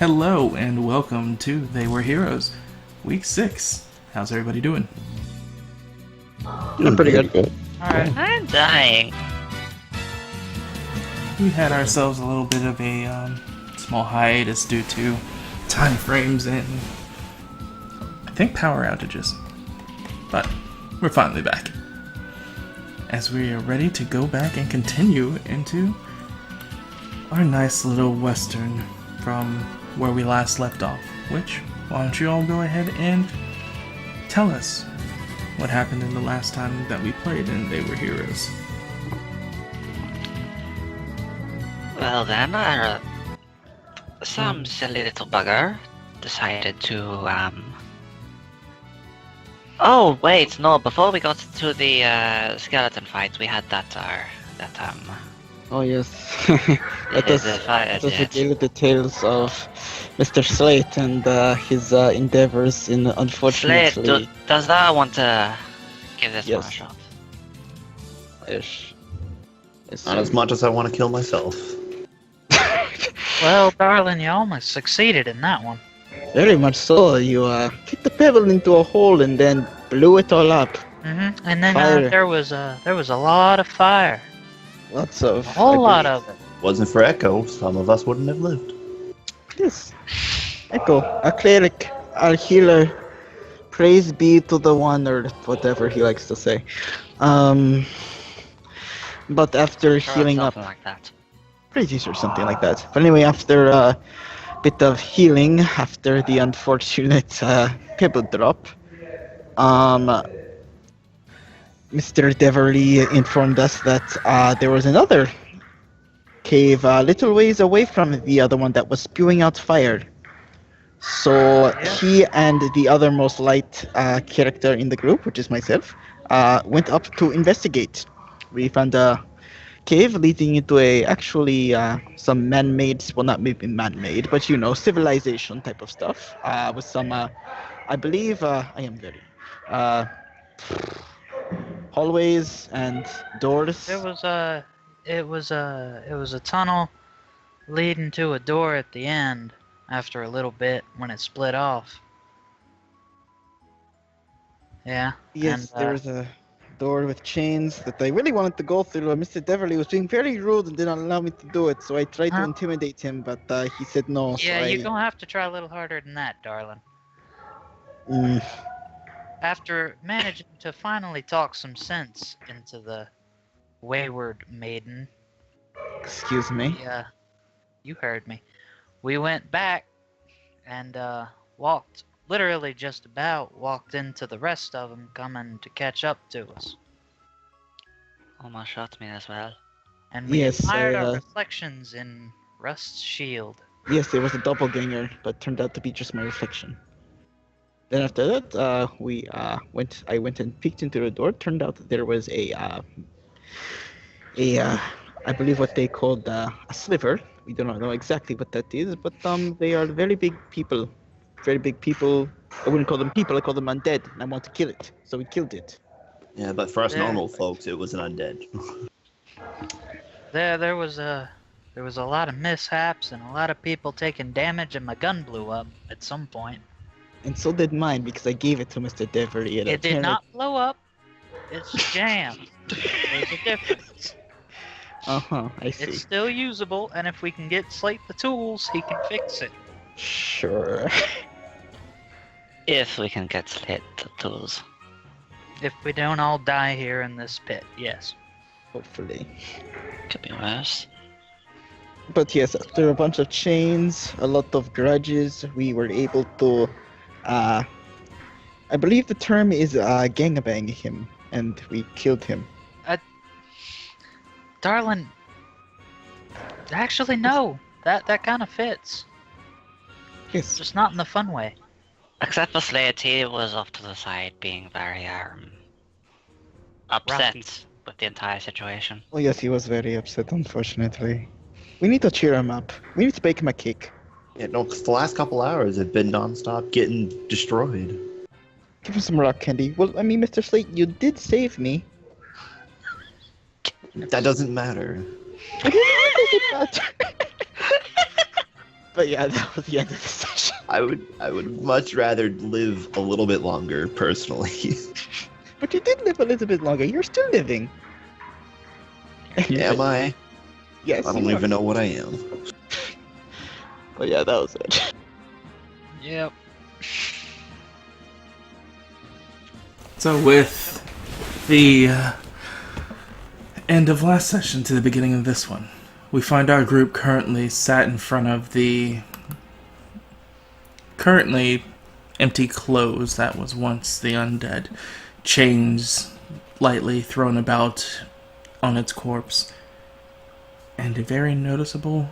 Hello and welcome to They.Were.Heroes, Week 6. How's everybody doing? I'm pretty good. Alright. I'm dying. We had ourselves a little bit of a small hiatus due to time frames and I think power outages. But we're finally back. As we are ready to go back and continue into our nice little western from where we last left off. Which, why don't you all go ahead and tell us what happened in the last time that we played in They.Were.Heroes. Well then, some silly little bugger decided to, Oh, wait, no, before we got to the, skeleton fight, we had Oh yes. Let us regale the tales of Mr. Slate and his endeavors in unfortunately. Slate, does that want to give this one a Yes. shot? Ish. Yes, Not as much as I want to kill myself. Well, darling, you almost succeeded in that one. Very much so. You kicked the pebble into a hole and then blew it all up. And then Fire. there was a lot of fire, Lots of. a whole lot of it. Wasn't for Echo, some of us wouldn't have lived. Yes. Echo, a cleric, a healer. Praise be to the one, or whatever he likes to say. But after healing up, Something like that. pretty sure something like that. But anyway, after a bit of healing, after the unfortunate pebble drop, Mr. Deverly informed us that there was another cave a little ways away from the other one that was spewing out fire. So he and the other most light character in the group, which is myself, went up to investigate. We found a cave leading into some man-made, well, not maybe man-made, but civilization type of stuff, with some I believe I am very hallways and doors. It was a tunnel leading to a door at the end. After a little bit, when it split off. Yeah. Yes, and, there was a door with chains that I really wanted to go through. Mr. Deverly was being very rude and didn't allow me to do it, so I tried to Huh? intimidate him, but he said no. Yeah, so you're gonna have to try a little harder than that, darling. Mm, After managing to finally talk some sense into the wayward maiden, excuse me. yeah, you heard me. We went back and walked, literally just about walked into the rest of them coming to catch up to us. Almost shot me as well. And we Yes, admired our I, reflections in Rust's shield. Yes, it was a doppelganger, but turned out to be just my reflection. Then after that, I went and peeked into the door. Turned out that there was I believe what they called a sliver. We do not know exactly what that is, but they are very big people. Very big people. I wouldn't call them people, I call them undead, and I want to kill it. So we killed it. Yeah, but for us Yeah. normal folks, it was an undead. There was a lot of mishaps and a lot of people taking damage, and my gun blew up at some point. And so did mine, because I gave it to Mr. Devery. It did not blow up. It's jammed. There's a difference. I see. It's still usable, and if we can get Slate the tools, he can fix it. Sure. If we can get Slate the tools. If we don't all die here in this pit, yes. Hopefully. Could be worse. But yes, after a bunch of chains, a lot of grudges, we were able to, I believe the term is gangbang him, and we killed him. Darling, actually no. That kind of fits. Yes. Just not in the fun way. Except for Slate, he was off to the side being very, upset Rocky. with the entire situation. Oh yes, he was very upset, unfortunately. We need to cheer him up. We need to bake him a cake. Yeah, no, 'cause the last couple hours have been non-stop getting destroyed. Give him some rock candy. Well, I mean, Mr. Slate, you did save me. That doesn't matter. It doesn't matter. But yeah, that was the end of the session. I would much rather live a little bit longer, personally. But you did live a little bit longer. You're still living. Am I? Yes, I don't you are. even know what I am. But yeah, that was it. Yep. So with the end of last session to the beginning of this one, we find our group currently sat in front of the currently empty clothes that was once the undead, chains lightly thrown about on its corpse, and a very noticeable,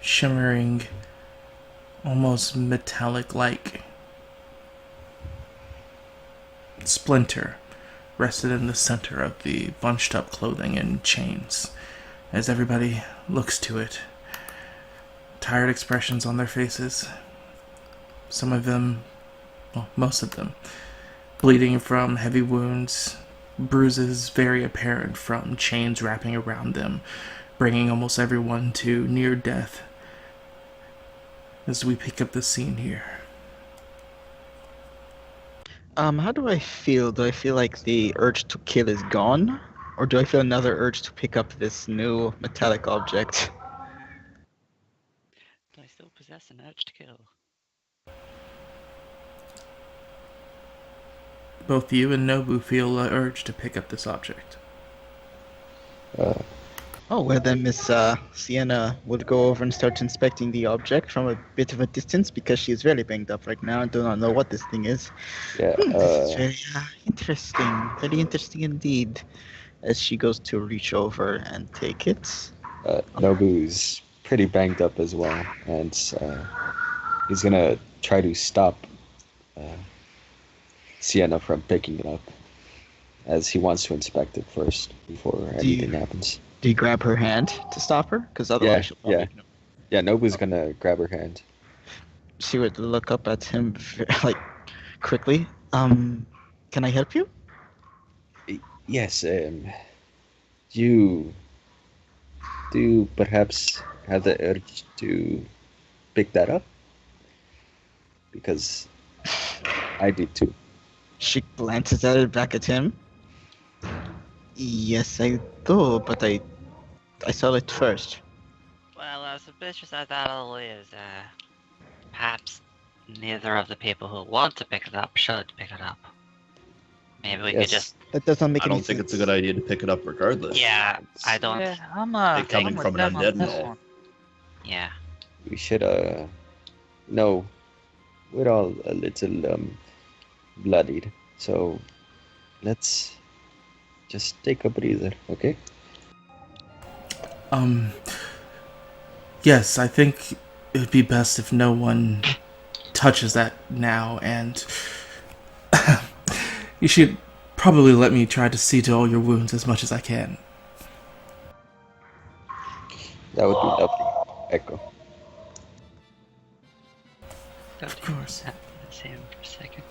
shimmering, almost metallic-like splinter rested in the center of the bunched up clothing and chains. As everybody looks to it, tired expressions on their faces. Some of them, well, most of them, bleeding from heavy wounds, bruises very apparent from chains wrapping around them, bringing almost everyone to near death. As we pick up the scene here. How do I feel? Do I feel like the urge to kill is gone? Or do I feel another urge to pick up this new metallic object? Do I still possess an urge to kill? Both you and Nobu feel an urge to pick up this object. Oh, well then Miss Sienna would go over and start inspecting the object from a bit of a distance because she is very banged up right now and do not know what this thing is. Yeah, This is very very interesting indeed. As she goes to reach over and take it. Nobu's pretty banged up as well, and he's gonna try to stop Sienna from picking it up, as he wants to inspect it first before anything happens. Do you grab her hand to stop her? Because otherwise she'll probably... Yeah, Nobu's gonna grab her hand. She would look up at him, like, quickly. Can I help you? Yes, you do perhaps have the urge to pick that up? Because I did too. She glances at it back at him. Yes, I do, but I saw it first. Well, as suspicious as that all is, perhaps neither of the people who want to pick it up should pick it up. Maybe we could just... That doesn't make I any don't think sense. it's a good idea to pick it up regardless. Yeah, I don't... Yeah, I'm It coming I'm with from an them on undead this and all. one. Yeah. We should no, we're all a little bloodied, so let's just take a breather, okay? Yes, I think it would be best if no one touches that now, and you should probably let me try to see to all your wounds as much as I can. That would be lovely. Echo. Of course. Same for a second.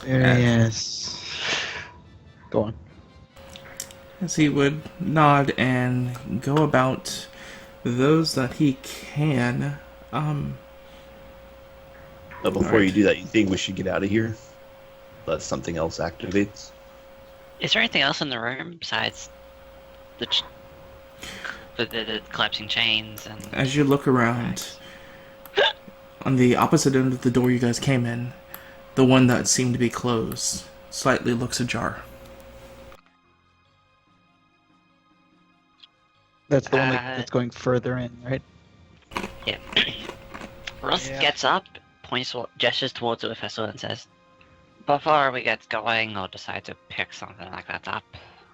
Yes. Go on. As he would nod and go about those that he can. But before Alright. you do that, you think we should get out of here? Unless something else activates? Is there anything else in the room besides the collapsing chains and... As you look around, on the opposite end of the door you guys came in, the one that seemed to be closed slightly looks ajar. That's the one that's going further in, right? Yeah. Russ Yeah. gets up, gestures towards the vessel and says, "Before we get going or decide to pick something like that up,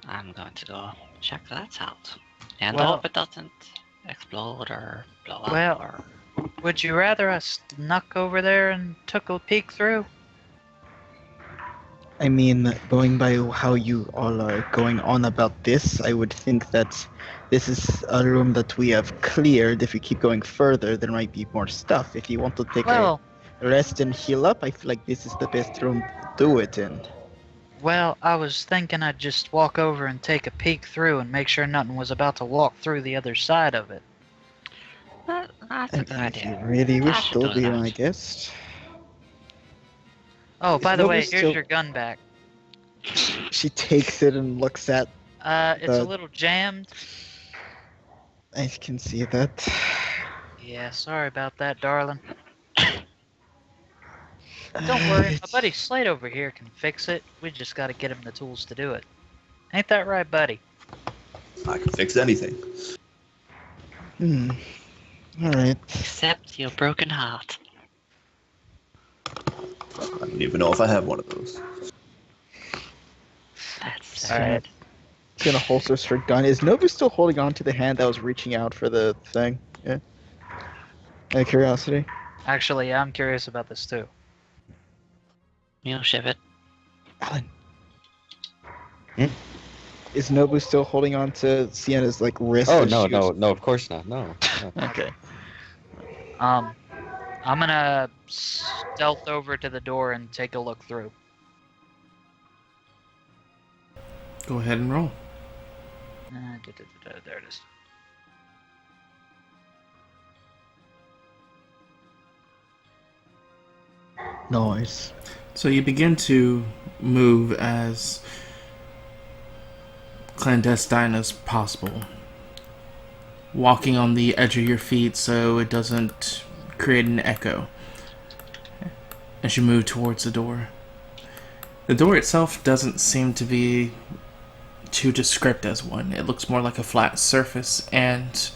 I'm going to go check that out. And Well- hope it doesn't explode or blow up Well- or... Would you rather us snuck over there and took a peek through? I mean, going by how you all are going on about this, I would think that this is a room that we have cleared. If we keep going further, there might be more stuff. If you want to take Well, a rest and heal up, I feel like this is the best room to do it in. Well, I was thinking I'd just walk over and take a peek through and make sure nothing was about to walk through the other side of it. That's a And good if you idea. really I wish should to do be that. my guest. Oh, Is by the Nobu way, here's still- your gun back. She takes it and looks at. It's a little jammed. I can see that. Yeah, sorry about that, darling. Don't worry, my buddy Slate over here can fix it. We just gotta get him the tools to do it. Ain't that right, buddy? I can fix anything. Alright. Except your broken heart. I don't even know if I have one of those. That's Alright. She's gonna holsters her gun. Is Nobu still holding on to the hand that was reaching out for the thing? Yeah. Out of curiosity. Actually, yeah, I'm curious about this too. You'll ship it. Alan. Hmm? Is Nobu still holding on to Sienna's like wrist? Oh as no, she was- no, of course not. No. Okay. I'm gonna stealth over to the door and take a look through. Go ahead and roll. There it is. Nice. So you begin to move as clandestine as possible, walking on the edge of your feet so it doesn't create an echo as you move towards the door. The door itself doesn't seem to be too descript as one. It looks more like a flat surface, and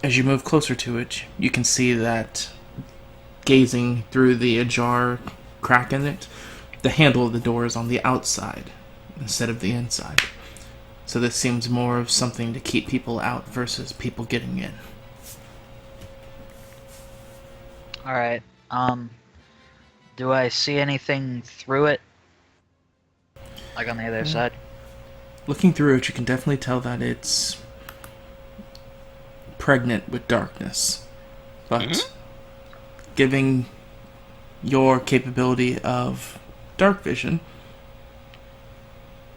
as you move closer to it, you can see that gazing through the ajar crack in it, the handle of the door is on the outside instead of the inside. So this seems more of something to keep people out versus people getting in. Alright, do I see anything through it? Like on the other side? Looking through it, you can definitely tell that it's pregnant with darkness. But giving your capability of dark vision,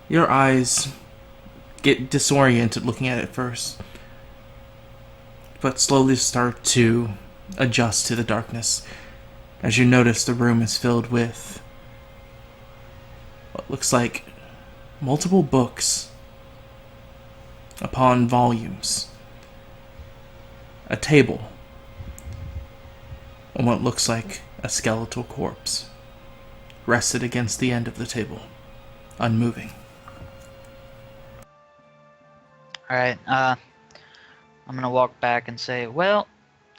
your eyes get disoriented looking at it first, but slowly start to adjust to the darkness as you notice the room is filled with what looks like multiple books upon volumes, a table, and what looks like a skeletal corpse rested against the end of the table, unmoving. Alright, I'm gonna walk back and say, well,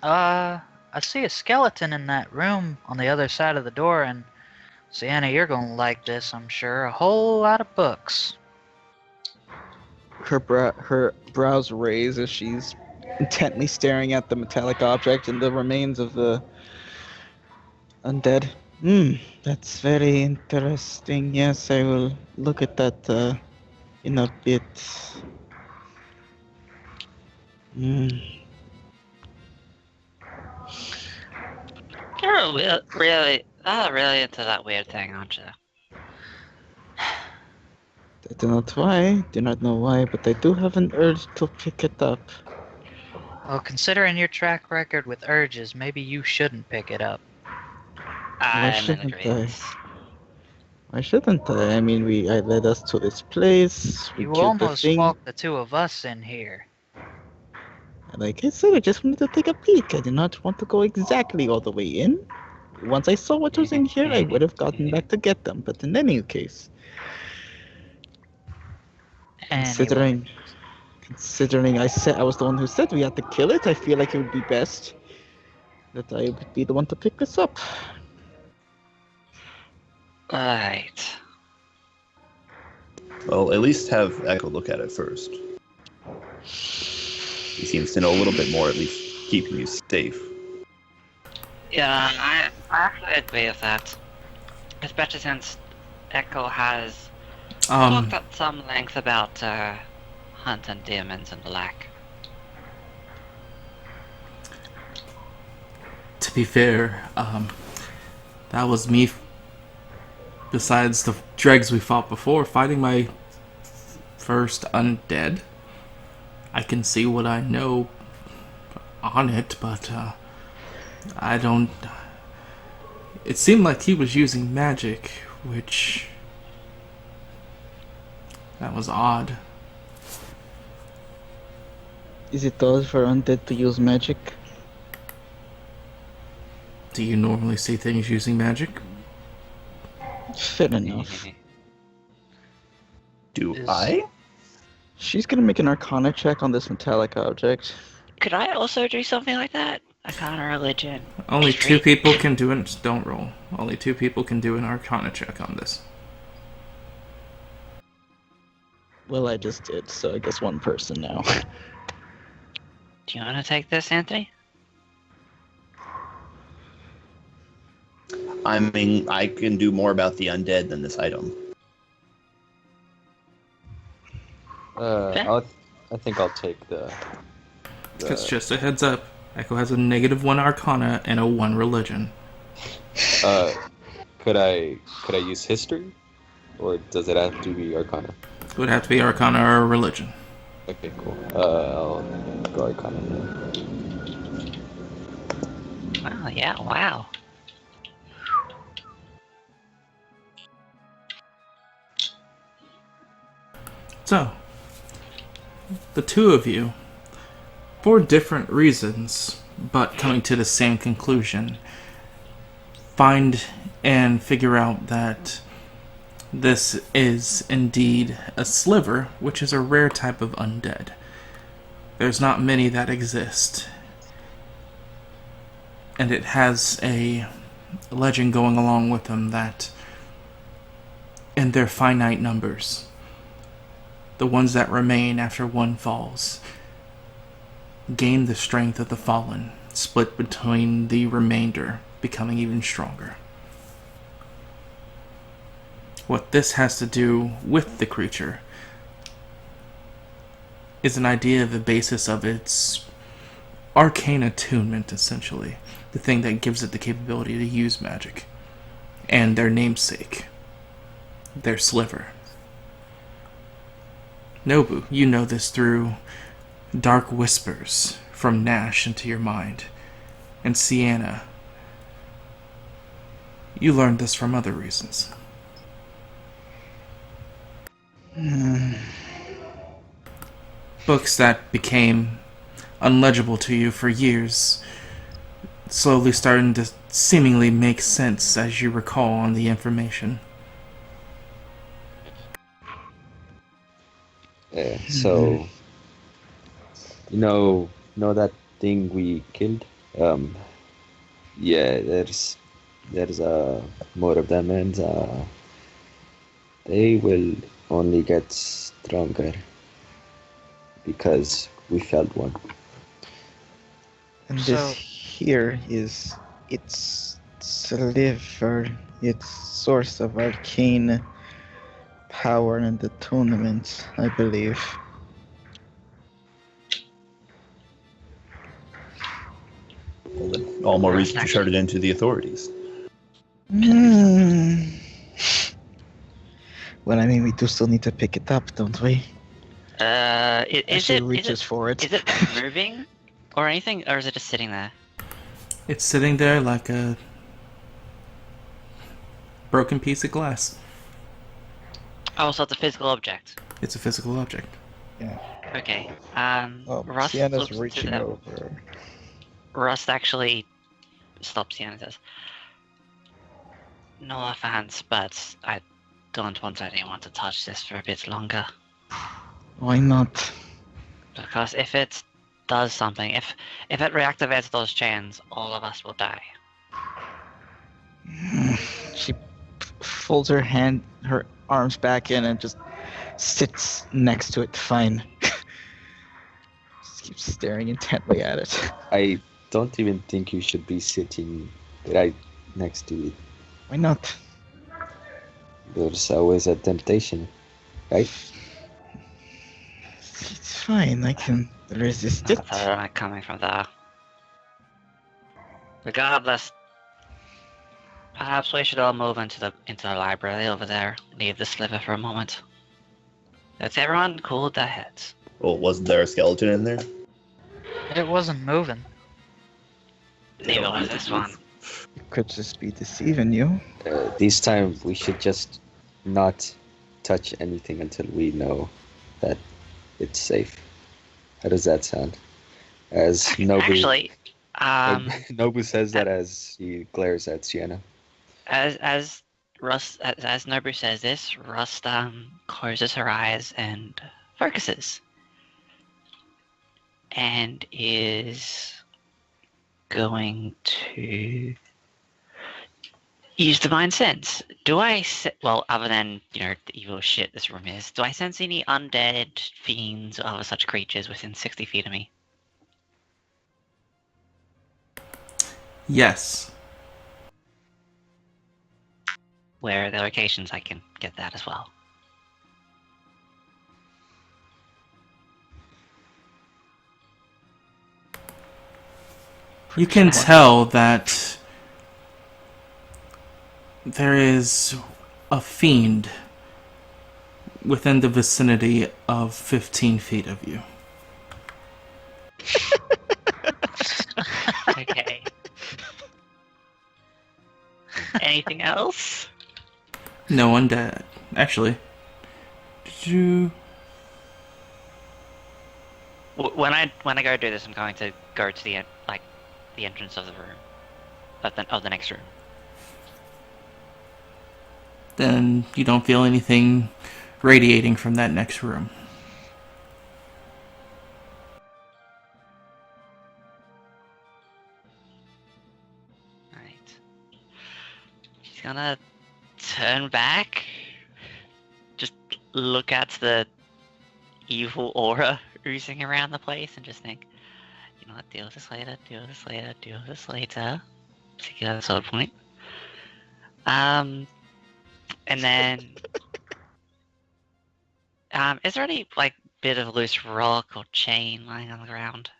I see a skeleton in that room on the other side of the door, and Sienna, you're gonna like this, I'm sure. A whole lot of books. Her brows raise as she's intently staring at the metallic object and the remains of the undead. That's very interesting. Yes, I will look at that in a bit. You're really into that weird thing, aren't you? I do not know why, but I do have an urge to pick it up. Well, considering your track record with urges, maybe you shouldn't pick it up. I'm in shouldn't agreement. Why shouldn't I? I mean, I led us to this place. We You killed the almost thing. walked the two of us in here. Like I said, I just wanted to take a peek. I did not want to go exactly all the way in. Once I saw what was in here, I would have gotten back to get them. But in any case, Anyway. considering I was the one who said we had to kill it, I feel like it would be best that I would be the one to pick this up. Right. Well, at least have Echo look at it first. He seems to know a little bit more, at least keeping you safe. Yeah, I actually agree with that. Especially since Echo has talked at some length about hunting demons and the like. To be fair, that was me besides the dregs we fought before, fighting my first undead. I can see what I know on it, but I don't... It seemed like he was using magic, which... That was odd. Is it odd for undead to use magic? Do you normally see things using magic? Fair enough. Do Is- I? She's gonna make an Arcana check on this metallic object. Could I also do something like that? Arcana religion. Only History? 2 people can do it. Don't roll. Only 2 people can do an Arcana check on this. Well, I just did, so I guess one person now. Do you want to take this, Anthony? I mean, I can do more about the undead than this item. I think I'll take the Because just a heads up, Echo has a -1 Arcana and a 1 Religion. could I use history, or does it have to be Arcana? It would have to be Arcana or Religion. Okay, cool. I'll go Arcana then. Wow, yeah, wow. So, the 2 of you, for different reasons, but coming to the same conclusion, find and figure out that this is indeed a sliver, which is a rare type of undead. There's not many that exist. And it has a legend going along with them that in their finite numbers, the ones that remain after one falls gain the strength of the fallen, split between the remainder, becoming even stronger. What this has to do with the creature is an idea of the basis of its arcane attunement, essentially. The thing that gives it the capability to use magic. And their namesake. Their sliver. Nobu, you know this through dark whispers from Nash into your mind. And Sienna, you learned this from other reasons. Books that became unlegible to you for years, slowly starting to seemingly make sense as you recall on the information. Yeah. So, you know that thing we killed? Yeah. There's more of them, and they will only get stronger because we felt one. And So- this here is its sliver, its source of arcane power and attunement, I believe. Well, then, all more reason to turn it into the authorities. Well, I mean, we do still need to pick it up, don't we? Is She it reaches for it. is it moving or anything, or is it just sitting there? It's sitting there like a broken piece of glass. Oh, so it's a physical object. It's a physical object. Okay. Oh, Rust Sienna's looks to reaching them. over. Rust actually stops Sienna and says, "No offense, but I don't want anyone to touch this for a bit longer. Why not? Because if it does something, if it reactivates those chains, all of us will die." She folds her arms back in and just sits next to it. Fine. Just keeps staring intently at it. I don't even think you should be sitting right next to it. Why not? There's always a temptation, right? It's fine. I can resist it. That's where I'm coming from there. Regardless, Perhaps we should all move into the library over there. Leave the sliver for a moment. Let's everyone cool their heads. Well, wasn't there a skeleton in there? It wasn't moving. Neither was this one. It could just be deceiving you. This time we should just not touch anything until we know that it's safe. How does that sound? As Nobu, Actually, Nobu says that as he glares at Sienna. as Nobu says this, Rust closes her eyes and focuses, and is going to use divine sense. Well, other than the evil shit this room is, do I sense any undead fiends or other such creatures within 60 feet of me? Yes. Where are the locations I can get that as well? You can tell that there is a fiend within the vicinity of 15 feet of you. Okay. Anything else? No undead. Actually, did you... When I go do this, I'm going to go to the entrance of the room, of the next room. Then you don't feel anything radiating from that next room. Right. She's gonna turn back, just look at the evil aura oozing around the place, and just think, you know what, deal with this later, deal with this later, deal with this later. Particular sword point. And then, is there any bit of loose rock or chain lying on the ground?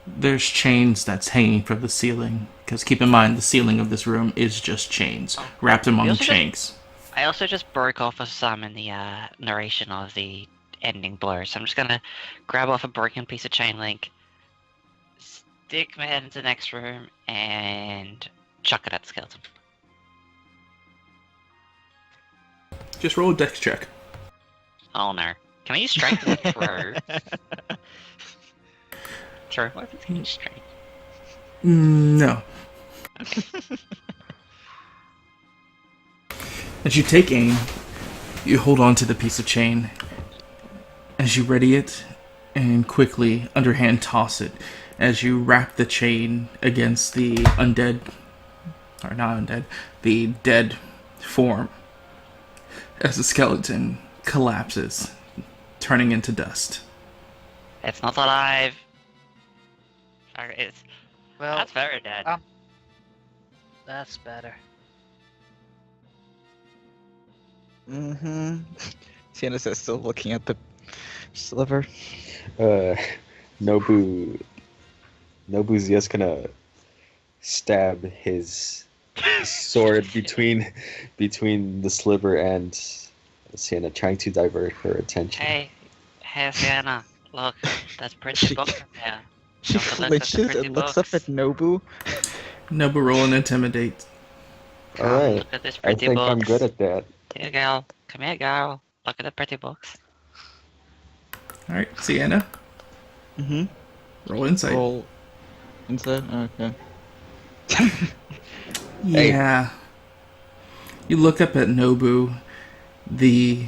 There's chains that's hanging from the ceiling. Because keep in mind, the ceiling of this room is just chains, wrapped among chains. I also just broke off of some in the narration of the ending blur, so I'm just gonna grab off a broken piece of chain link, stick my head into the next room, and chuck it at the skeleton. Just roll a dex check. Oh no. Can I use strength to throw? Throw? What if it's strength? No. As you take aim, you hold on to the piece of chain. As you ready it, and quickly underhand toss it, as you wrap the chain against the undead, or not undead, the dead form, as the skeleton collapses, turning into dust. It's not alive. It's Well, that's very dead. that's better. Mm-hmm. Sienna says, still looking at the sliver. Nobu's just gonna stab his sword between the sliver and Sienna, trying to divert her attention. Hey, Sienna, look, that's pretty book in there. She Don't forget the flinches pretty and looks up books. at Nobu. Nobu, roll and intimidate. Alright, Look at this I pretty think books. I'm good at that. Here, girl. Come here, girl. Look at the pretty books. Alright, Sienna, Mm-hmm. roll insight. Roll inside? Okay. Yeah. You look up at Nobu, the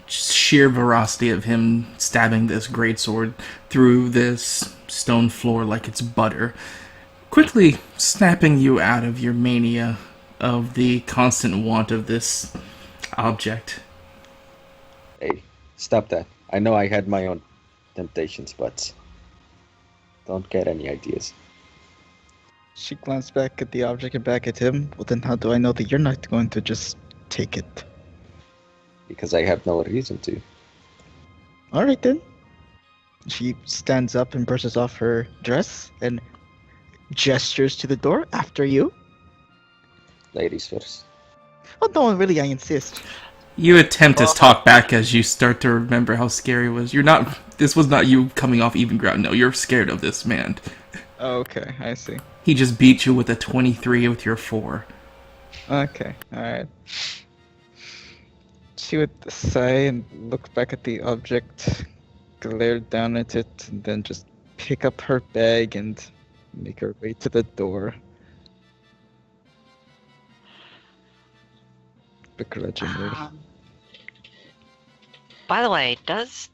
sheer ferocity of him stabbing this greatsword through this stone floor like it's butter, quickly snapping you out of your mania of the constant want of this object. Hey, stop that. I know I had my own temptations, but don't get any ideas. She glanced back at the object and back at him. Well, then how do I know that you're not going to just take it? Because I have no reason to. Alright then. She stands up and brushes off her dress and gestures to the door after you. Ladies first. Oh no, really, I insist. You attempt to talk back as you start to remember how scary it was. You're not. This was not you coming off even ground. No, you're scared of this man. Okay, I see. He just beat you with a 23 with your 4. Okay, alright. She would sigh and look back at the object, glare down at it, and then just pick up her bag and make her way to the door. Begrudgingly. By the way, does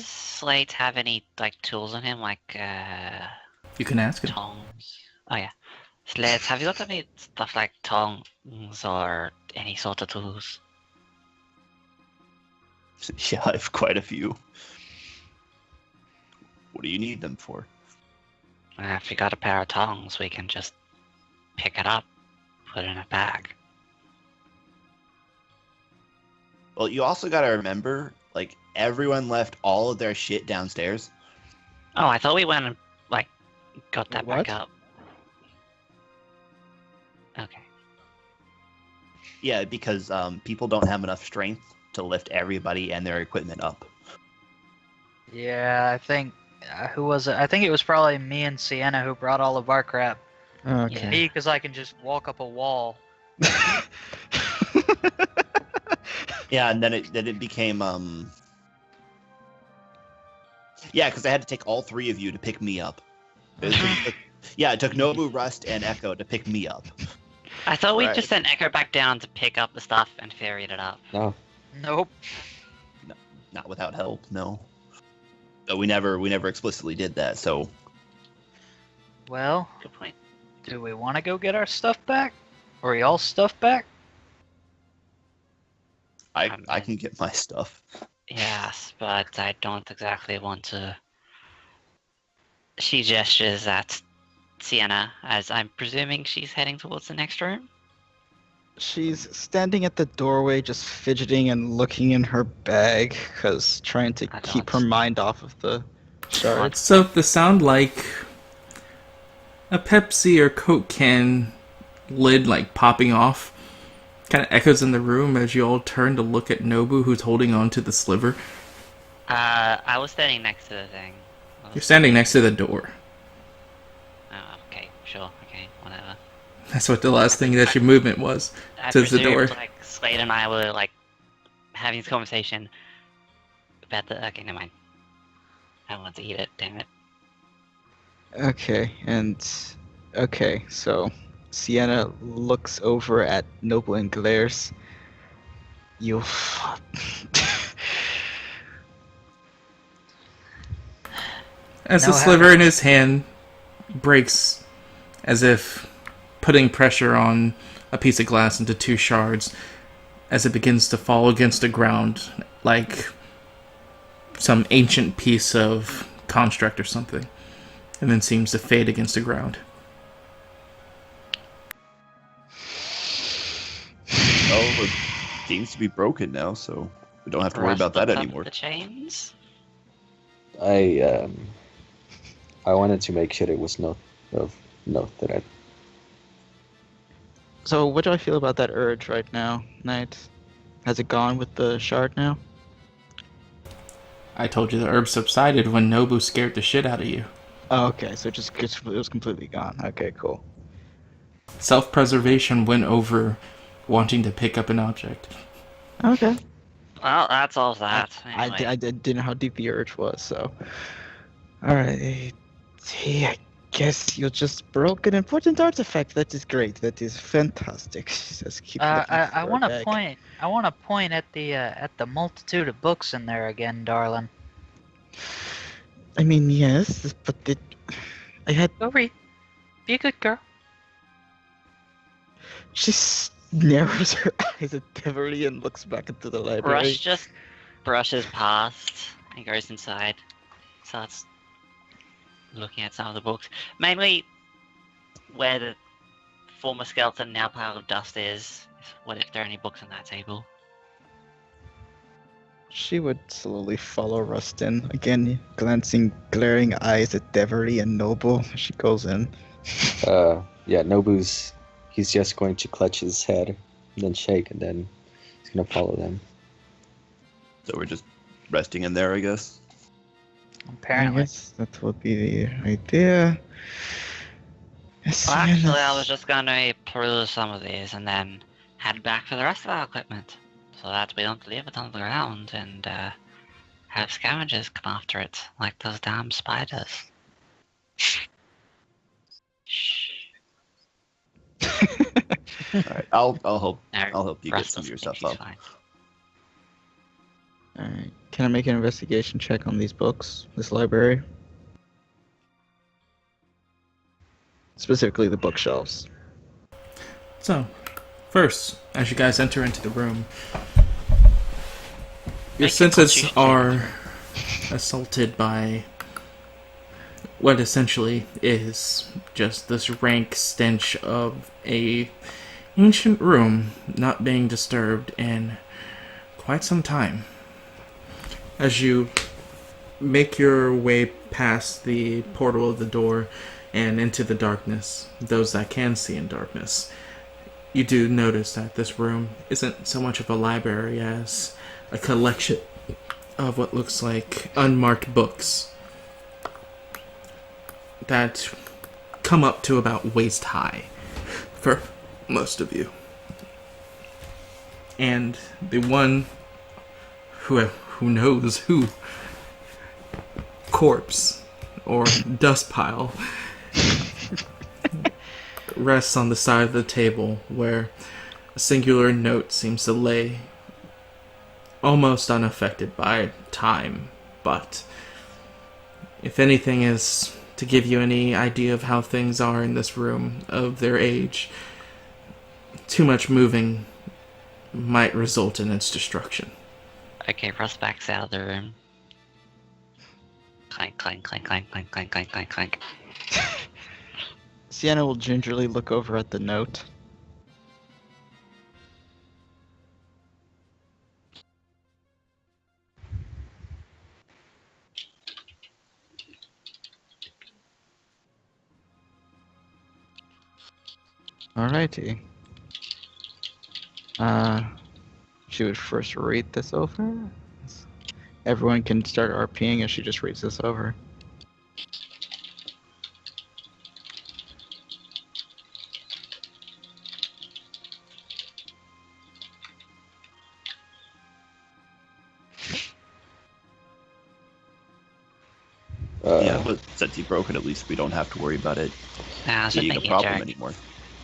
Slate have any like tools on him, like You can ask him. tongs? Oh yeah, Slate, have you got any stuff like tongs or any sort of tools? Yeah, I have quite a few. What do you need them for? If you got a pair of tongs, we can just pick it up, put it in a bag. Well, you also gotta remember, like, everyone left all of their shit downstairs. Oh, I thought we went and like got that What? back up. Okay. Yeah, because people don't have enough strength to lift everybody and their equipment up. Yeah, I think who was it? I think it was probably me and Sienna who brought all of our crap. Okay. Me, because I can just walk up a wall. Yeah, and then it became yeah, because I had to take all 3 of you to pick me up. It took Nobu, Rust, and Echo to pick me up. I thought we Right. just sent Echo back down to pick up the stuff and ferried it up. No. Nope. Not without help, no. But we never explicitly did that. So Well, Good point. do we want to go get our stuff back? Or y'all stuff back? I can get my stuff. Yes, but I don't exactly want to. She gestures at Sienna, as I'm presuming she's heading towards the next room. She's standing at the doorway, just fidgeting and looking in her bag, trying to I keep her don't- mind off of the shards. So the sound like a Pepsi or Coke can lid like popping off kind of echoes in the room as you all turn to look at Nobu, who's holding on to the sliver. I was standing next to the thing. You're standing next to the door. Oh, okay, sure, okay, whatever. That's what the last thing that your movement was. I To the presumed, door. like, Slade and I were, like, having this conversation about the... Okay, never mind. I want to eat it, damn it. Okay, so Sienna looks over at Noble and glares. You As No the sliver in his hand breaks, as if putting pressure on a piece of glass into 2 shards, as it begins to fall against the ground like some ancient piece of construct or something, and then seems to fade against the ground. Oh, it seems to be broken now, so we don't have to worry about that Rust up anymore. The chains? I wanted to make sure it was no threat. So what do I feel about that urge right now, Knight? Has it gone with the shard now? I told you the herb subsided when Nobu scared the shit out of you. Oh, okay, so it was completely gone. Okay, cool. Self-preservation went over wanting to pick up an object. Okay. Well, that's all that. Anyway. I didn't know how deep the urge was, so. Alright. Hey, I guess you just broke an important artifact. That is great. That is fantastic. Just keep looking I for want a to bag. point. I want to point at the multitude of books in there again, darling. I mean, yes, but I had. Go read. Be a good girl. She narrows her eyes at Beverly and looks back into the library. Rush just brushes past and goes inside. Starts looking at some of the books. Mainly where the former skeleton, now pile of dust is. What if there are any books on that table? She would slowly follow Rustin, again glancing glaring eyes at Devery and Noble as she goes in. Yeah, he's just going to clutch his head, and then shake, and then he's gonna follow them. So we're just resting in there, I guess. Apparently. I guess that would be the idea. Yes, Well, yeah, actually, I was just gonna peruse some of these and then head back for the rest of our equipment, so that we don't leave it on the ground and have scavengers come after it, like those damn spiders. Shh. All right, I'll help. No, I'll help you get Russ some of your doesn't stuff think up. she's fine. Alright, can I make an investigation check on these books, this library? Specifically the bookshelves. So, first, as you guys enter into the room, your Make a senses constitution are assaulted by what essentially is just this rank stench of a ancient room not being disturbed in quite some time. As you make your way past the portal of the door and into the darkness, those that can see in darkness, you do notice that this room isn't so much of a library as a collection of what looks like unmarked books that come up to about waist high for most of you. And the one who knows who corpse or dust pile rests on the side of the table where a singular note seems to lay, almost unaffected by time, but if anything is to give you any idea of how things are in this room of their age, too much moving might result in its destruction. Okay, Russ backs out of the room. Clank, clank, clank, clank, clank, clank, clank, clank, clank. Sienna will gingerly look over at the note. Alrighty. She would first read this over. Everyone can start RPing as she just reads this over. Yeah, but since he broke it, at least we don't have to worry about it Nah, I was just being a making a problem joke. anymore.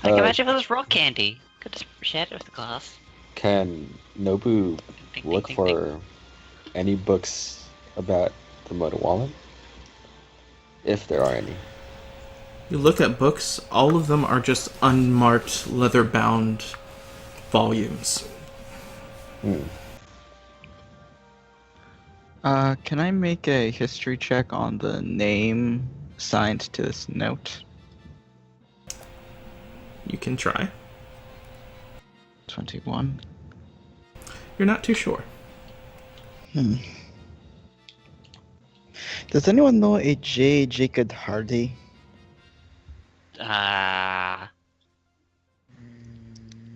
Like, Uh, imagine if it was rock candy. Could just share it with the class. Can Nobu Ding, look ding, ding, ding. for any books about the Motawallan? If there are any. You look at books, all of them are just unmarked, leather-bound volumes. Can I make a history check on the name assigned to this note? You can try. 21. You're not too sure. Does anyone know a J. Jacob Hardy?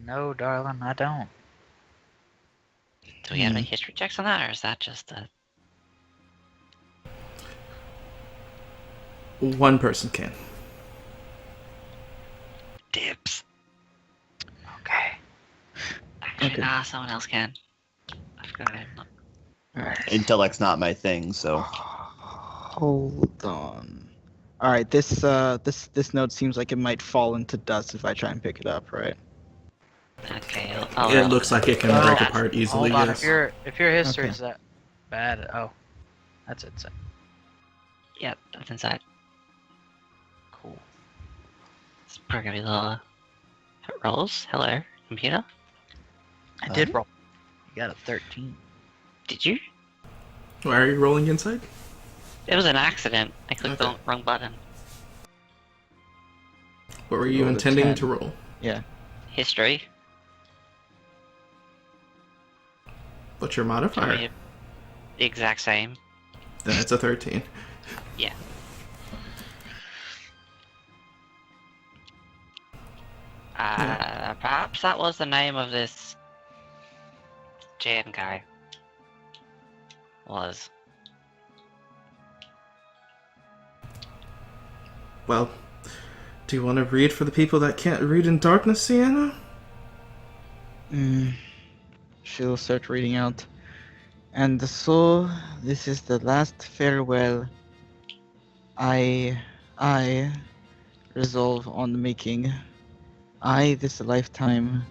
No, darling, I don't. Do we have any history checks on that, or is that just a... One person can. Dibs? Okay. Actually, Okay. nah, someone else can. I've got it. Alright. Intellect's not my thing, so Hold on. Alright, this note seems like it might fall into dust if I try and pick it up, right? Okay, I'll It roll looks for like it can Oh, break that. apart easily, Hold on, yes. if your history Okay. is that bad, oh, that's it. Yep, that's inside. Cool. It's pretty low. It rolls. Hello, computer. I did roll. You got a 13. Did you? Why are you rolling inside? It was an accident. I clicked Okay. the wrong button. What were you Rolled a intending 10. to roll? Yeah. History. What's your modifier? Sorry, the exact same. Then it's a 13. Yeah. Perhaps that was the name of this Jan guy. Was. Well, do you want to read for the people that can't read in darkness, Sienna? She'll start reading out. And so, this is the last farewell I resolve on making. This lifetime,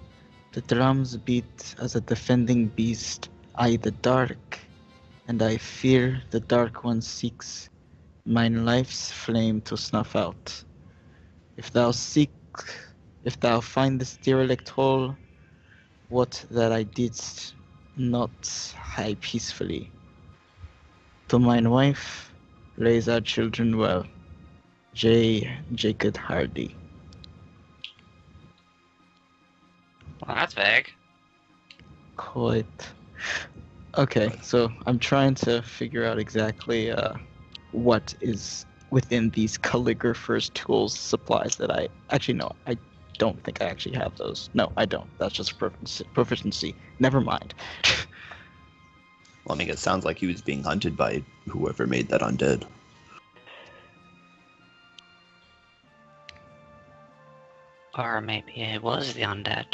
the drums beat as a defending beast. The dark, and I fear the dark one seeks mine life's flame to snuff out. If thou find this derelict hole, what that I didst not hide peacefully. To mine wife, raise our children well. Jacob Hardy. Well, that's vague. Quite. Okay, so I'm trying to figure out exactly what is within these calligrapher's tools supplies that I actually no, I don't think I actually have those. No, I don't. That's just proficiency. Never mind. Well, I mean, it sounds like he was being hunted by whoever made that undead. Or maybe it was the undead.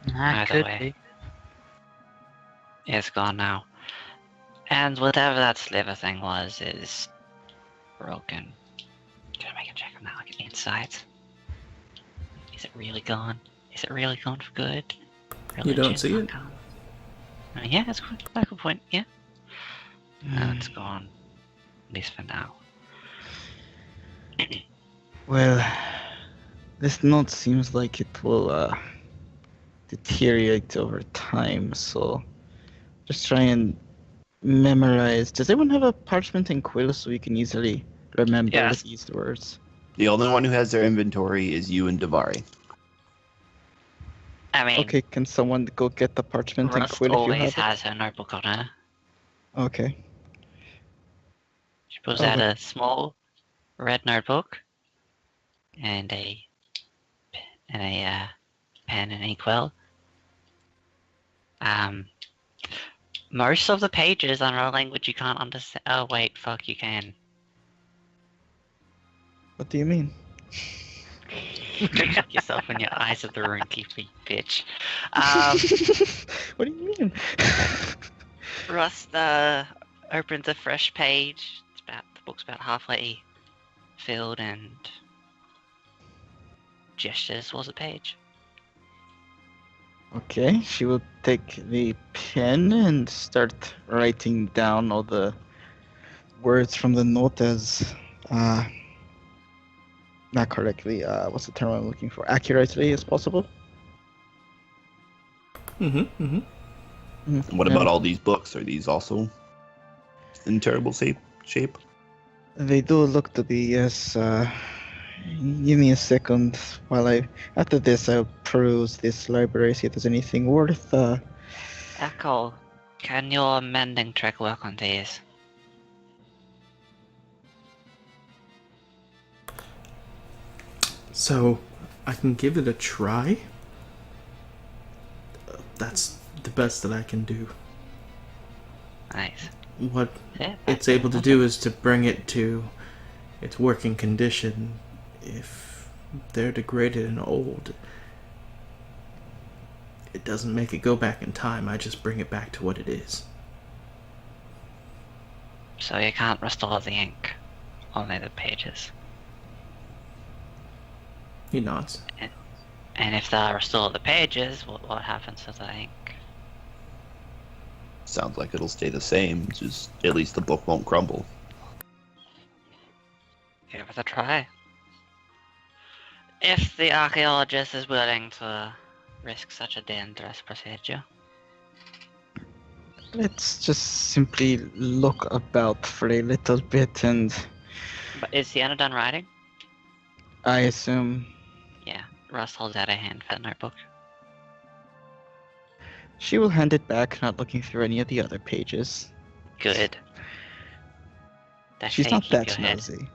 That Either could way. be. It's gone now. And whatever that sliver thing was is broken. Can I make a check on that, like inside? Is it really gone? Is it really gone for good? You don't Religion's see not it? gone. Yeah, that's quite a good point, yeah. No, it's gone. At least for now. Well, this note seems like it will deteriorate over time, so just try and memorize. Does anyone have a parchment and quill so we can easily remember Yes. these words? The only one who has their inventory is you and Davari. I mean, Okay, can someone go get the parchment and Rust quill if you always have has her notebook on her. it? Okay. She pulls Oh, out but- a small red notebook and a pen and an inkwell. Most of the pages are in a language you can't understand. Oh wait, fuck, you can. What do you mean? Go fuck yourself in your eyes of the runky bitch. What do you mean? Rust opens a fresh page. The book's about halfway filled and gestures towards the page. Okay, she will take the pen and start writing down all the words from the note as, not correctly, what's the term I'm looking for? Accurately as possible. Mm-hmm. What about all these books? Are these also in terrible shape? They do look to be, yes. Give me a second while after this, I'll peruse this library, see if there's anything worth, Echo, can your mending trick work on these? So, I can give it a try. That's the best that I can do. Nice. What Yeah, it's able to do is to bring it to its working condition. If they're degraded and old, it doesn't make it go back in time. I just bring it back to what it is. So you can't restore the ink, only the pages. He nods. And if they restore the pages, what happens to the ink? Sounds like it'll stay the same. Just at least the book won't crumble. Give it a try. If the archaeologist is willing to risk such a dangerous procedure. let's just simply look about for a little bit, and But is Sienna done writing? I assume Yeah. Russ holds out a hand for the notebook. she will hand it back, not looking through any of the other pages. Good. That's She's how you not keep that your head. nosy.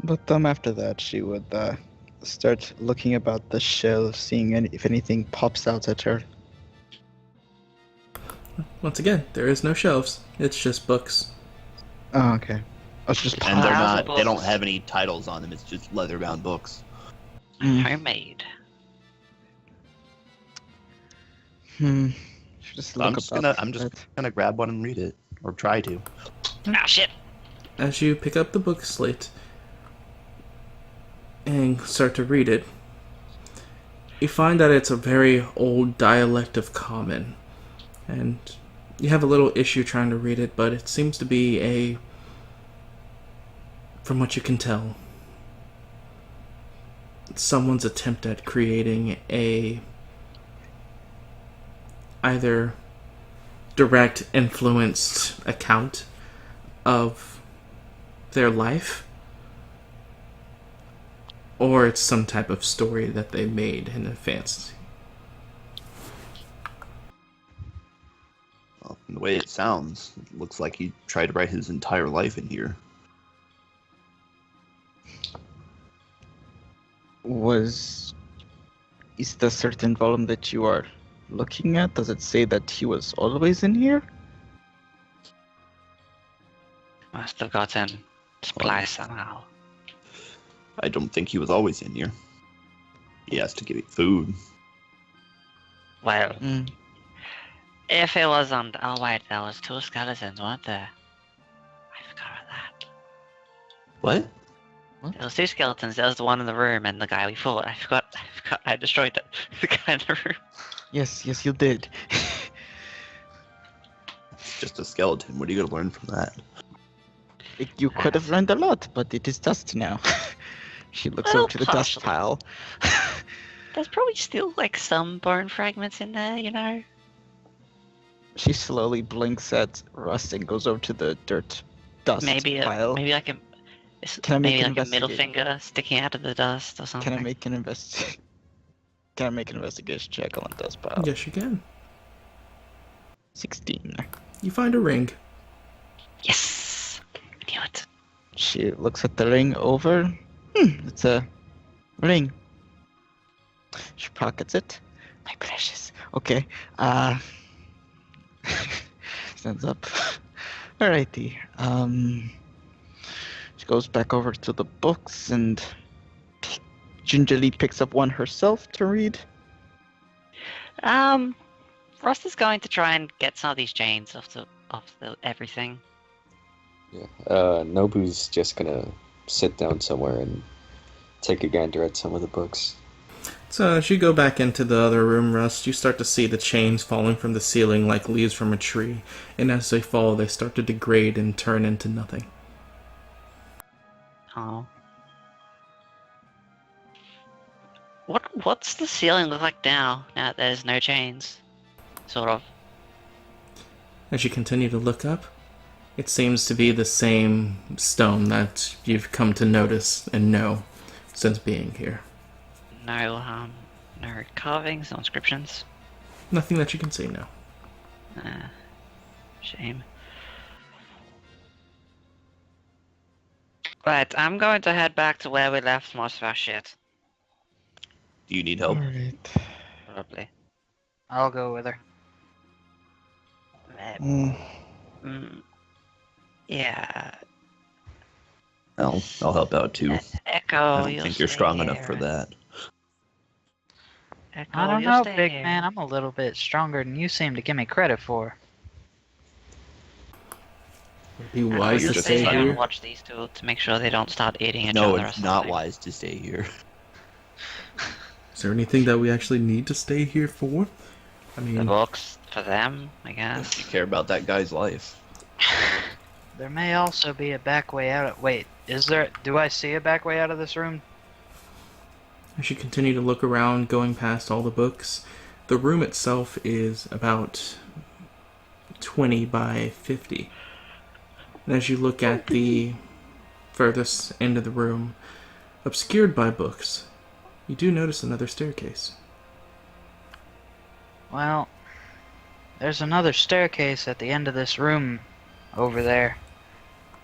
But after that, she would start looking about the shelves, seeing if anything pops out at her. Once again, there is no shelves. It's just books. Oh, okay. Oh, it's just And they're Piles of not. They don't books. have any titles on them. It's just leather-bound books. Homemade. Should just So I'm look just about gonna grab one and read it, or try to. Ah, shit! As you pick up the book slate and start to read it, you find that it's a very old dialect of Common. And you have a little issue trying to read it, but it seems to be from what you can tell, someone's attempt at creating a either direct influenced account of their life, or it's some type of story that they made in advance. Well, from the way it sounds, it looks like he tried to write his entire life in here. Is the certain volume that you are looking at, does it say that he was always in here? Must have gotten spliced somehow. I don't think he was always in here. He has to give it food. Well, if it wasn't... Oh wait, there was 2 skeletons, weren't there? I forgot about that. What? There was 2 skeletons, there was the one in the room and the guy we fought. I forgot, I destroyed it. The guy in the room. Yes, you did. It's just a skeleton. What are you gonna learn from that? You could have learned a lot, but it is dust now. She looks Well, over to the dust partially. pile. There's probably still like some bone fragments in there, you know? She slowly blinks at Rust and goes over to the dirt dust Maybe pile. maybe like a... Can I make maybe an like a middle investigate? finger sticking out of the dust or something. Can I make an investigation check on the dust pile? Yes, you can. 16. You find a ring. Yes! I knew it. She looks at the ring over. It's a ring. She pockets it. My precious. Okay. Stands up. Alrighty. She goes back over to the books and gingerly picks up one herself to read. Rust is going to try and get some of these chains off the everything. Yeah. Nobu's just gonna sit down somewhere and take a gander at some of the books. So as you go back into the other room, Rust, you start to see the chains falling from the ceiling like leaves from a tree, and as they fall, they start to degrade and turn into nothing. Oh. What's the ceiling look like now? Now that there's no chains, sort of. As you continue to look up, it seems to be the same stone that you've come to notice and know since being here. No carvings, no inscriptions. Nothing that you can see now. Shame. Right, I'm going to head back to where we left most of our shit. Do you need help? Alright. Probably. I'll go with her. Yeah. I'll help out too. Echo, I don't you'll think you're stay strong enough here. for that. Echo, I don't you'll know, stay big here. man. I'm a little bit stronger than you seem to give me credit for. Would it be Echo, wise you'll to stay stay here here? and watch these two to make sure they don't start eating each No, other. it's or not something. wise to stay here. Is there anything that we actually need to stay here for? I The mean, books for them, I guess. You care about that guy's life. There may also be a back way out. Wait, is there? Do I see a back way out of this room? as you continue to look around, going past all the books, the room itself is about 20 by 50. And as you look at the furthest end of the room, obscured by books, you do notice another staircase. Well, there's another staircase at the end of this room over there.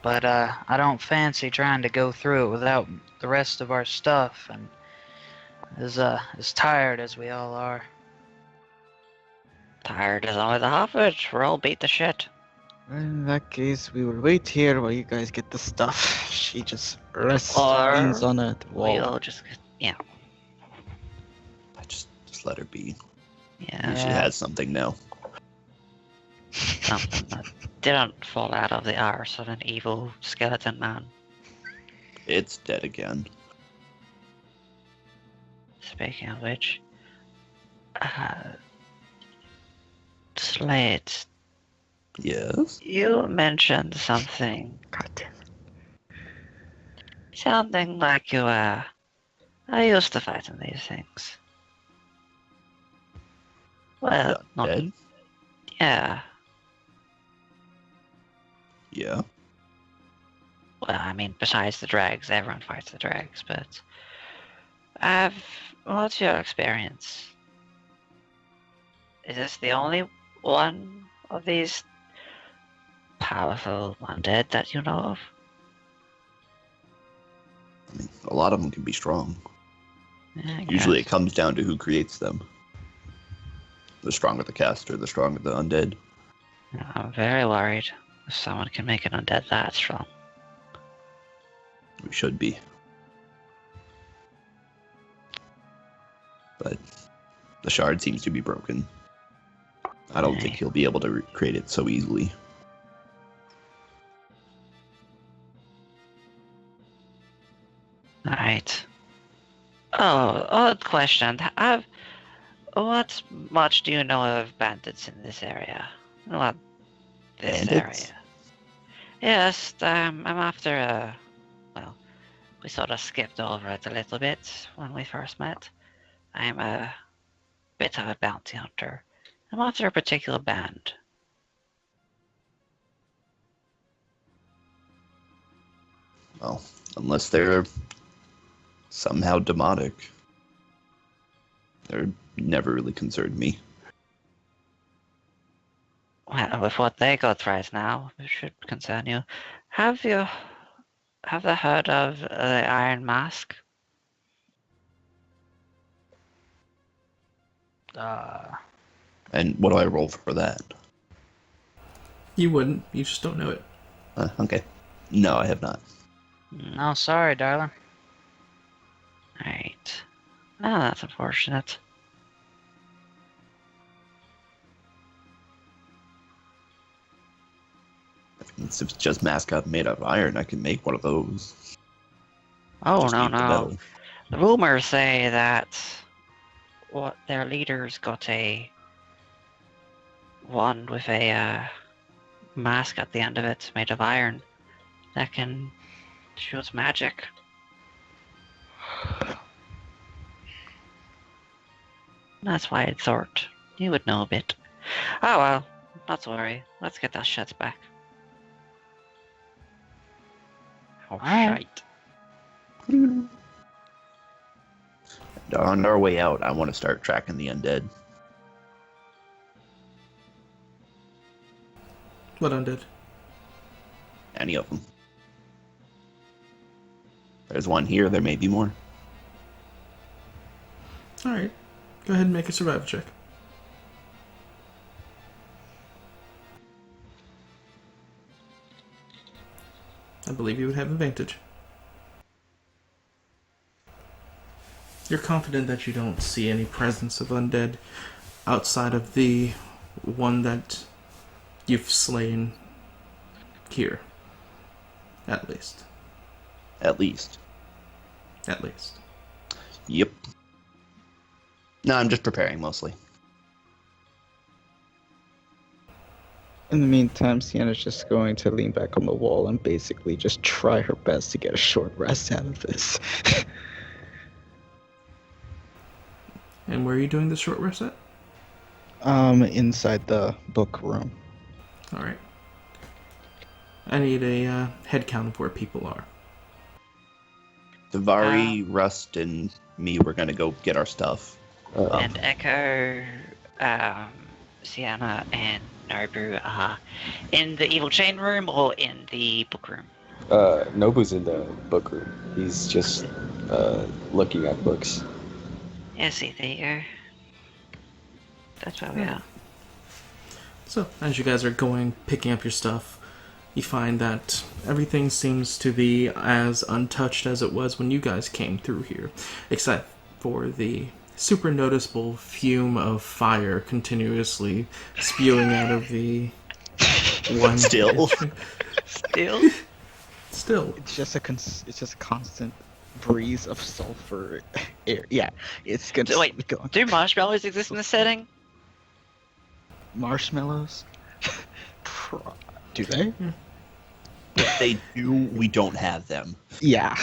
but I don't fancy trying to go through it without the rest of our stuff, and as tired as we all are. Tired is only the half of it. We're all beat to shit. In that case, we will wait here while you guys get the stuff. She just rests Or leans on a wall. We'll just, yeah. I just let her be. Yeah. She has something now. Something that didn't fall out of the arse of an evil skeleton man. It's dead again. Speaking of which, Slade, Yes? you mentioned something. God damn. Sounding like you, I used to fight in these things. Well, not, Dead? yeah. Yeah. Well, I mean, besides the drags, everyone fights the drags, but what's your experience? Is this the only one of these powerful undead that you know of? I mean, a lot of them can be strong. Yeah, I Usually it guess. comes down to who creates them. The stronger the caster, the stronger the undead. I'm very worried if someone can make an undead that strong. We should be. But the shard seems to be broken. I don't think he'll be able to recreate it so easily. Alright. Oh, odd question. What much do you know of bandits in this area? Not this Bandits? area. Yes, I'm after well, we sort of skipped over it a little bit when we first met. I'm a bit of a bounty hunter. I'm after a particular band. Well, unless they're somehow demonic. They're never really concerned me. Well, with what they got right now, it should concern you. Have you heard of the Iron Mask? And what do I roll for that? You wouldn't. You just don't know it. Okay. No, I have not. No, sorry, darling. Right. Oh, that's unfortunate. If it's just mascot made of iron, I can make one of those. Oh, Just no, need the no. metal. The rumors say that what their leaders got a wand with a mask at the end of it made of iron that can shoot magic. That's why I thought you would know a bit. Oh well, not to worry. Let's get that shit back. Oh, Alright. shite. On our way out, I want to start tracking the undead. What undead? Any of them. There's one here, there may be more. Alright. Go ahead and make a survival check. I believe you would have advantage. You're confident that you don't see any presence of undead outside of the one that you've slain here. At least. At least. At least. Yep. No, I'm just preparing mostly. In the meantime, Sienna's just going to lean back on the wall and basically just try her best to get a short rest out of this. And where are you doing the short rest at? Inside the book room. Alright. I need a head count of where people are. Davari, Rust, and me, we're gonna go get our stuff. And Echo, Sienna, and Nobu are in the evil chain room or in the book room. Nobu's in the book room. He's just looking at books. Yeah, see, that's where we are. So, as you guys are picking up your stuff, you find that everything seems to be as untouched as it was when you guys came through here, except for the super noticeable fume of fire continuously spewing out of the one. Still? Still. It's just a constant breeze of sulfur air. Yeah, it's gonna So, wait, keep going. do marshmallows exist in this setting? Marshmallows? Do they? If they do, we don't have them. Yeah.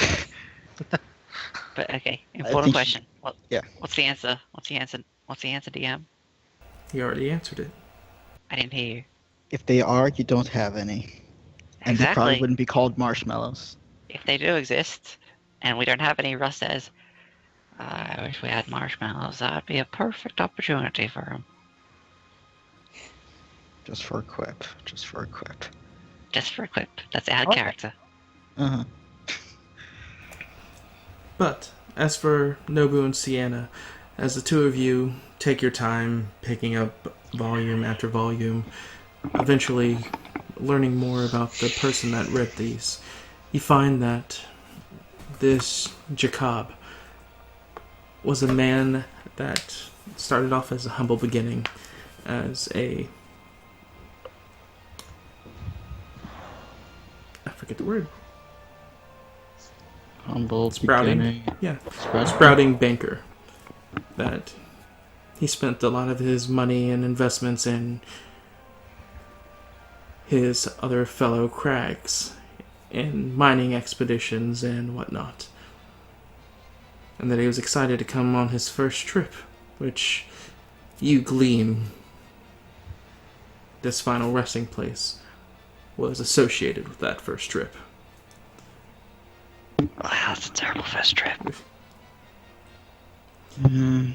But okay, think important you- question. yeah. What's the answer? What's the answer, DM? You already answered it. I didn't hear you. If they are, you don't have any. And they probably Exactly. wouldn't be called marshmallows. If they do exist, and we don't have any, Russ says, I wish we had marshmallows. That'd be a perfect opportunity for them. Just for a quip. Just for a quip. That's add Okay. character. Uh-huh. But, as for Nobu and Sienna, as the two of you take your time picking up volume after volume, eventually learning more about the person that read these, you find that this Jacob was a man that started off as a humble beginning, as I forget the word. Humble Sprouting. beginning. Yeah. Sprouting. Sprouting banker. That he spent a lot of his money and investments in his other fellow crags in mining expeditions and whatnot. And that he was excited to come on his first trip, which you glean this final resting place was associated with that first trip. Wow, that's a terrible first trip. Mm,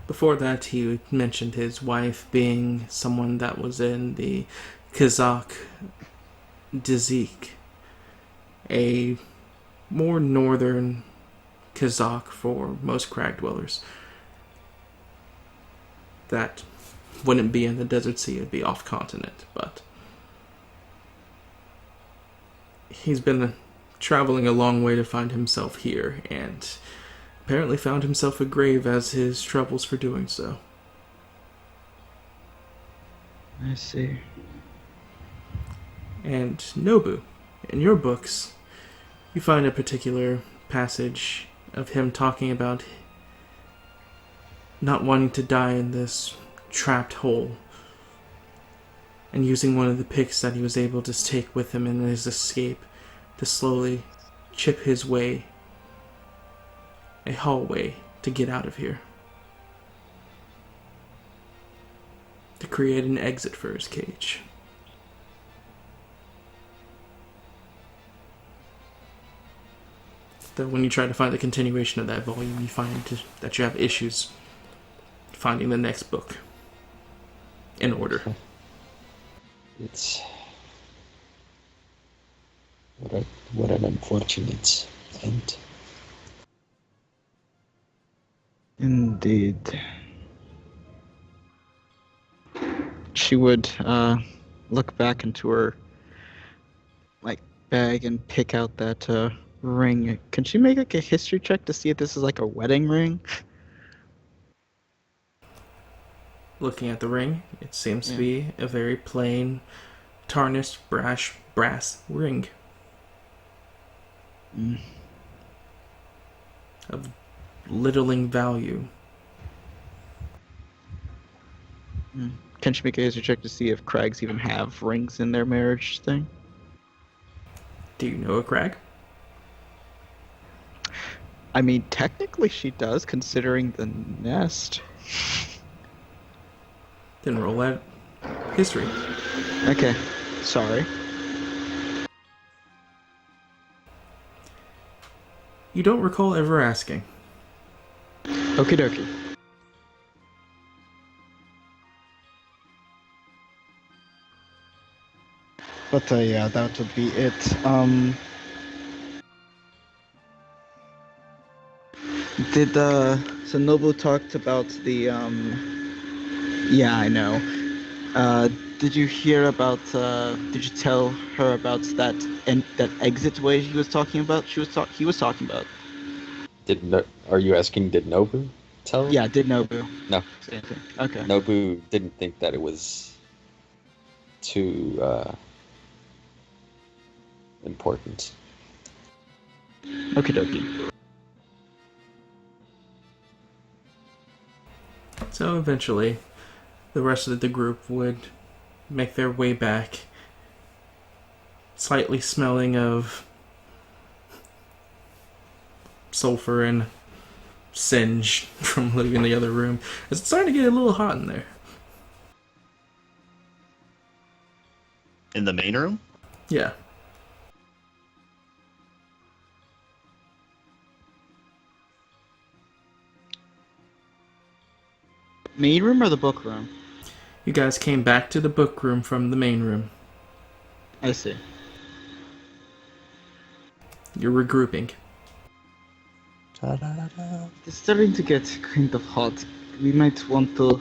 Before that, he mentioned his wife being someone that was in the Kazakh Dizik, a more northern Kazakh for most crag dwellers. That wouldn't be in the Desert Sea, it'd be off continent, but he's been traveling a long way to find himself here, and apparently found himself a grave as his troubles for doing so. I see. And Nobu, in your books, you find a particular passage of him talking about not wanting to die in this trapped hole, and using one of the picks that he was able to take with him in his escape to slowly chip his way, a hallway to get out of here, to create an exit for his cage. That when you try to find the continuation of that volume, you find that you have issues finding the next book in order. It's what an unfortunate end. Indeed. She would look back into her bag and pick out that ring. Can she make a history check to see if this is a wedding ring? Looking at the ring, it seems to be a very plain, tarnished brass ring. Mm. Of littling value. Can she make a history check to see if Crags even have rings in their marriage thing? Do you know a crag? I mean, technically she does, considering the nest. Then roll that history. Okay, sorry. You don't recall ever asking. Okie dokie. But yeah, that would be it. Did so Nobu talked about the yeah, I know. Uh, did you hear about did you tell her about that exit way he was talking about? He was talking about. Are you asking, did Nobu tell? Yeah, did Nobu. No, Same thing. Okay. Nobu didn't think that it was too important. Okie dokie. So eventually, the rest of the group would make their way back, slightly smelling of sulfur and singe from living in the other room. It's starting to get a little hot in there. In the main room? Yeah. Main room or the book room? You guys came back to the book room from the main room. I see. You're regrouping. It's starting to get kind of hot. We might want to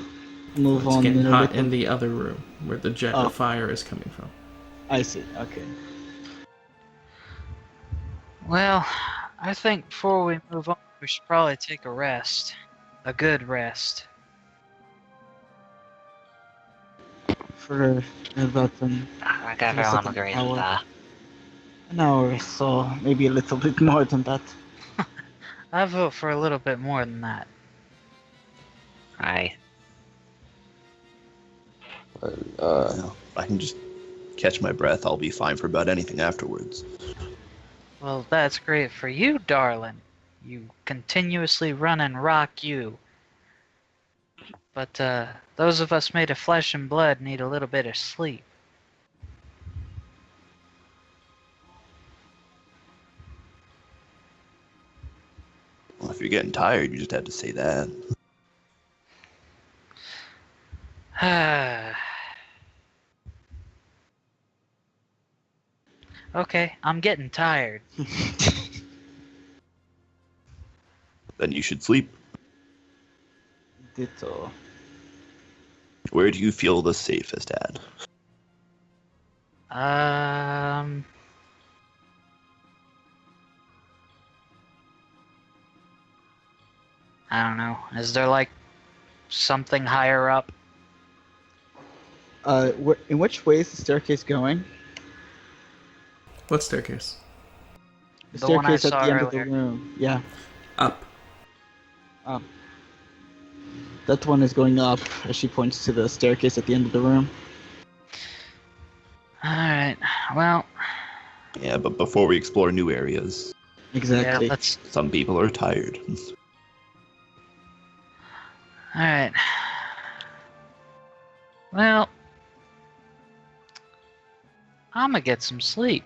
move It's on getting in a hot little. in the other room where the jet Oh. of fire is coming from. I see. Okay. Well, I think before we move on, we should probably take a rest. A good rest. For about I think Give us everyone like an agrees with hour. that. an hour or so, maybe a little bit more than that. I vote for a little bit more than that. Aye. If I can just catch my breath, I'll be fine for about anything afterwards. Well, that's great for you, darling. You continuously run and rock you. But those of us made of flesh and blood need a little bit of sleep. Well, if you're getting tired, you just had to say that. Okay, I'm getting tired. Then you should sleep. Ditto. Where do you feel the safest at? I don't know. Is there like something higher up? In which way is the staircase going? What staircase? The The one I staircase at saw the end of the earlier. room. Yeah. Up. That one is going up as she points to the staircase at the end of the room. Alright, well, Yeah, but before we explore new areas, Exactly. yeah, let's. some people are tired. Alright. Well, I'm gonna get some sleep.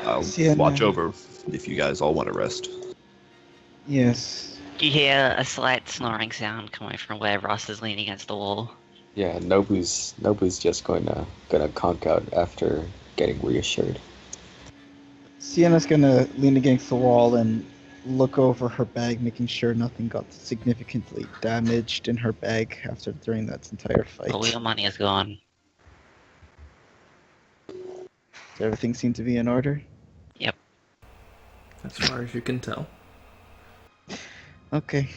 I'll Sienna. watch over if you guys all want to rest. Yes. You hear a slight snoring sound coming from where Ross is leaning against the wall. Yeah, Nobu's just gonna conk out after getting reassured. Sienna's gonna lean against the wall and look over her bag, making sure nothing got significantly damaged in her bag during that entire fight. All your money is gone. Does everything seem to be in order? As far as you can tell. Okay.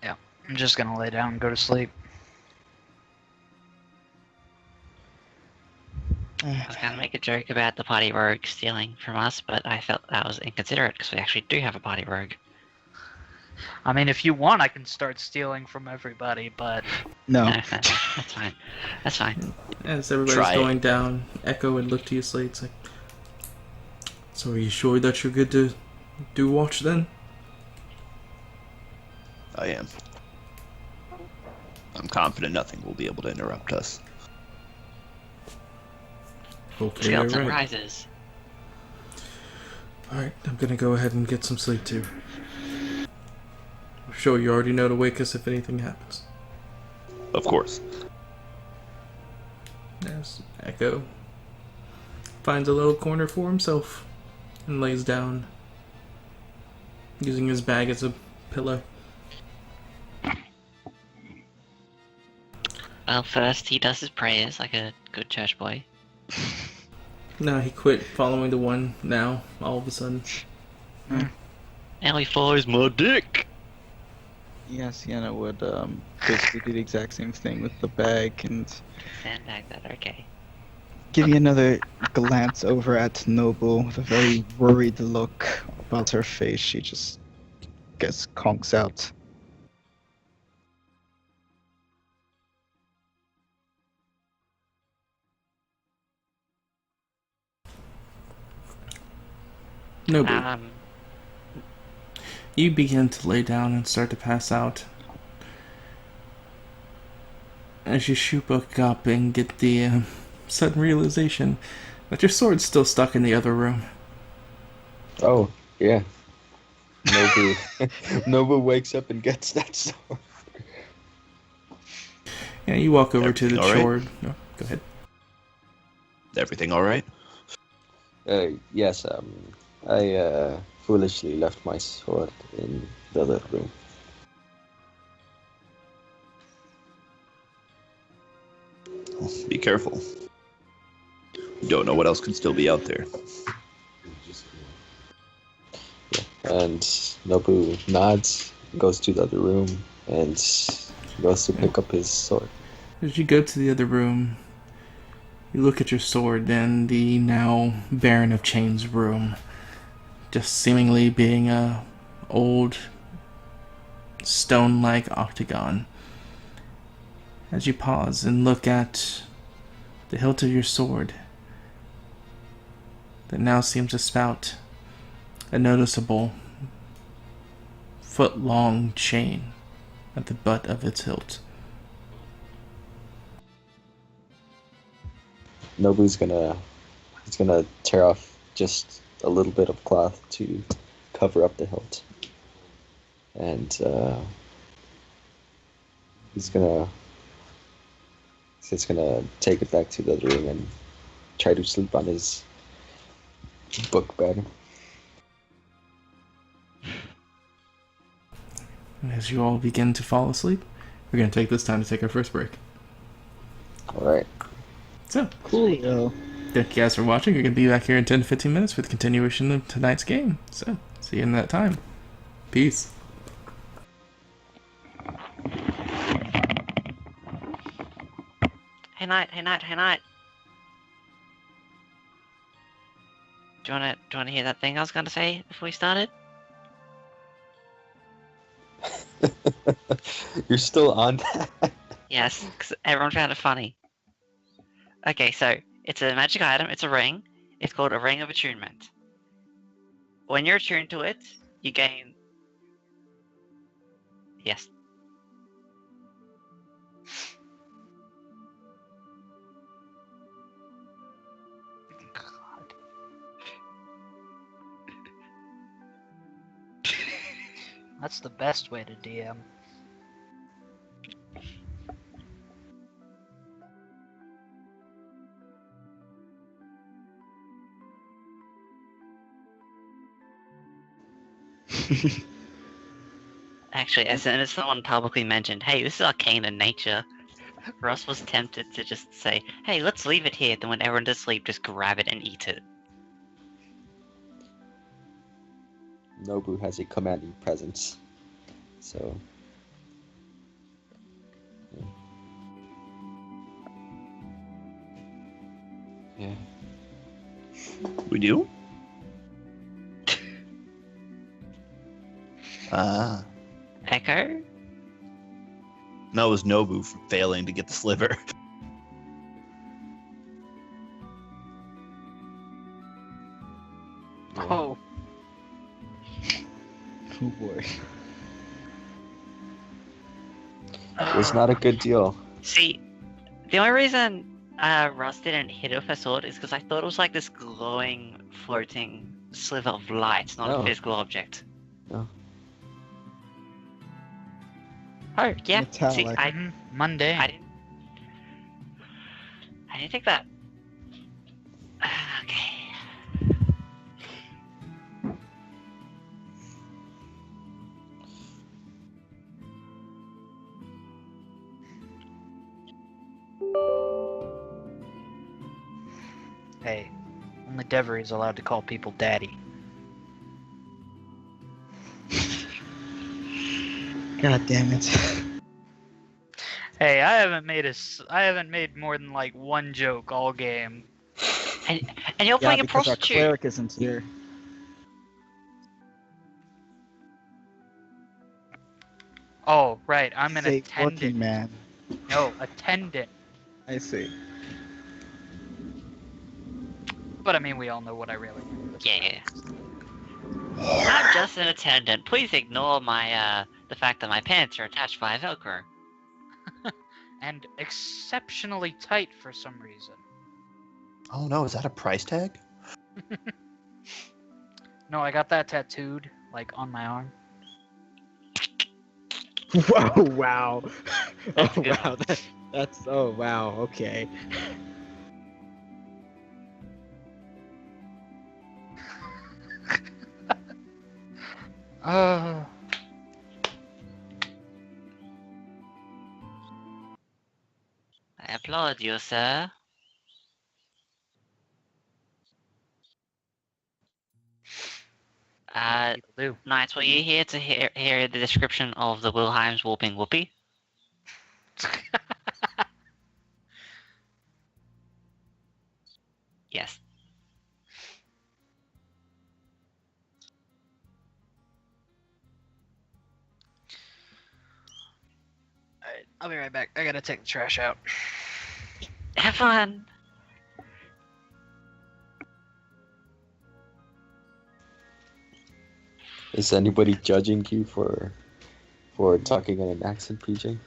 I'm just gonna lay down and go to sleep. I was gonna make a joke about the party rogue stealing from us, but I felt that was inconsiderate because we actually do have a party rogue. I mean, if you want, I can start stealing from everybody, but No. No, that's fine. That's fine. As everybody's Try it. going down, Echo would look to you, Slate. It's like, so are you sure that you're good to do watch then? I am. I'm confident nothing will be able to interrupt us. Hopefully you're Skeleton right. rises. Alright, I'm gonna go ahead and get some sleep too. sure you already know to wake us if anything happens. Of course. As Echo finds a little corner for himself and lays down, using his bag as a pillow. Well, first he does his prayers like a good church boy. No, he quit following the one now, all of a sudden. Now he follows my dick! Yeah, Sienna would basically do the exact same thing with the bag and Sandbag that, okay. give you another glance over at Noble with a very worried look about her face. She just gets conks out. Nobu, you begin to lay down and start to pass out. As you shoot back up and get the sudden realization that your sword's still stuck in the other room. Oh, yeah. Nobu, Nobu wakes up and gets that sword. Yeah, you walk over to the Everything all right? sword. Oh, go ahead. Everything all right? Yes, I foolishly left my sword in the other room. Be careful. You don't know what else could still be out there. And Nobu nods, goes to the other room, and goes to pick up his sword. As you go to the other room, you look at your sword in the now Baron of Chains room, just seemingly being a old stone-like octagon. As you pause and look at the hilt of your sword that now seems to spout a noticeable foot-long chain at the butt of its hilt. Nobu's gonna tear off just a little bit of cloth to cover up the hilt, and he's gonna take it back to the other room and try to sleep on his book bag. And as you all begin to fall asleep, we're going to take this time to take our first break. Alright. So, Cool. thank you guys for watching. We're going to be back here in 10 to 15 minutes with the continuation of tonight's game. So, see you in that time. Peace. Hey Knight. Do you wanna hear that thing I was gonna say before we started? You're still on that? Yes, because everyone found it funny. Okay, so it's a magic item. It's a ring. It's called a Ring of Attunement. When you're attuned to it, you gain. Yes. God. That's the best way to DM. Actually, as soon as someone publicly mentioned, hey, this is arcane in nature, Ross was tempted to just say, hey, let's leave it here, then when everyone's asleep, just grab it and eat it. Nobu has a commanding presence. So. Yeah. We do? Ah. Echo? No, it was Nobu for failing to get the sliver. Oh. Oh boy. It was not a good deal. See, the only reason Ross didn't hit it with her sword is because I thought it was like this glowing, floating sliver of light, not No. a physical object. No. Oh yeah. See, Metallic. Monday. I didn't think that. Okay. Hey, only Devery is allowed to call people daddy. God damn it. Hey, I haven't made more than like one joke all game. And you're Yeah, playing a because our prostitute. cleric isn't here. Oh, right, I'm an Say attendant. working man. No, attendant. I see. But I mean, we all know what I really am. at this point. Yeah. I'm just an attendant. Please ignore my the fact that my pants are attached by Velcro. And exceptionally tight for some reason. Oh no, is that a price tag? No, I got that tattooed, like, on my arm. Whoa, wow. That's Oh, a good wow. one. That's, oh, wow, okay. Uh, I applaud you, sir. people do. Knights, were you here to hear the description of the Wilhelm's Whooping Whoopee? Yes. Alright, I'll be right back. I gotta take the trash out. Have fun. Is anybody judging you for talking in an accent, PJ?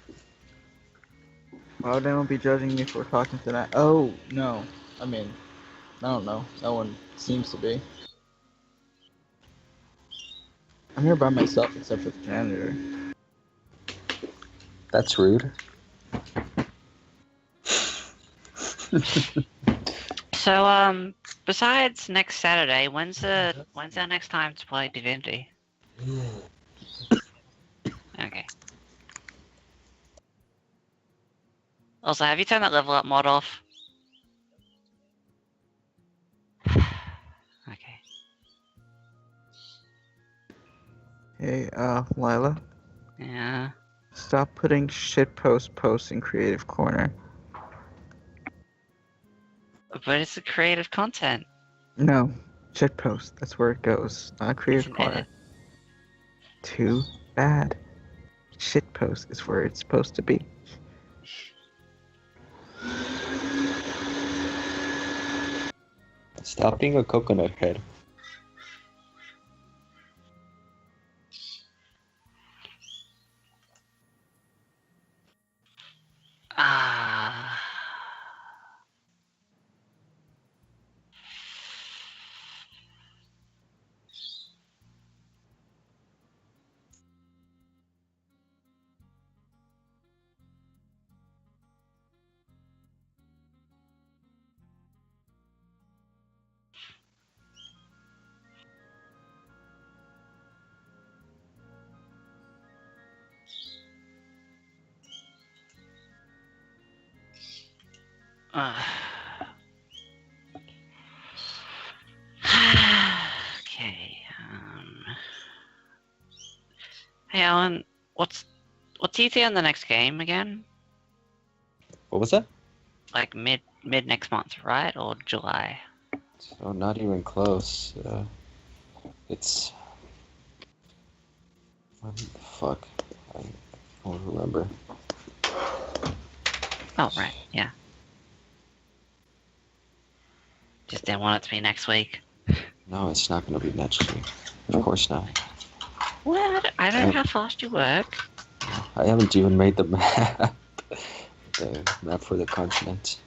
Well, they won't be judging me for talking to that. Oh, no. I mean, I don't know. No one seems to be. I'm here by myself except for the janitor. That's rude. So, besides next Saturday, when's our next time to play Divinity? Okay. Also, have you turned that level up mod off? Okay. Hey, Lila, Yeah. stop putting posts in creative corner. But it's a creative content. No, shitpost. That's where it goes. Not It's creative an corner. edit. Too bad. Shitpost is where it's supposed to be. Stop being a coconut head. Ah. Okay. Hey Alan, what's ET on the next game again? What was that? Like mid next month, right? Or July? So not even close. It's when the fuck? I don't remember. Oh right, yeah. Just didn't want it to be next week. No, it's not gonna be next week. Of course not. What? I don't know how fast you work. I haven't even made the map. The map for the continent.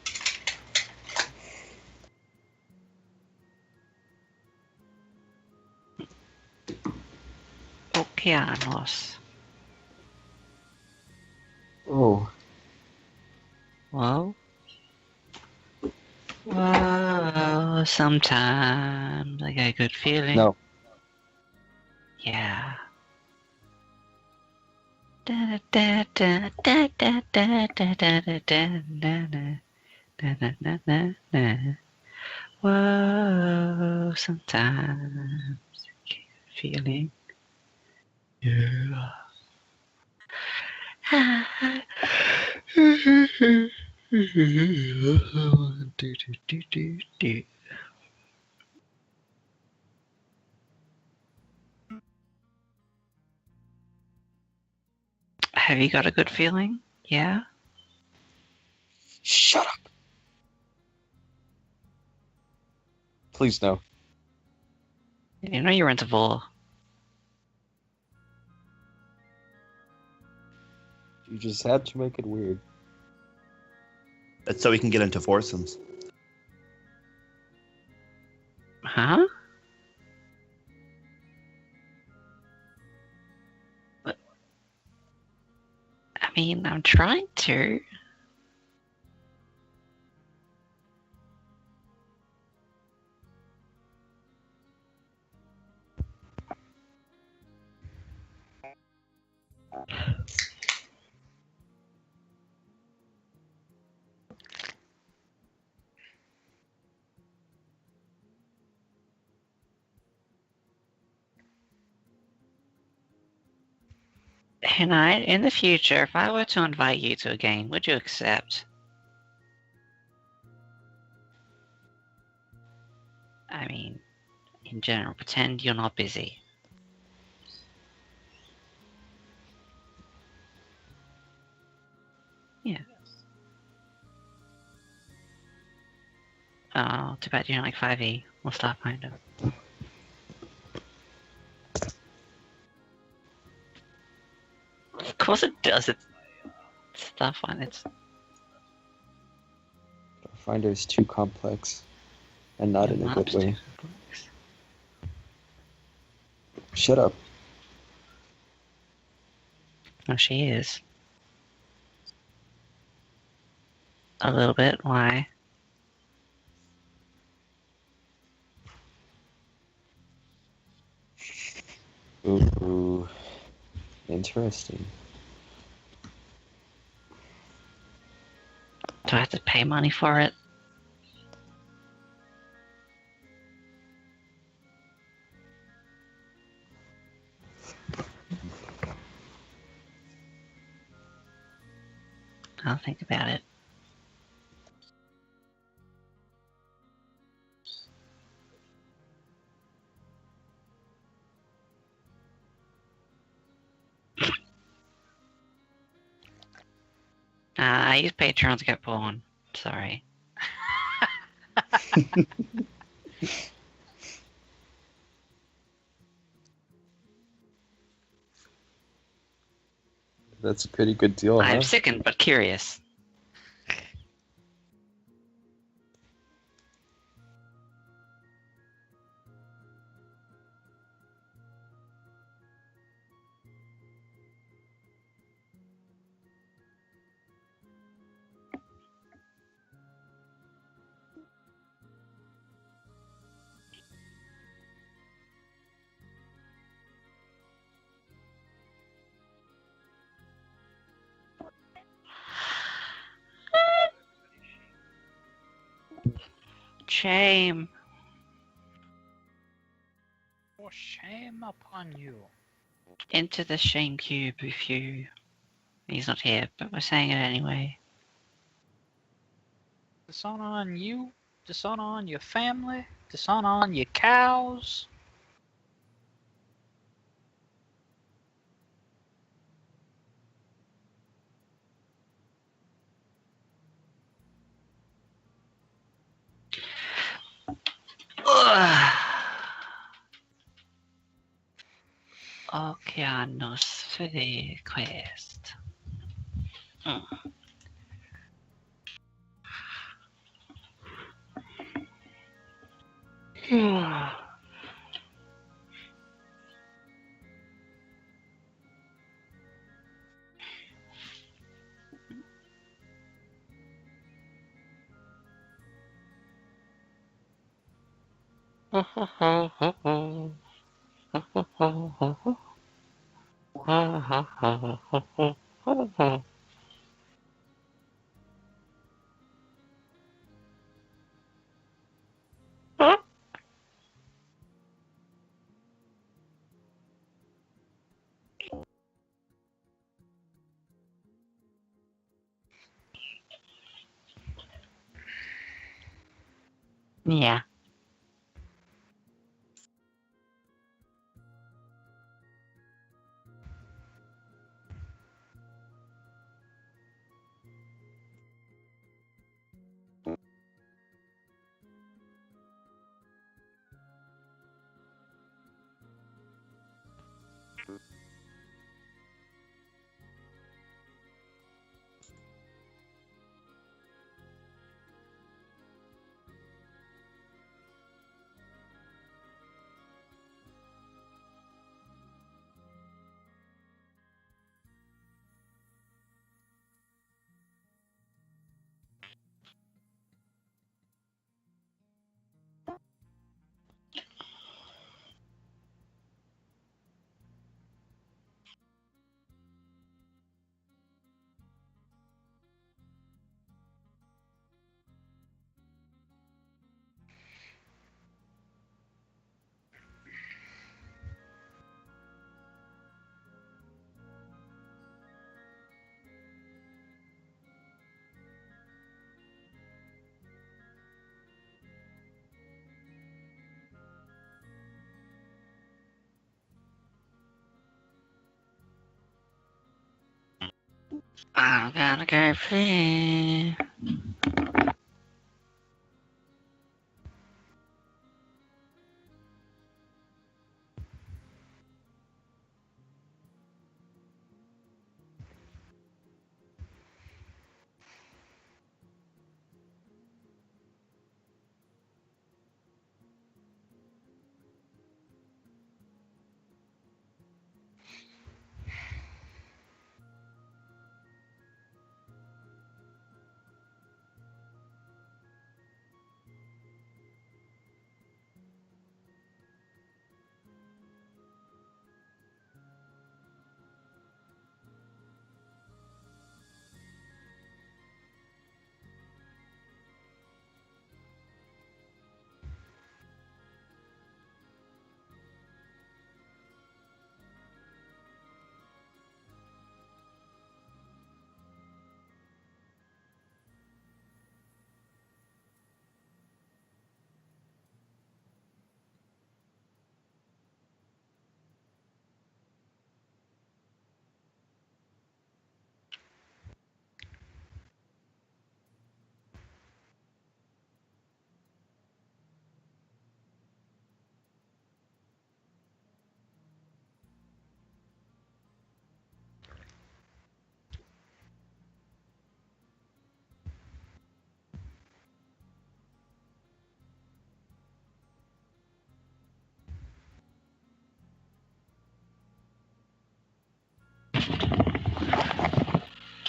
Okeanos. Oh, Whoa. Whoa, sometimes I get a good feeling. no. Yeah. Da da da da da da da da da da da. Whoa, sometimes I get a feeling. Yeah. Have you got a good feeling? Yeah? Shut up. Please no. You know you're into war. You just had to make it weird. That's so we can get into foursomes. Huh? What? I mean, I'm trying to. And in the future, if I were to invite you to a game, would you accept? I mean, in general, pretend you're not busy. Yeah. Oh, too bad you don't like 5e or Starfinder. Of course it does. It's Starfinder. It's Finder is too complex. And not in a good way. Shut up. Oh, she is. A little bit. Why? Ooh. Interesting. Do I have to pay money for it? I'll think about it. I use Patreon to get porn. Sorry. That's a pretty good deal, huh? I'm sickened but curious. Shame. For shame upon you. Into the shame cube if you... He's not here, but we're saying it anyway. Dishonor on you, dishonor on your family, dishonor on your cows. Okeanos for the quest. Yeah. I'm gonna go pee.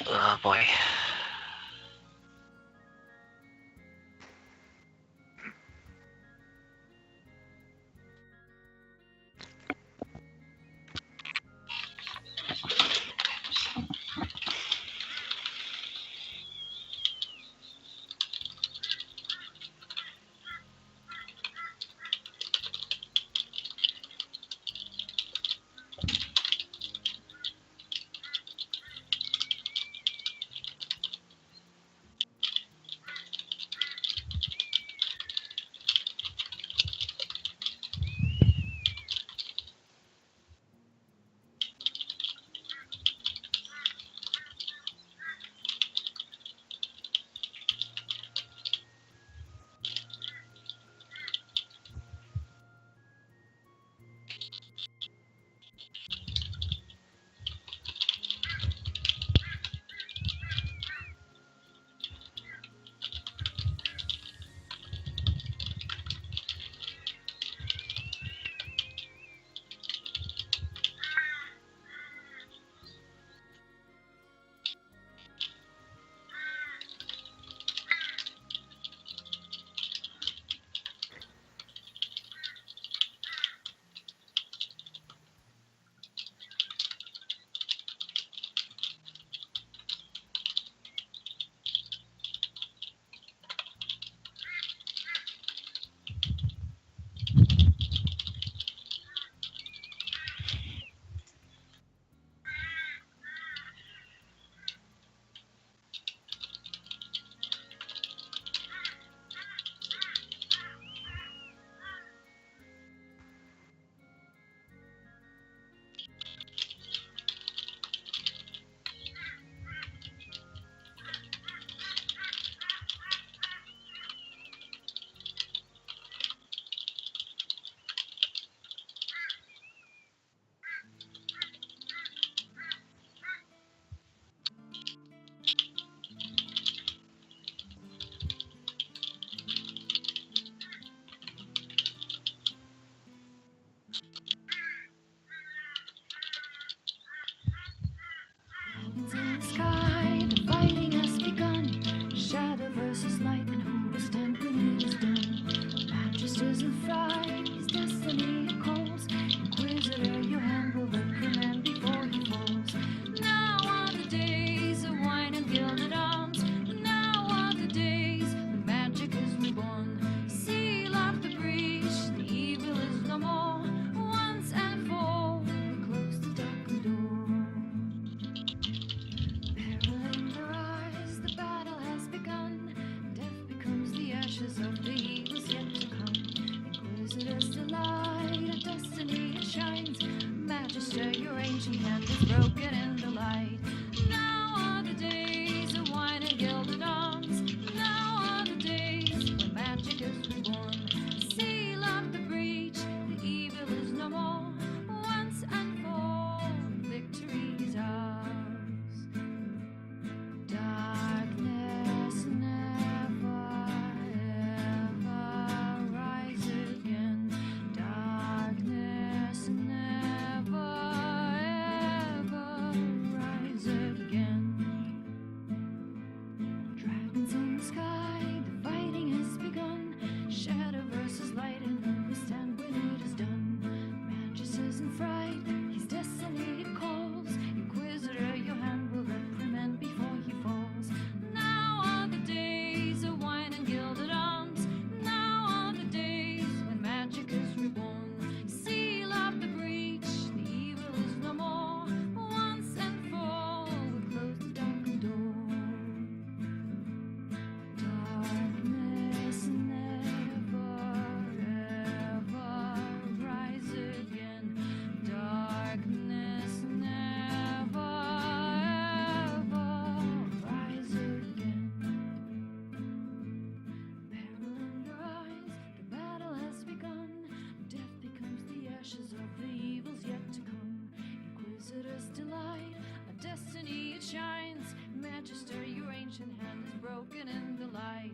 Oh boy. ancient hand is broken in the light. Now are the days of wine and gilded arms. Now are the days when magic is reborn. Seal up the breach, the evil is no more. Once and for all, victory is ours. Darkness never ever rise again. Darkness never ever rise again. Dragons in the sky, the fighting has begun. Shadow versus light, and who will stand when it is done? Magus is in fright, his destiny it calls. Inquisitor, your hand will reprimand before he falls. Now are the days of wine and gilded arms. Now are the days when magic is reborn. Seal up the breach, the evil is no more. Once and for all, we close the darkened door. Darkness never ever rise again. Darkness never ever rise again. Peril in your eyes, the battle has begun. Death becomes the ashes of the evils yet to come. Inquisitor's delight, a destiny it shines. Magister, your ancient hand is broken in the light.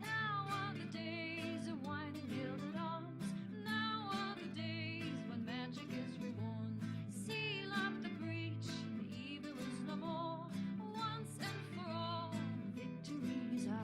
Now are the days of wine and gilded arms. Now are the days when magic is reborn. Seal up the breach, the evil is no more. Once and for all, victory is ours.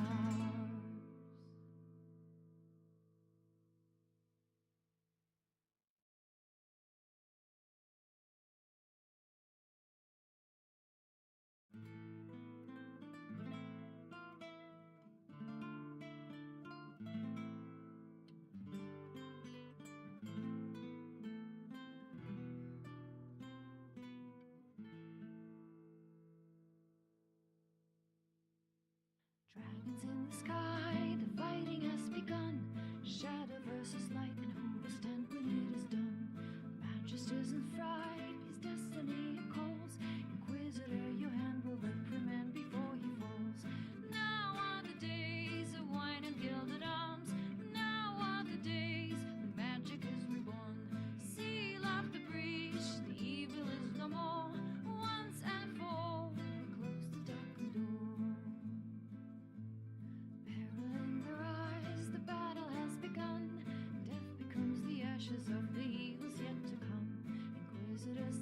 Dragons in the sky, the fighting has begun. Shadow versus light, and who will stand when it is done? Majesty's in fright, his destiny it calls. Inquisitor, your hand will reprimand before he falls. Now are the days of wine and gilded arms. Now are the days when magic is reborn. Seal up the breach, the evil is no more. Once and for all, we close the darkened door. Peril in their eyes, the battle has begun. Death becomes the ashes of the evils yet to come. Inquisitors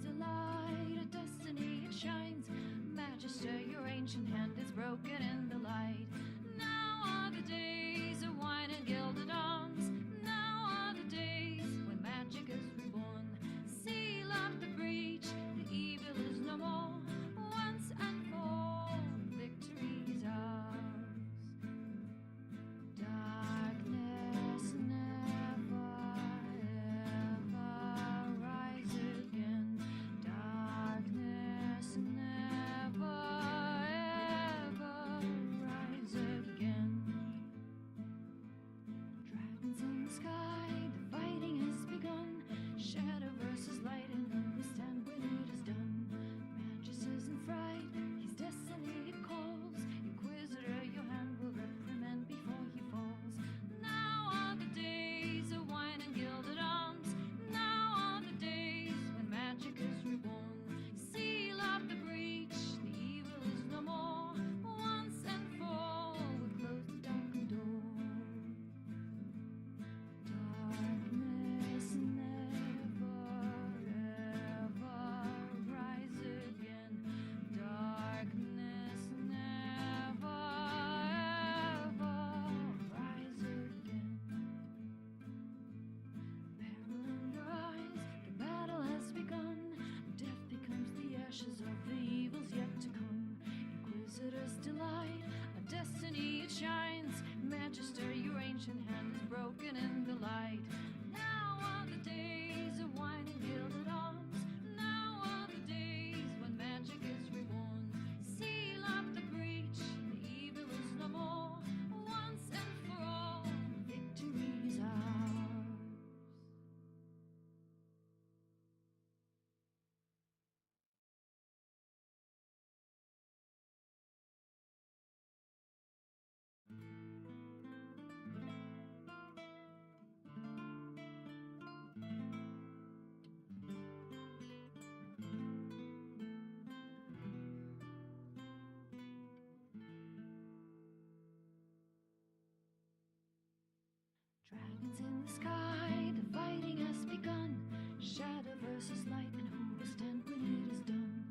Dragons in the sky, the fighting has begun. Shadow versus light, and who will stand when it is done?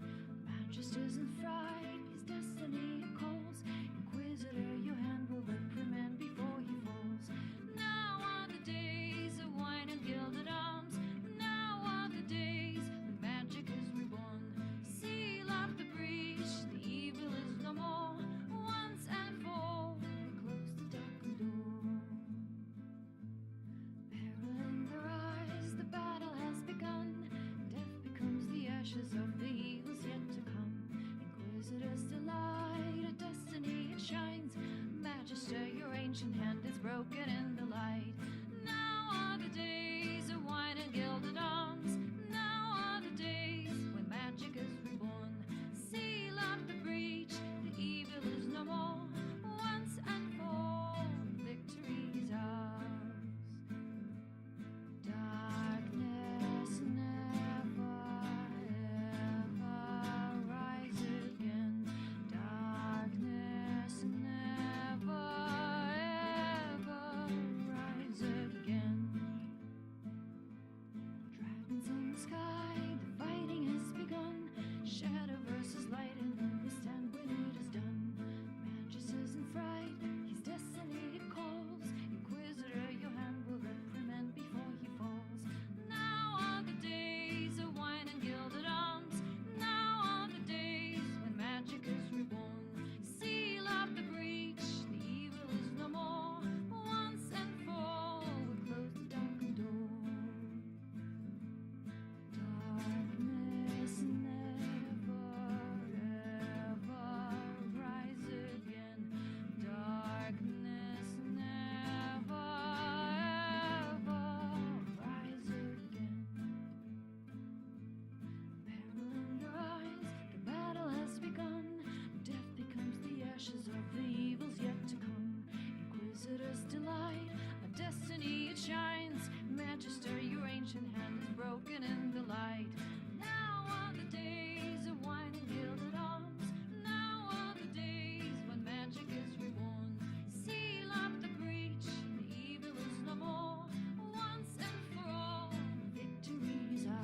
Manchester's in fright, his destiny calls. Inquisitor, your hand will reprimand before he falls. Now are the days of wine and gilded arms. Now are the days when magic is reborn. Seal up the breach, the evil is no more. Once and for all, we close the darkened door. Peril in their eyes, the battle has begun. Death becomes the ashes of the evils yet to come. Inquisitor's delight, a destiny it shines. Magister, your ancient hand is broken in the light. Now are the days of wine and gilded arms. Now are the days when magic is reborn. Seal up the breach, the evil is no more. Once and for all, victory is ours. Darkness never ever rise again. Darkness never ever rise again. Dragons in the sky, the fighting has begun. Shadow versus light, and who will stand when it is done? Manchester's in fright, his destiny it calls. Inquisitor, your hand will reprimand before he falls. Now are the days of wine and gilded arms. Now are the days when magic is reborn. Seal up the breach, the evil is no more. Once and for all, we close the darkened door. Darkness never ever rise again. Darkness never ever rise again. Peril in their eyes, the battle has begun. Death becomes the ashes of the evils yet to come. Inquisitor's delight, a destiny it shines. Magister, your ancient hand is broken in the light. Now are the days of wine and gilded arms. Now are the days when magic is reborn. Seal up the breach, the evil is no more. Once and for all, victory is ours.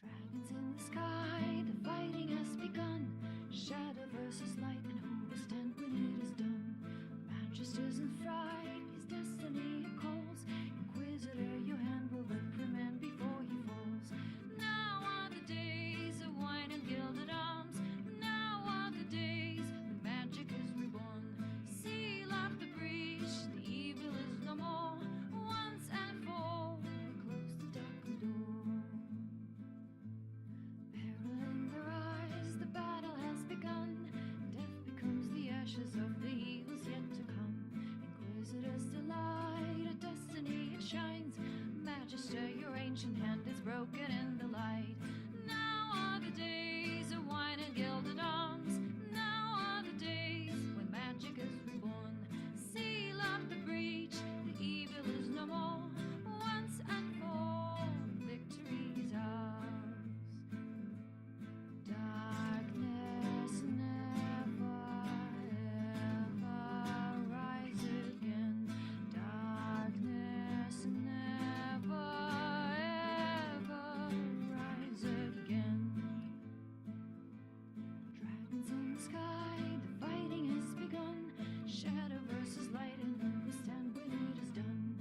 Dragons in the sky, the fighting has begun. Shadow versus light, and who will stand when it is done? Manchester's in fright, his destiny it calls. Inquisitor, your hand will reprimand before he falls. Now are the days of wine and gilded arms. Now are the days when magic is reborn. Seal up the breach, the evil is no more. Once and for all, we close the darkened door. Peril in their eyes, the battle has begun. Death becomes the ashes of the evils yet to come. Inquisitor's delight, a destiny it shines. Magister, your ancient hand is broken in the light. Now are the days of wine and gilded arms. Now are the days when magic is reborn. Seal up the breach, the evil is no more. Once and for all, victory is ours. Darkness never ever rise again. Darkness never ever rise again. Dragons in the sky, the fighting has begun. Shadow versus light, and who will stand when it is done?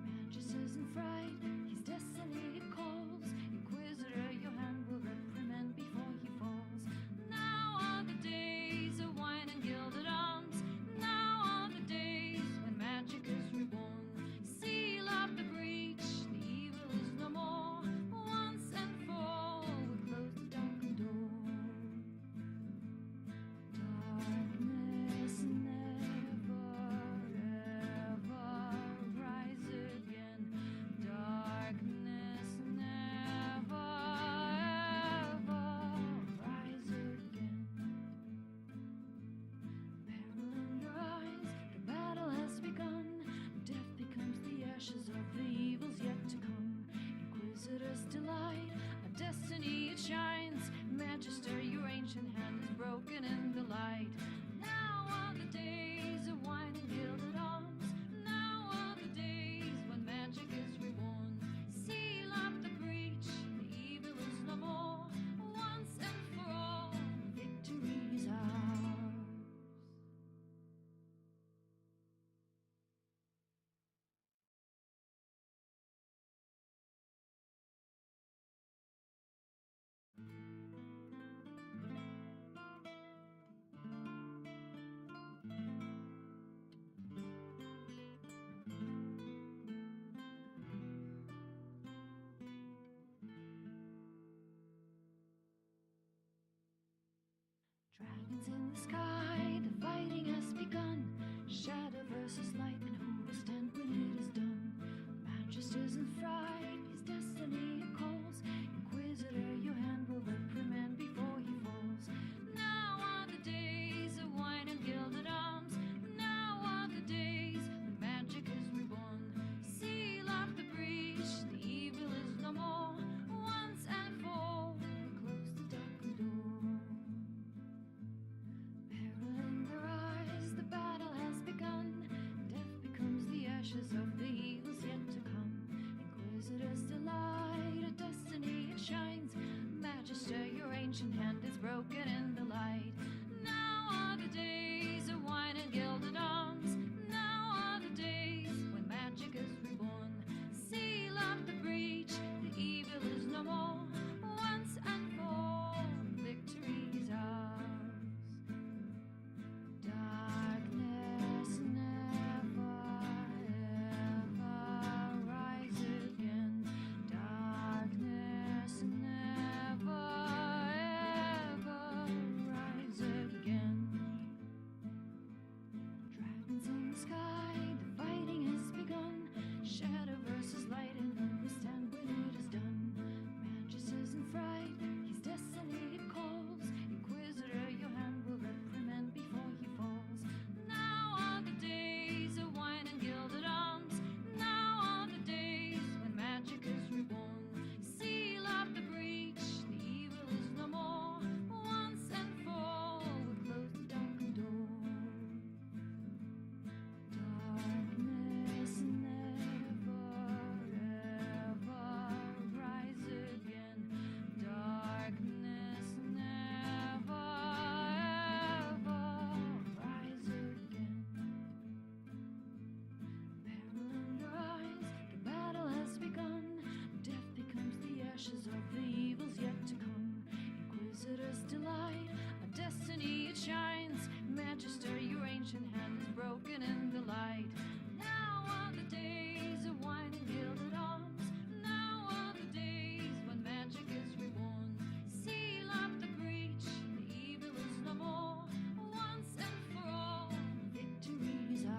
Manchester's in fright, his destiny it calls. Inquisitor, your hand will reprimand before he falls. Now are the days of wine and gilded arms. Now are the days when magic is reborn. Seal up the breach, the evil is no more. Once and for all, we close the darkened door. Darkness never ever Dragons in the sky, the fighting has begun. Shadow versus light, and who will stand when it is done? Manchester's in fright, his destiny it calls. Inquisitor, your hand will reprimand before he falls. Now are the days of wine and gilded arms. Now are the days when magic is reborn. Seal up the breach, the evil is no more. Once and for all, we close the darkened door. Peril in their eyes, the battle has begun. Death becomes the ashes of the evils yet to come. Inquisitor's delight, a destiny it shines. Magister, your ancient hand is broken in the light. Now are the days of wine and gilded arms. Now are the days when magic is reborn. Seal up the breach, the evil is no more. Once and for all, victory is ours. Darkness never ever rise again. Darkness never ever rise again. Dragons in the sky, the fighting has begun. Shadow versus light, and who will stand when it is done? Manchester's in fright, his destiny it calls. Inquisitor, your hand will reprimand before he falls. Now are the days of wine and gilded arms. Now are the days when magic is reborn. Seal up the breach, the evil is no more. Once and for all, we'll close the darkened door. Darkness never ever rise again. Darkness never ever rise again. Peril in their eyes, the battle has begun. Death becomes the ashes of the evils yet to come. Inquisitor's delight, a destiny it shines. Magister, your ancient hand is broken in the light. Now are the days of wine and gilded arms. Now are the days when magic is reborn. Seal up the breach, the evil is no more. Once and for all, victory is ours.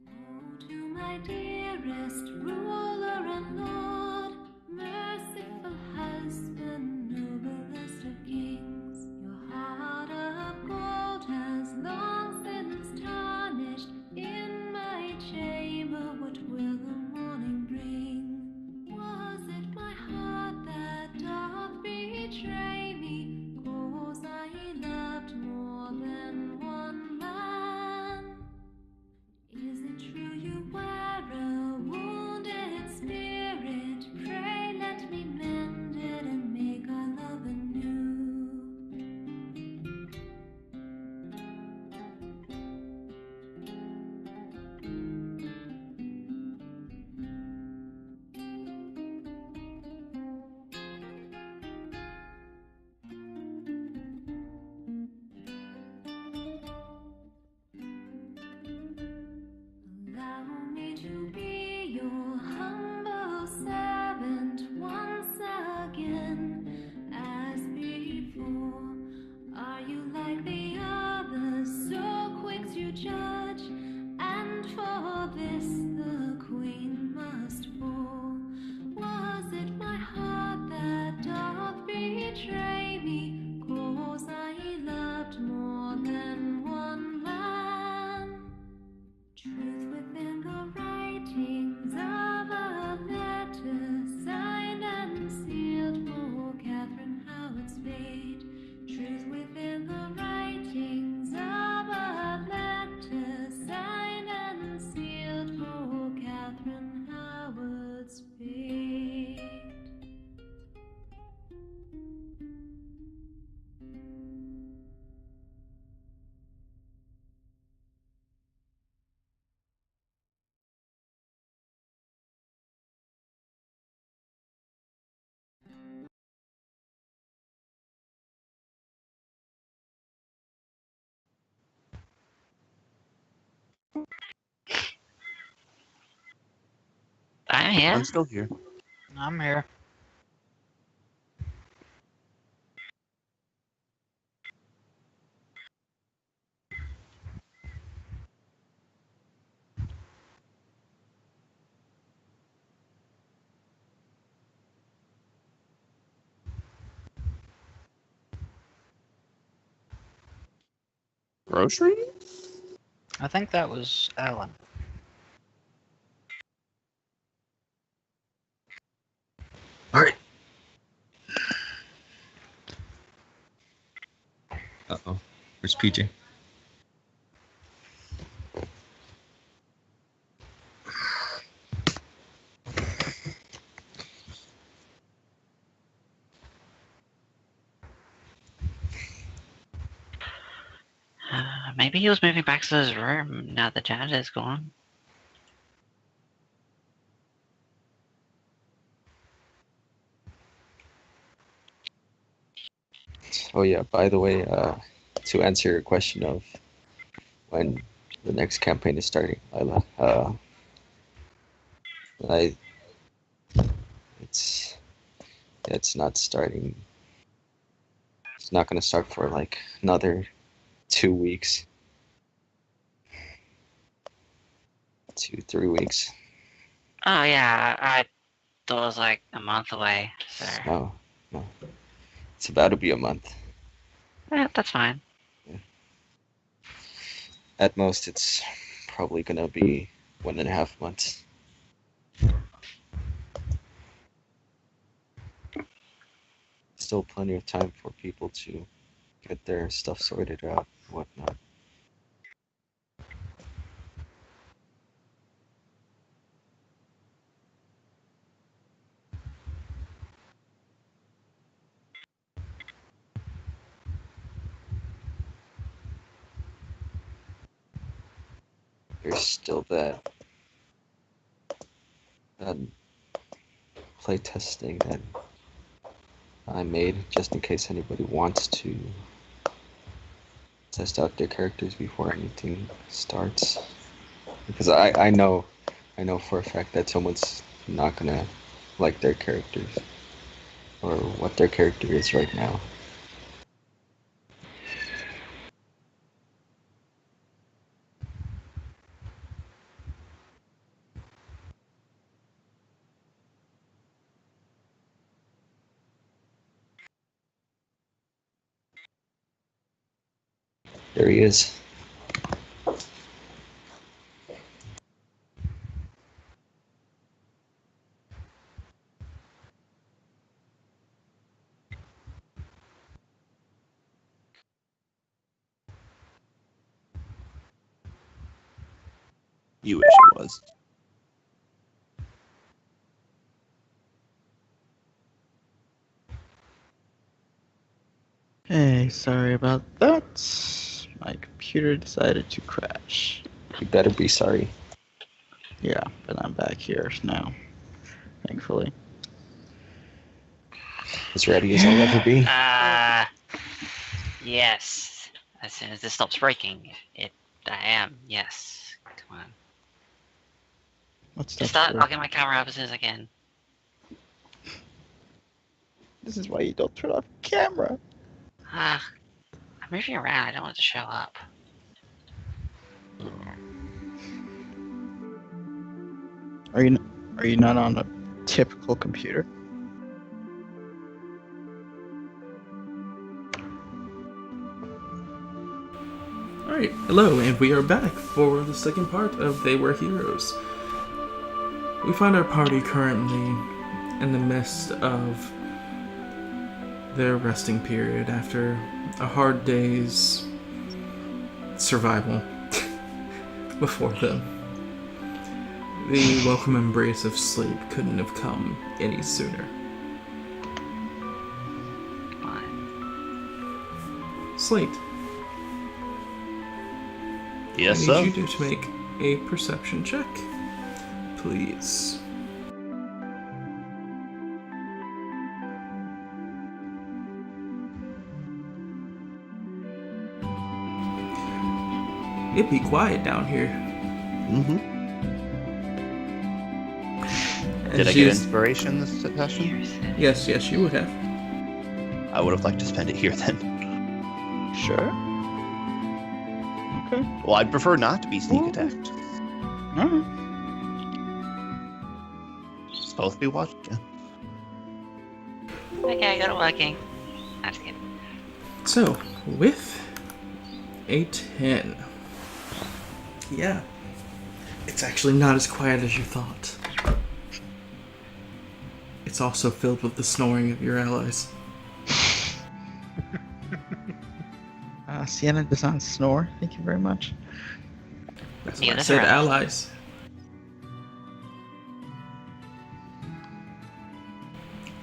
Oh, to my dearest ruler and lord, merciful husband, noblest of kings, your heart of gold has long since tarnished. In my chamber, what will the morning bring? Was it my heart that doth betray me, 'cause I loved more than one man? Is it true you wear a wounded spirit I'm here. I'm still here. I'm here. Grocery? I think that was Alan. Alright. Uh-oh. Where's PJ? Maybe he was moving back to his room now that Dad is gone. Oh yeah, by the way, to answer your question of when the next campaign is starting, Lila, it's not starting. It's not gonna start for like another 2 weeks. 2-3 weeks. Oh yeah, I thought it was like a month away. So No. It's about to be a month. yeah, that's fine. At most, it's probably gonna be 1.5 months. Still plenty of time for people to get their stuff sorted out and whatnot. There's still that play testing that I made just in case anybody wants to test out their characters before anything starts. Because I know for a fact that someone's not gonna like their characters or what their character is right now. There he is. You wish it was. Hey, sorry about that. My computer decided to crash. You better be sorry. Yeah, but I'm back here now, thankfully. As ready as I'll ever be. Yes. As soon as this stops breaking, I am. Yes. Come on. What's Just that? start. I'll get my camera up as soon as I can. This is why you don't turn off camera. I'm moving around. I don't want it to show up. Are you not on a typical computer? Alright, hello, and we are back for the second part of They.Were.Heroes. We find our party currently in the midst of their resting period after a hard day's survival before them. The welcome embrace of sleep couldn't have come any sooner. Fine. Slate, Yes, I sir. need you to make a perception check, please. It'd be quiet down here. Mm-hmm. Did I get inspiration this session? Yes, you would have. I would have liked to spend it here then. Sure. Okay. Well, I'd prefer not to be sneak attacked. Alright. Supposed to be watching. Okay, I got it working. I'm just kidding. So, with a 10. Yeah. It's actually not as quiet as you thought. It's also filled with the snoring of your allies. Sienna does not snore. Thank you very much. That's Yeah, why I that's said right. allies.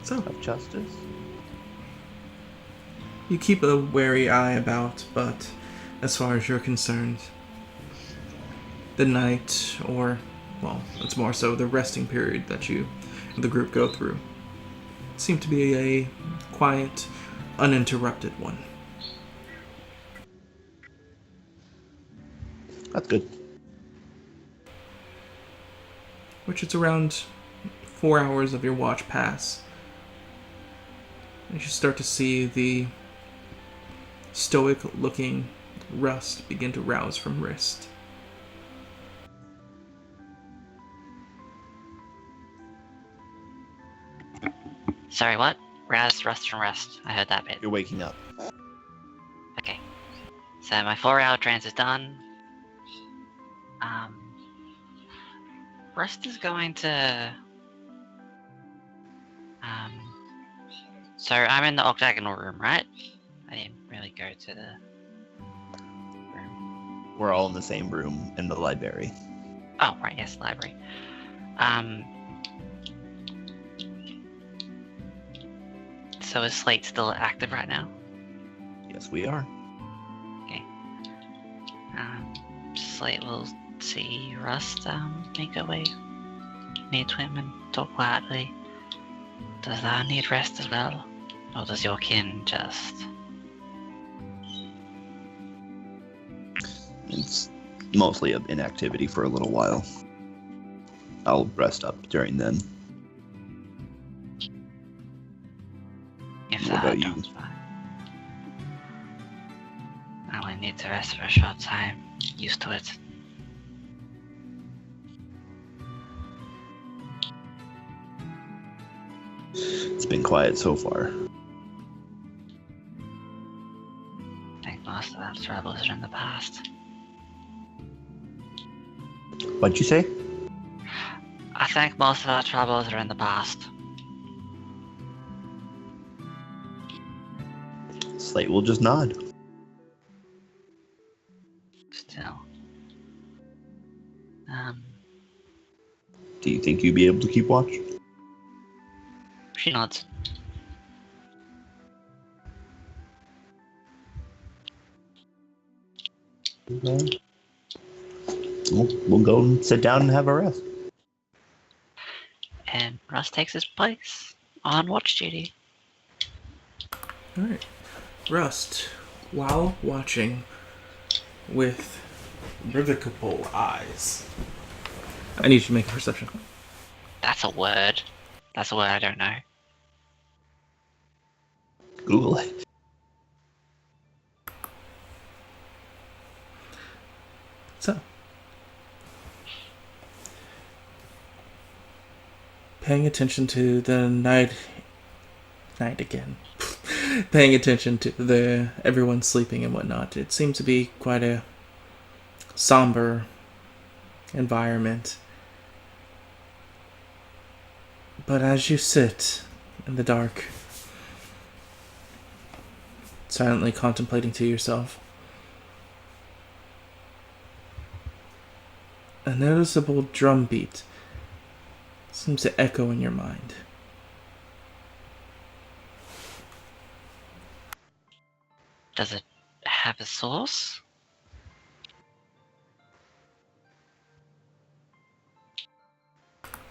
So, Of justice. you keep a wary eye about, but as far as you're concerned, the night, or, well, it's more so the resting period that the group go through, seem to be a quiet, uninterrupted one. That's good. Which is around 4 hours of your watch pass. And you start to see the stoic-looking Rust begin to rouse from rest. Sorry, what? Rust from rest. I heard that bit. You're waking up. Okay. So my 4-hour trance is done. Rust is going to... So I'm in the octagonal room, right? I didn't really go to the room. We're all in the same room in the library. Oh, right, yes, library. So is Slate still active right now? Yes, we are. Slate will see Rust make her way near to him and talk quietly. Does thou need rest as well? Or does your kin just... It's mostly of inactivity for a little while. I'll rest up during then. If What thou about you? don't fine. I only need to rest for a short time. Used to it. It's been quiet so far. I think most of our troubles are in the past. What'd you say? I think most of our troubles are in the past. Slate will just nod. Still. Do you think you'd be able to keep watch? She nods. Okay. We'll go and sit down and have a rest. And Russ takes his place on watch duty. Alright. Rust, while watching with revocable eyes, I need you to make a perception. That's a word. That's a word I don't know. Google it. So, paying attention to the night again. Paying attention to the everyone sleeping and whatnot. It seems to be quite a somber environment. But as you sit in the dark, silently contemplating to yourself, a noticeable drum beat seems to echo in your mind. Does it have a source?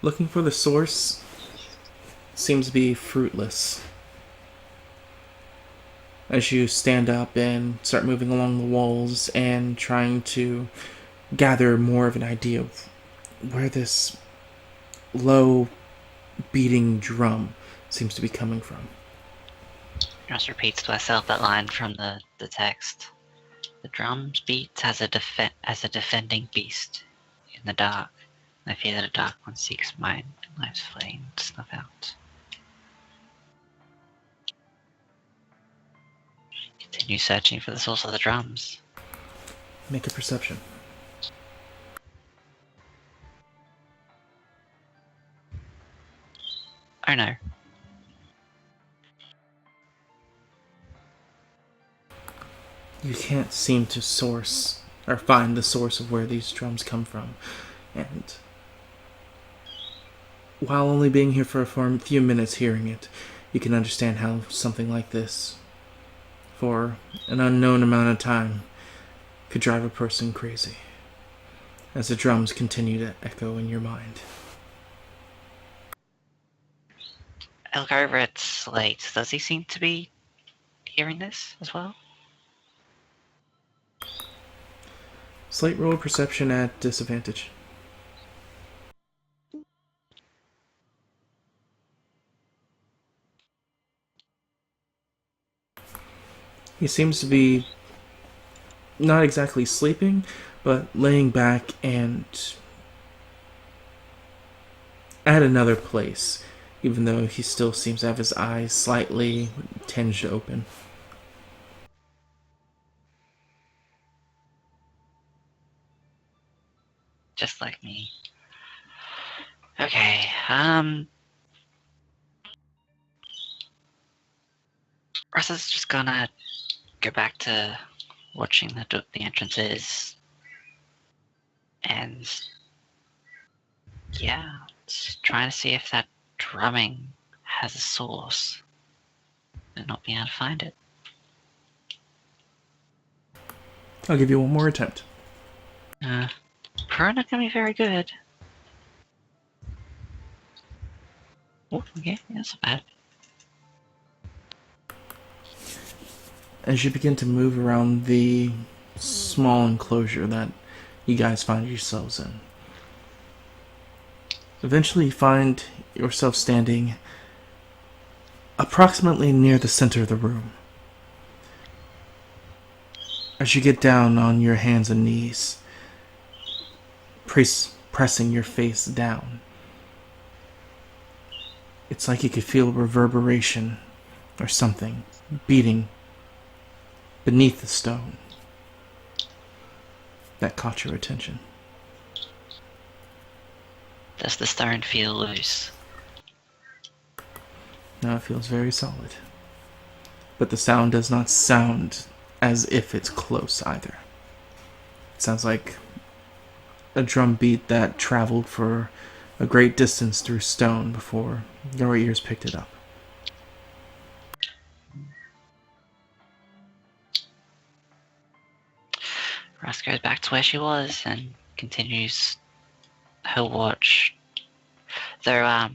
Looking for the source seems to be fruitless. As you stand up and start moving along the walls and trying to gather more of an idea of where this low beating drum seems to be coming from. Just repeats to myself that line from the text. The drums beat as a defending beast in the dark. I fear that a dark one seeks mine, life's flame to snuff out. Continue searching for the source of the drums. Make a perception. Oh no. You can't seem to source or find the source of where these drums come from. And while only being here for a few minutes hearing it, you can understand how something like this, for an unknown amount of time, could drive a person crazy, as the drums continue to echo in your mind. I look over at Slate. Does he seem to be hearing this as well? Slate, roll perception at disadvantage. He seems to be not exactly sleeping, but laying back and at another place, even though he still seems to have his eyes slightly tinged open. Just like me. Okay, Russell's just gonna go back to watching the entrances. And yeah, just trying to see if that drumming has a source. And not being able to find it. I'll give you one more attempt. Probably not gonna be very good. Oh, okay, that's not bad. As you begin to move around the small enclosure that you guys find yourselves in, eventually you find yourself standing approximately near the center of the room. As you get down on your hands and knees, pressing your face down, it's like you could feel a reverberation or something beating beneath the stone. That caught your attention. Does the stone feel loose? Now it feels very solid. But the sound does not sound as if it's close either. It sounds like a drum beat that traveled for a great distance through stone before your ears picked it up. Russ goes back to where she was and continues her watch. Though,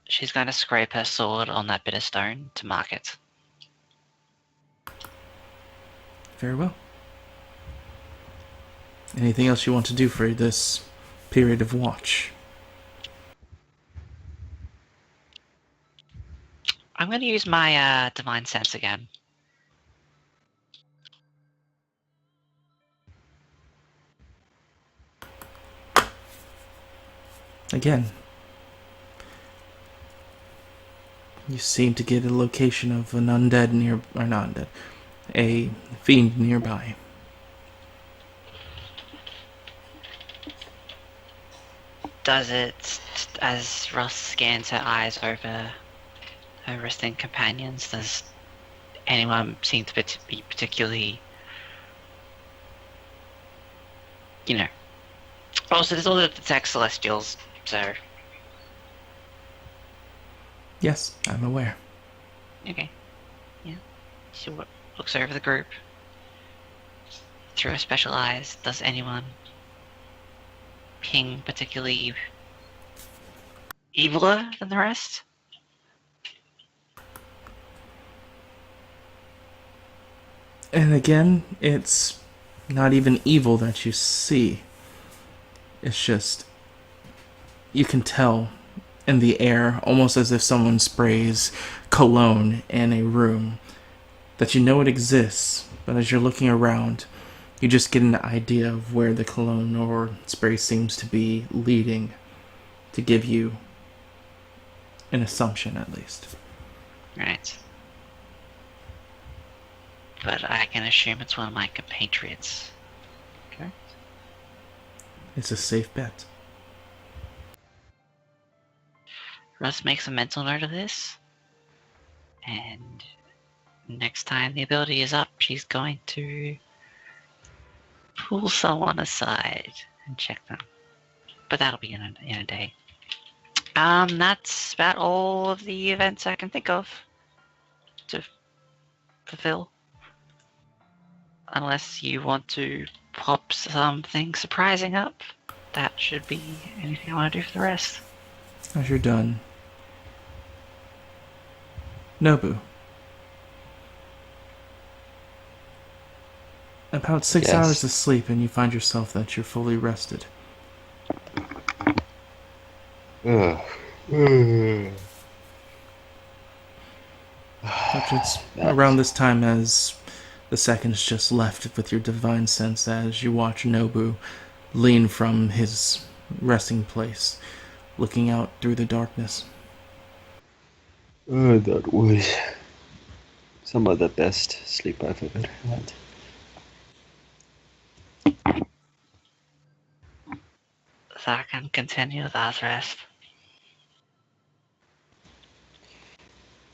she's going to scrape her sword on that bit of stone to mark it. Very well. Anything else you want to do for this period of watch? I'm going to use my divine sense again. Again, you seem to get a location of an undead or not undead, a fiend nearby. Does it, as Russ scans her eyes over her resting companions, does anyone seem to be particularly, also there's all the detect celestials, so... Yes, I'm aware. Okay. Yeah. She looks over the group. Through her special eyes, does anyone ping particularly eviler than the rest? And again, it's not even evil that you see. It's just, you can tell in the air, almost as if someone sprays cologne in a room, that you know it exists, but as you're looking around, you just get an idea of where the cologne or spray seems to be leading, to give you an assumption at least. Right. But I can assume it's one of my compatriots. Okay. It's a safe bet. Russ makes a mental note of this. And next time the ability is up, she's going to pull someone aside and check them. But that'll be in a day. That's about all of the events I can think of to fulfill. Unless you want to pop something surprising up. That should be anything I want to do for the rest. As you're done, Nobu. About 6 Yes. hours of sleep and you find yourself that you're fully rested. Ugh. Which it's around this time as the seconds just left with your divine sense as you watch Nobu lean from his resting place, looking out through the darkness. That was some of the best sleep I've ever had. So I can continue without rest.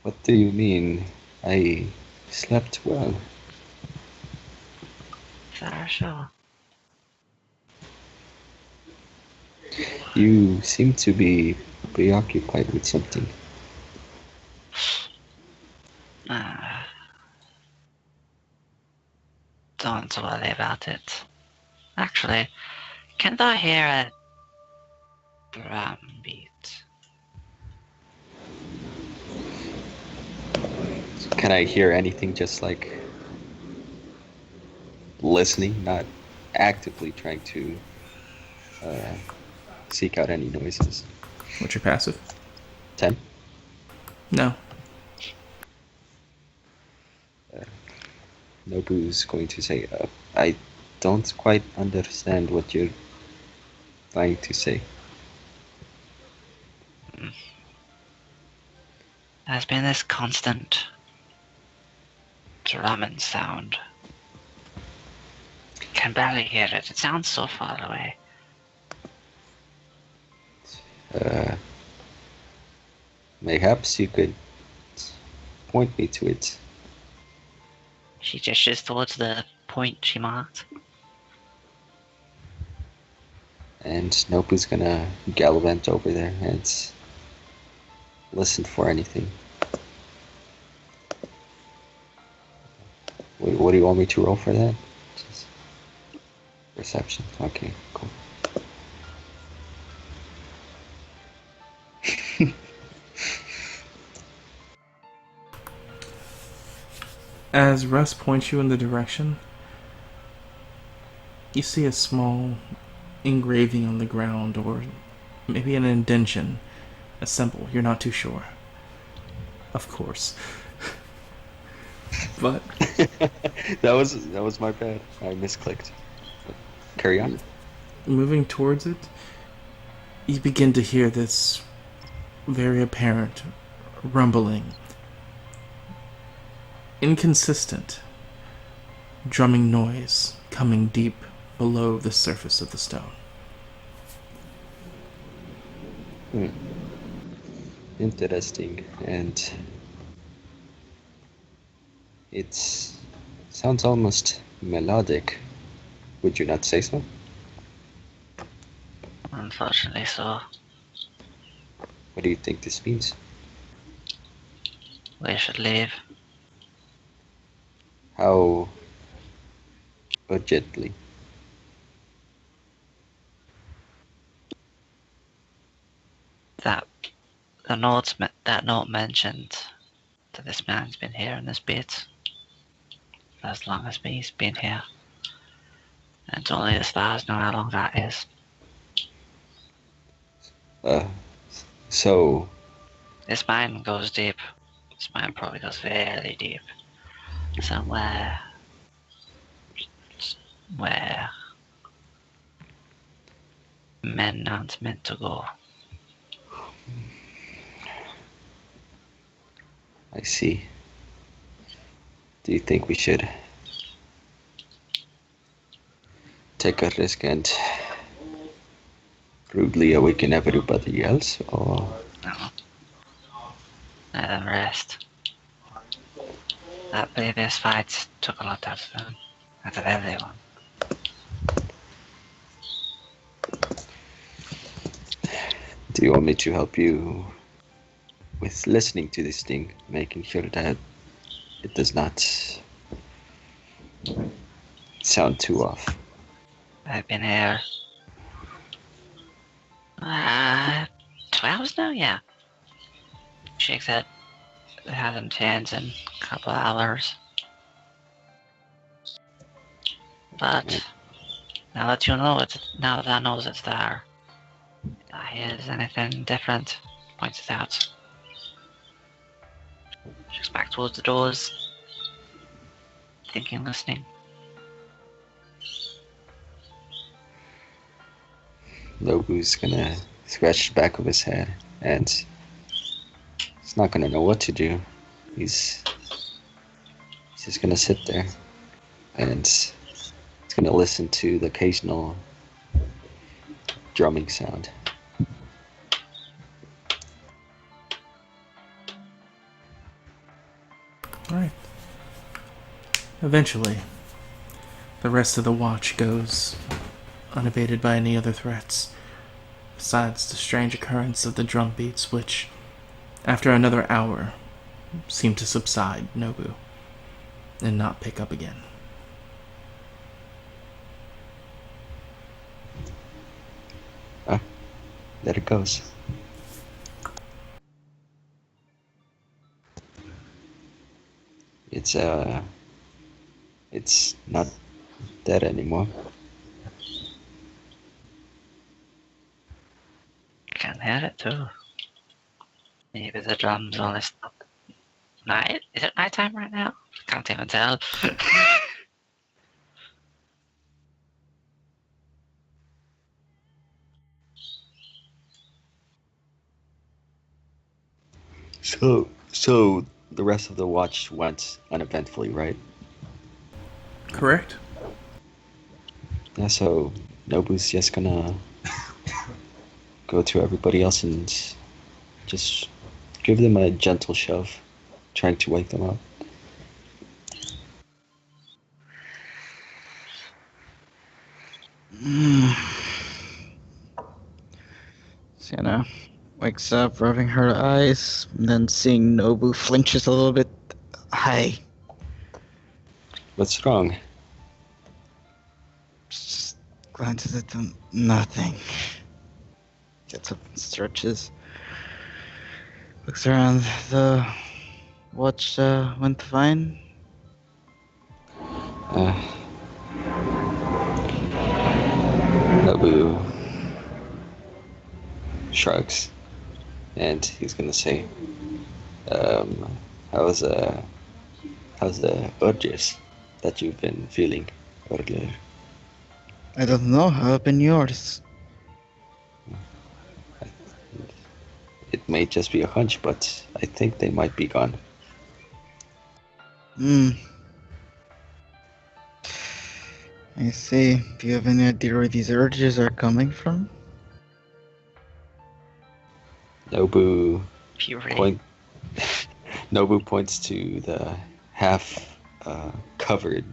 What do you mean? I slept well. Sarah, sure. You seem to be preoccupied with something. Don't worry about it. Actually, can't I hear a drum beat? Can I hear anything just like listening, not actively trying to seek out any noises? What's your passive? 10? No. Nobu's going to say, I don't quite understand what you're trying to say. There's been this constant drumming sound. Can barely hear it. It sounds so far away. Mayhaps you could point me to it. She gestures towards the point she marked. And Nobu's gonna gallivant over there and listen for anything. What do you want me to roll for that? Just perception. Okay, cool. As Russ points you in the direction, you see a small engraving on the ground, or maybe an indention, a symbol. You're not too sure. Of course. But that was my bad. I misclicked. Carry on. moving towards it, you begin to hear this very apparent rumbling, inconsistent drumming noise coming deep below the surface of the stone. Interesting, and it sounds almost melodic. Would you not say so? Unfortunately so. What do you think this means? We should leave. How urgently? That note mentioned that this man's been here in this bit for as long as he's been here. And only the stars know how long that is. So, This mine goes deep. This mine probably goes very deep. Somewhere where men aren't meant to go. I see. Do you think we should take a risk and rudely awaken everybody else, or No. Let them rest. That previous fight took a lot out of them. Out of everyone. do you want me to help you with listening to this thing, making sure that it does not sound too off? I've been here 2 hours now, yeah. Shakes head. It hasn't changed in a couple of hours. But now that you know it, now that I know it's there, if I hear anything different, points it out. Shakes back towards the doors, thinking, listening. Nobu's gonna scratch the back of his head, and he's not gonna know what to do. He's just gonna sit there, and he's gonna listen to the occasional drumming sound. Alright. Eventually, the rest of the watch goes unabated by any other threats, besides the strange occurrence of the drum beats, which, after another hour, seem to subside, Nobu, and not pick up again. There it goes. It's not dead anymore. Can hear it too. Maybe the drums only stopped. Night? Is it nighttime right now? Can't even tell. So the rest of the watch went uneventfully, right? Correct? Yeah, so Nobu's just gonna go to everybody else and just give them a gentle shove, trying to wake them up. Sienna wakes up, rubbing her eyes, and then seeing Nobu flinches a little bit. Hi. What's wrong? Just glances at them. Nothing. Gets up and stretches. Looks around. The watch went fine. Nobu shrugs, and he's gonna say, how's the urges that you've been feeling earlier? I don't know. How have been yours? It may just be a hunch, but I think they might be gone. I see. Do you have any idea where these urges are coming from? Nobu Puberty. Nobu points to the half covered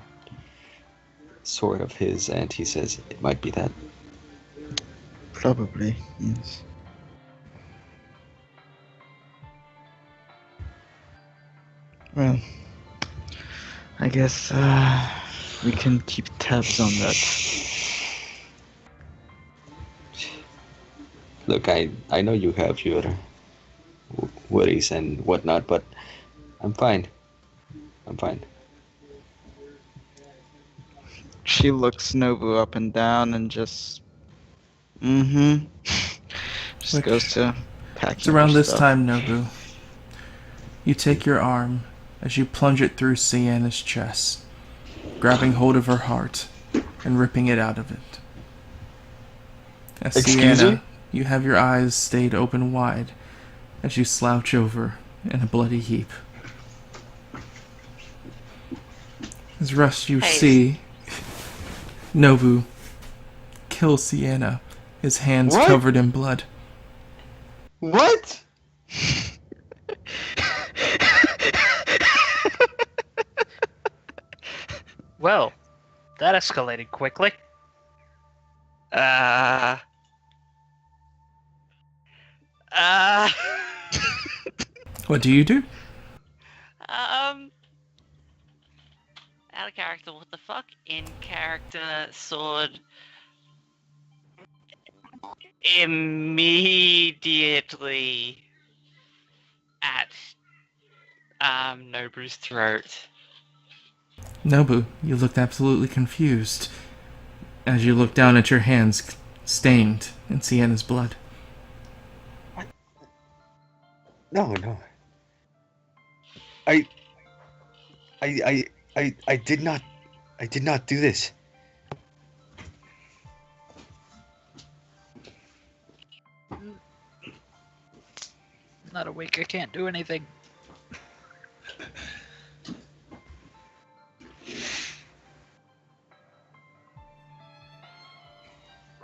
sword of his, and he says it might be that. Probably, yes. Well, I guess we can keep tabs on that. Look, I know you have your worries and whatnot, but I'm fine. I'm fine. She looks Nobu up and down and just... just Which- goes to attacking. It's around other this stuff. time, Nobu. You take your arm as you plunge it through Sienna's chest, grabbing hold of her heart and ripping it out of it. As Excuse Sienna, me? you have your eyes stayed open wide as you slouch over in a bloody heap. As Russ, you Hey. see Nobu kill Sienna, his hands What? covered in blood. What? Well, that escalated quickly. Uh. What do you do? Out of character, what the fuck? In character, sword. Immediately at Nobu's throat. Nobu, you looked absolutely confused as you look down at your hands stained in Sienna's blood. No. I did not do this. Not awake, I can't do anything.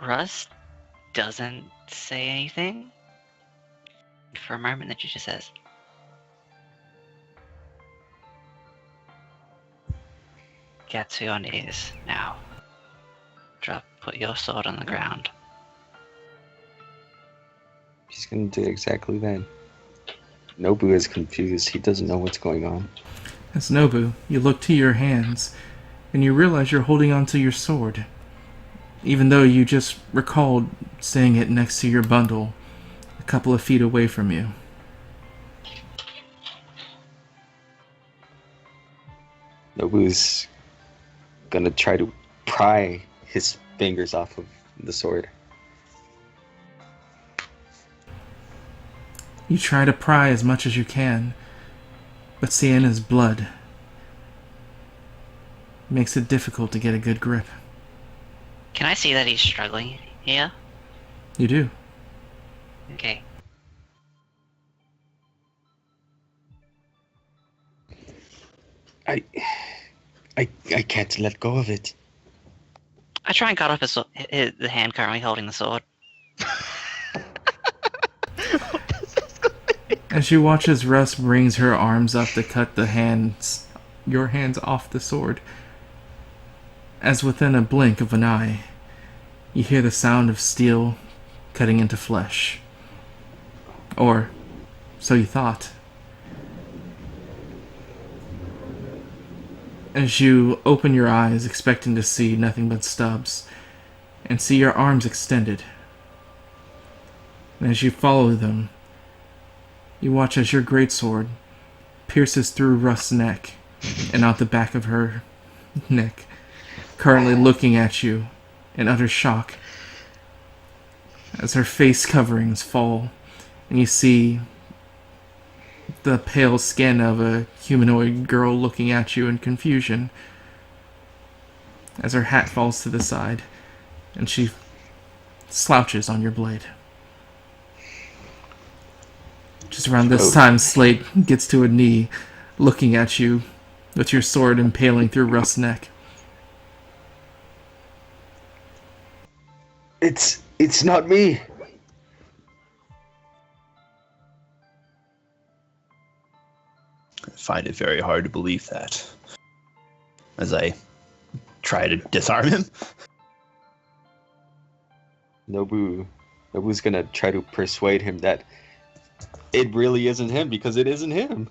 Russ doesn't say anything. For a moment, then she just says, "Get to your knees now. Put your sword on the ground." He's gonna do exactly that. Nobu is confused. He doesn't know what's going on. As Nobu, you look to your hands and you realize you're holding onto your sword, even though you just recalled seeing it next to your bundle a couple of feet away from you. Nobu's gonna try to pry his fingers off of the sword. You try to pry as much as you can, but Sienna's blood makes it difficult to get a good grip. Can I see that he's struggling here? You do. Okay. I can't let go of it. I try and cut off the hand currently holding the sword. As you watch as Russ brings her arms up to cut your hands off the sword, as within a blink of an eye, you hear the sound of steel cutting into flesh. Or, so you thought. As you open your eyes, expecting to see nothing but stubs, and see your arms extended. And as you follow them, you watch as your greatsword pierces through Russ's neck and out the back of her neck, currently looking at you in utter shock as her face coverings fall and you see the pale skin of a humanoid girl looking at you in confusion as her hat falls to the side and she slouches on your blade. Just around this time, Slate gets to a knee, looking at you with your sword impaling through Russ's neck. It's not me. I find it very hard to believe that. As I try to disarm him. Nobu's gonna try to persuade him that it really isn't him because it isn't him.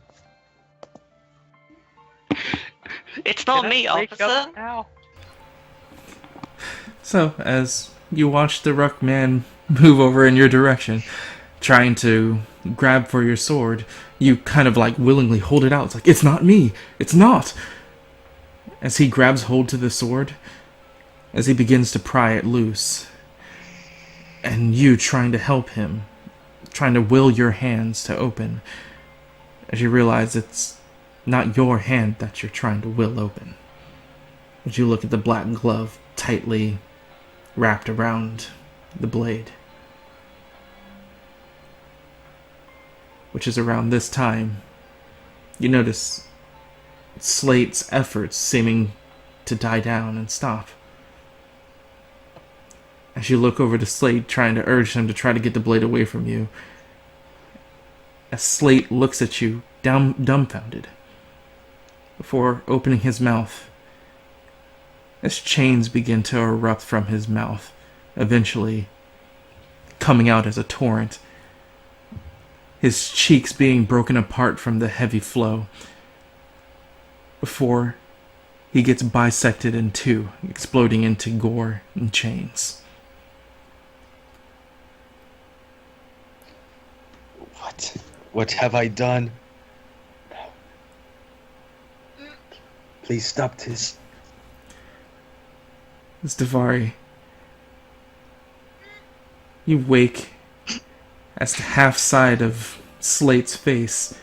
It's not me, Wake officer! up now. So, as you watch the Ruckman move over in your direction, trying to grab for your sword, you kind of like willingly hold it out. It's like, it's not me! It's not! As he grabs hold to the sword, as he begins to pry it loose, and you trying to help him, trying to will your hands to open, as you realize it's not your hand that you're trying to will open. As you look at the black glove tightly wrapped around the blade. Which is around this time, you notice Slate's efforts seeming to die down and stop. As you look over to Slate, trying to urge him to try to get the blade away from you, as Slate looks at you, dumbfounded, before opening his mouth, as chains begin to erupt from his mouth, eventually coming out as a torrent, his cheeks being broken apart from the heavy flow, before he gets bisected in two, exploding into gore and chains. What have I done? Please stop this. Miss Davari, you wake as the half side of Slate's face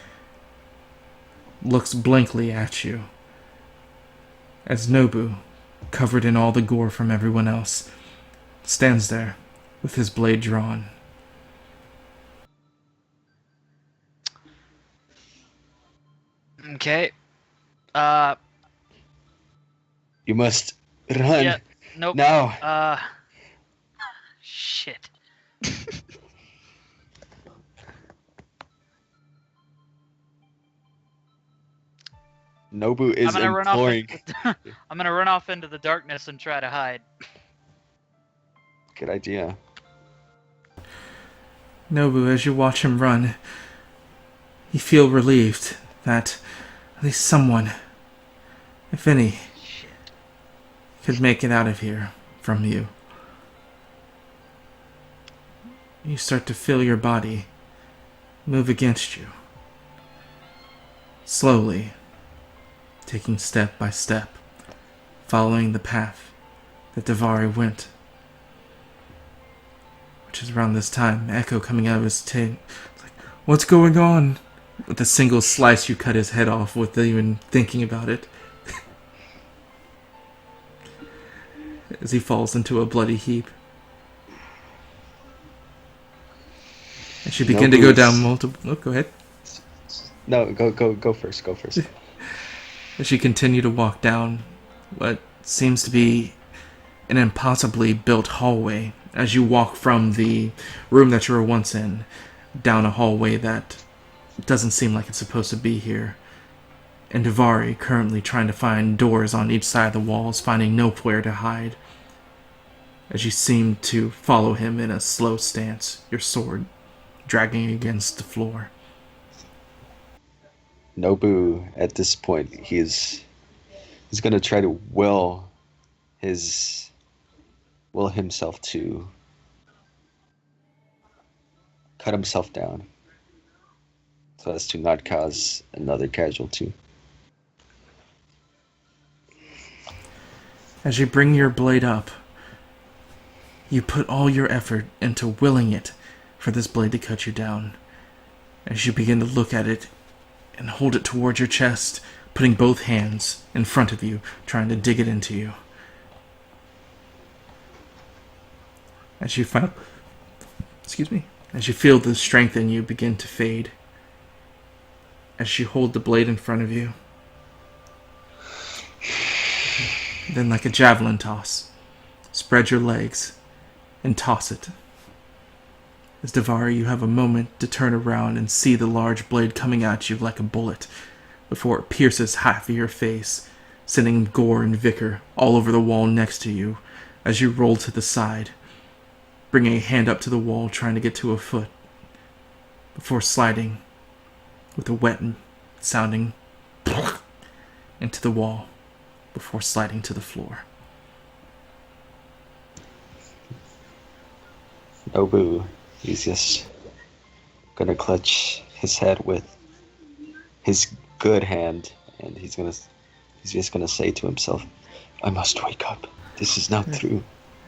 looks blankly at you, as Nobu, covered in all the gore from everyone else, stands there with his blade drawn. Okay. You must run. Yeah, nope. Now. Shit. Nobu is imploring. I'm gonna run off into the darkness and try to hide. Good idea. Nobu, as you watch him run, you feel relieved that at least someone, if any, could make it out of here from you. You start to feel your body move against you. Slowly, taking step by step, following the path that Davari went. Which is around this time, Echo coming out of his tent. It's like, what's going on? With a single slice, you cut his head off without even thinking about it. As he falls into a bloody heap. As you begin to go down multiple... Oh, go ahead. No, go first. Go first. As you continue to walk down what seems to be an impossibly built hallway, as you walk from the room that you were once in, down a hallway that doesn't seem like it's supposed to be here. And Davari currently trying to find doors on each side of the walls, finding nowhere to hide. As you seem to follow him in a slow stance, your sword dragging against the floor. Nobu, at this point, he's gonna try to will himself to cut himself down so as to not cause another casualty. As you bring your blade up, you put all your effort into willing it for this blade to cut you down. As you begin to look at it and hold it towards your chest, putting both hands in front of you, trying to dig it into you. As you feel the strength in you begin to fade. As you hold the blade in front of you. Then, like a javelin toss, spread your legs and toss it. As Davari, you have a moment to turn around and see the large blade coming at you like a bullet before it pierces half of your face, sending gore and vicar all over the wall next to you as you roll to the side, bringing a hand up to the wall trying to get to a foot before sliding with a wet sounding into the wall before sliding to the floor. Nobu, he's just gonna clutch his head with his good hand, and he's just gonna say to himself, I must wake up. This is not through.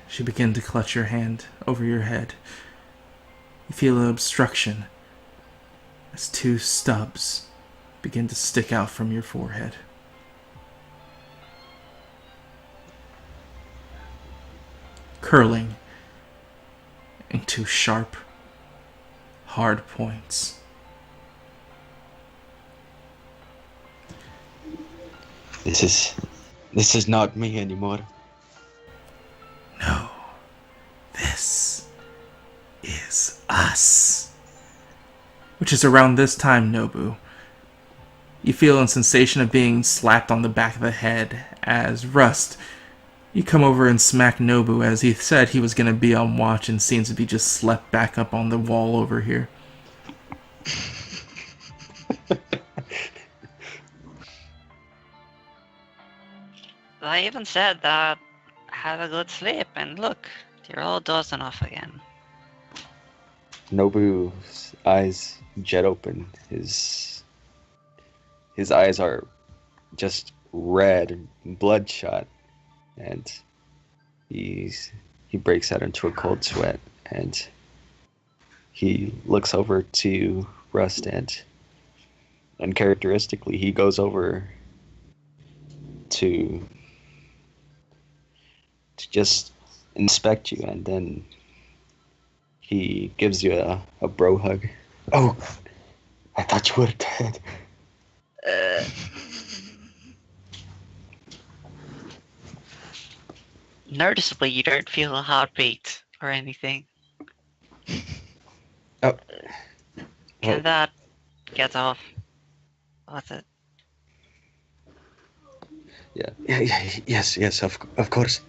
She began to clutch your hand over your head, You feel an obstruction as two stubs begin to stick out from your forehead. Curling into sharp, hard points. This is not me anymore. No, this is us. Which is around this time, Nobu. You feel a sensation of being slapped on the back of the head as Rust, you come over and smack Nobu as he said he was going to be on watch and seems to be just slept back up on the wall over here. I even said that have a good sleep, and look, you're all dozing off again. Nobu's eyes jet open. His eyes are just red, bloodshot, and he breaks out into a cold sweat, and he looks over to Rust, and uncharacteristically he goes over to just inspect you, and then he gives you a bro hug. Oh, I thought you were dead. Noticeably, you don't feel a heartbeat or anything. Oh. Can that get off? What's it? Yes, of course.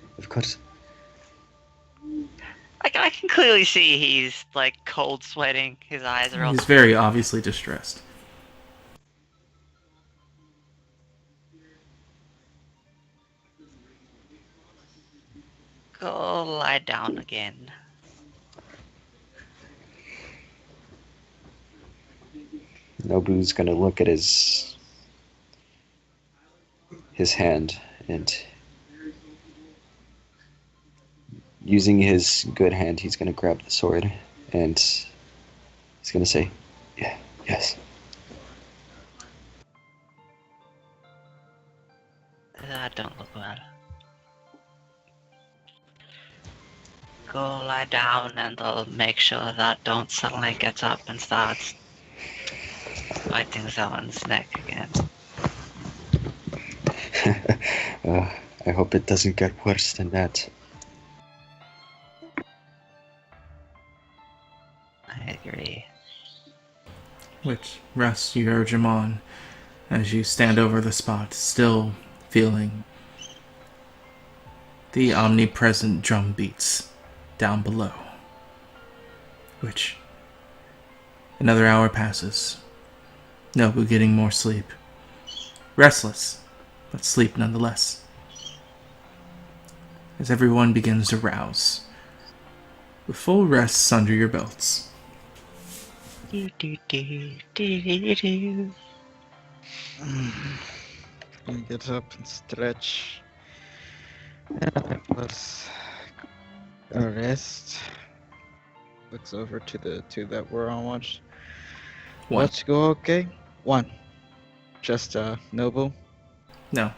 I can clearly see he's like cold sweating. His eyes are all. He's very obviously distressed. Go lie down again. Nobu's gonna look at his hand, and using his good hand, he's gonna grab the sword, and he's gonna say, yes. That don't look well. Go lie down and I'll make sure that don't suddenly get up and starts biting someone's neck again. I hope it doesn't get worse than that. I agree. Which, Russ, you urge him on as you stand over the spot, still feeling the omnipresent drum beats down below. Which, another hour passes. Nobu getting more sleep. Restless, but sleep nonetheless. As everyone begins to rouse, with full rests under your belts. Do, do, do, do, do, do. Gonna get up and stretch. Plus a rest. Looks over to the two that were on watch. One. Let's go, okay? One. Just Noble. No.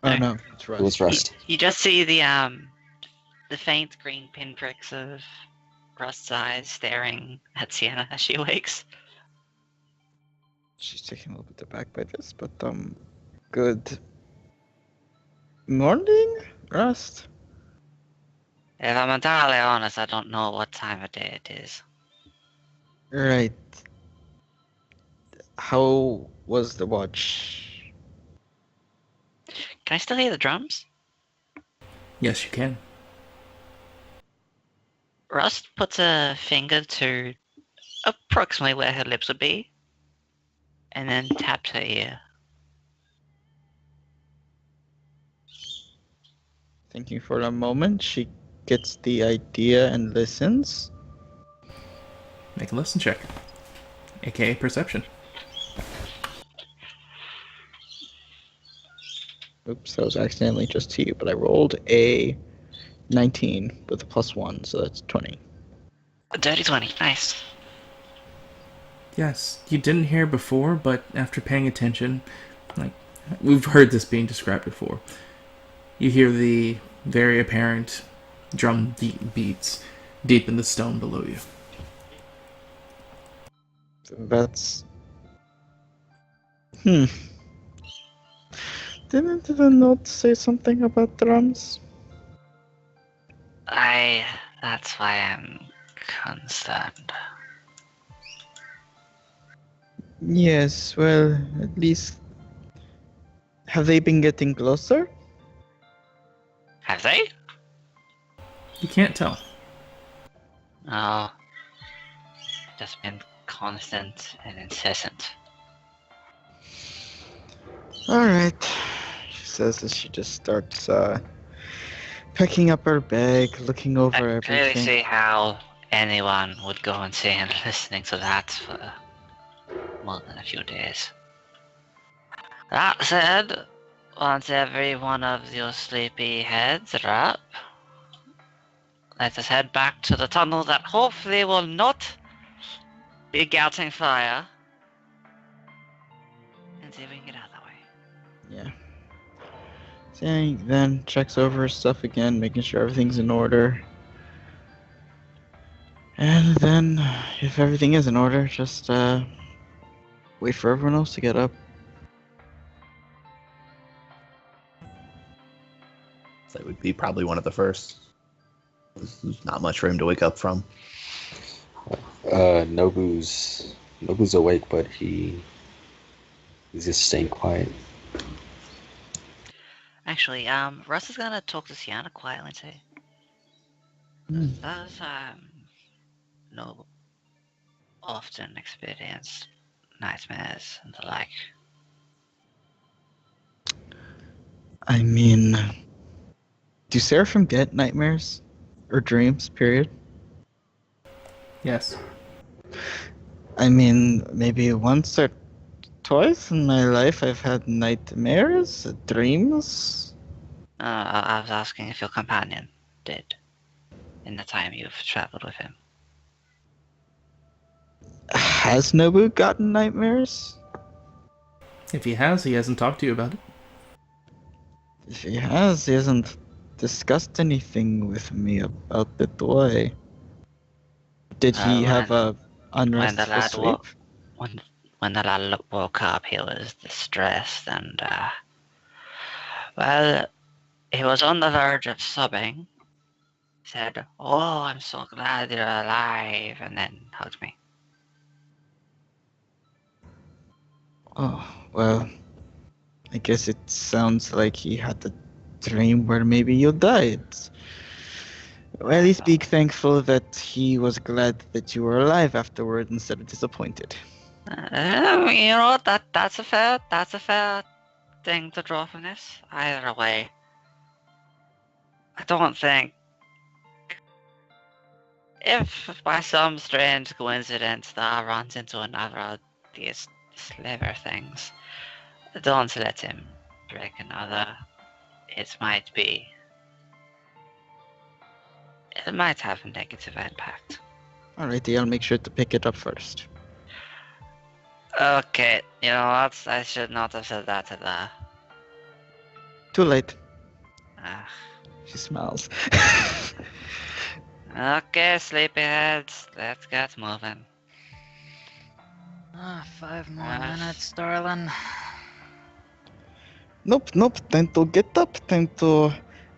Oh no, it's Rust. It was Rust. You just see the faint green pinpricks of Rust's eyes staring at Sienna as she wakes. She's taken a little bit aback by this, but good morning, Rust. If I'm entirely honest, I don't know what time of day it is. Right. How was the watch? Can I still hear the drums? Yes, you can. Rust puts a finger to approximately where her lips would be, and then taps her ear. Thinking for a moment, she gets the idea and listens. Make a listen check. AKA perception. Oops, that was accidentally just to you, but I rolled a 19 with a +1, so that's 20. A dirty 20, nice. Yes, you didn't hear before, but after paying attention, like, we've heard this being described before. You hear the very apparent drum beats deep in the stone below you. That's... Didn't the note say something about drums? That's why I'm concerned. Yes, well, at least... Have they been getting closer? Have they? You can't tell. No. Just been constant and incessant. Alright, she says as she just starts picking up her bag, looking over I clearly everything. see how anyone would go insane listening to that for more than a few days. That said, once every one of your sleepy heads are up, let us head back to the tunnel that hopefully will not be gouting fire, and see if we can get out that way. Yeah. Saying then checks over her stuff again, making sure everything's in order. And then, if everything is in order, just wait for everyone else to get up. So it would be probably one of the first. There's not much for him to wake up from. Nobu's awake, but he's just staying quiet. Actually, Russ is gonna talk to Sienna quietly and say, does, Noble often experience nightmares and the like? I mean, do Seraphim get nightmares? Or dreams, period? Yes. I mean, maybe once or twice in my life I've had nightmares, dreams. I was asking if your companion did, in the time you've traveled with him. Has Nobu gotten nightmares? If he has, he hasn't talked to you about it. If he has, he hasn't discussed anything with me about it. Why? Did he have a unrestful sleep? When the lad woke up, he was distressed and, well, he was on the verge of sobbing. Said, "Oh, I'm so glad you're alive," and then hugged me. Oh, well, I guess it sounds like he had a dream where maybe you died. Well, at least be thankful that he was glad that you were alive afterward instead of disappointed. You know what? That's a fair thing to draw from this. Either way, I don't think if by some strange coincidence that runs into another of these sliver things, don't let him break another. It might have a negative impact. Alrighty, I'll make sure to pick it up first. Okay, you know what? I should not have said that to the... Too late. Ah. She smiles. Okay, sleepyheads, let's get moving. 5 more minutes, darling. Nope. Time to get up. Time to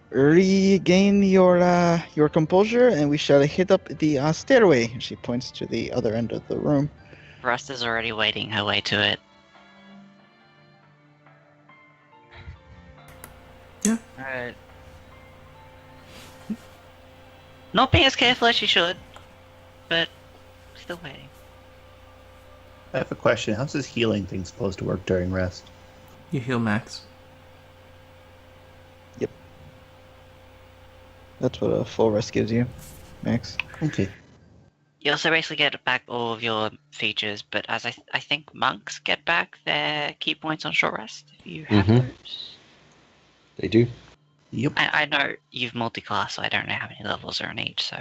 regain your composure, and we shall hit up the stairway. She points to the other end of the room. Rust is already wading her way to it. Yeah. Alright. Not being as careful as she should, but still waiting. I have a question. How's this healing thing supposed to work during rest? You heal max. That's what a full rest gives you, Max. Okay. You also basically get back all of your features, but as I think monks get back their key points on short rest. If you have those. They do. Yep. I know you've multi-class, so I don't know how many levels are in each, so...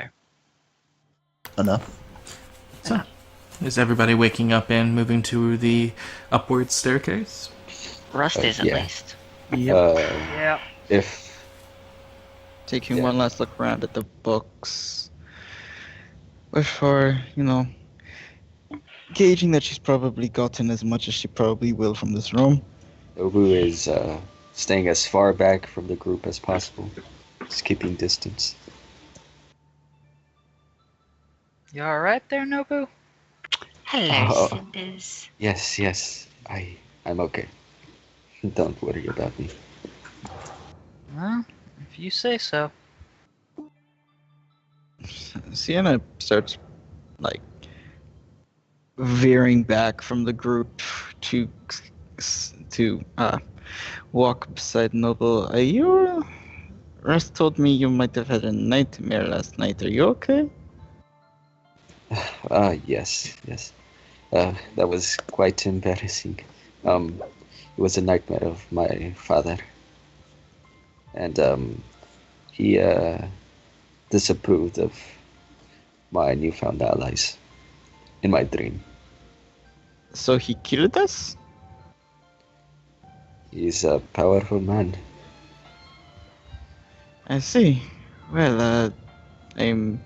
Enough. So, Is everybody waking up and moving to the upward staircase? Rust is at yeah. least. Yep. Yeah. If Taking yeah. one last look around at the books before, gauging that she's probably gotten as much as she probably will from this room. Nobu is staying as far back from the group as possible, just keeping distance. You alright there, Nobu? Hello, Oh. Cinders. Yes, I'm okay. Don't worry about me. Well, if you say so. Sienna starts, veering back from the group to walk beside Noble. Are you? Rest told me you might have had a nightmare last night. Are you okay? Yes. That was quite embarrassing. It was a nightmare of my father. And, he, disapproved of my newfound allies in my dream. So he killed us? He's a powerful man. I see. Well, I'm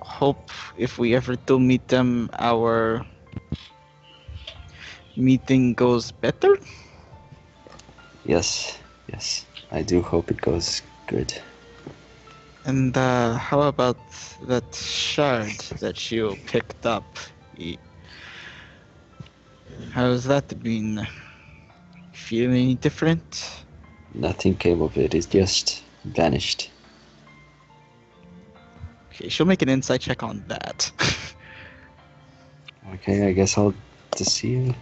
hope if we ever do meet them, our meeting goes better. Yes. I do hope it goes good. And how about that shard that you picked up? How's that been? Feel any different? Nothing came of it. It just vanished. Okay, she'll make an insight check on that. Okay, I guess I'll deceive.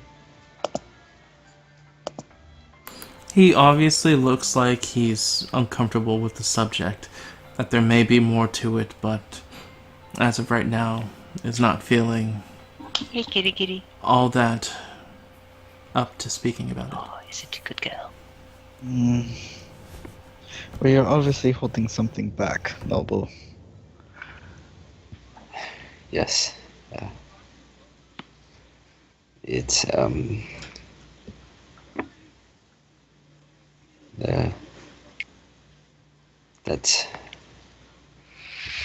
He obviously looks like he's uncomfortable with the subject, that there may be more to it, but as of right now, is not feeling Hey, kitty. all that up to speaking about it. Oh, you're such a good girl. Well, you're obviously holding something back, Noble. Yes. It's that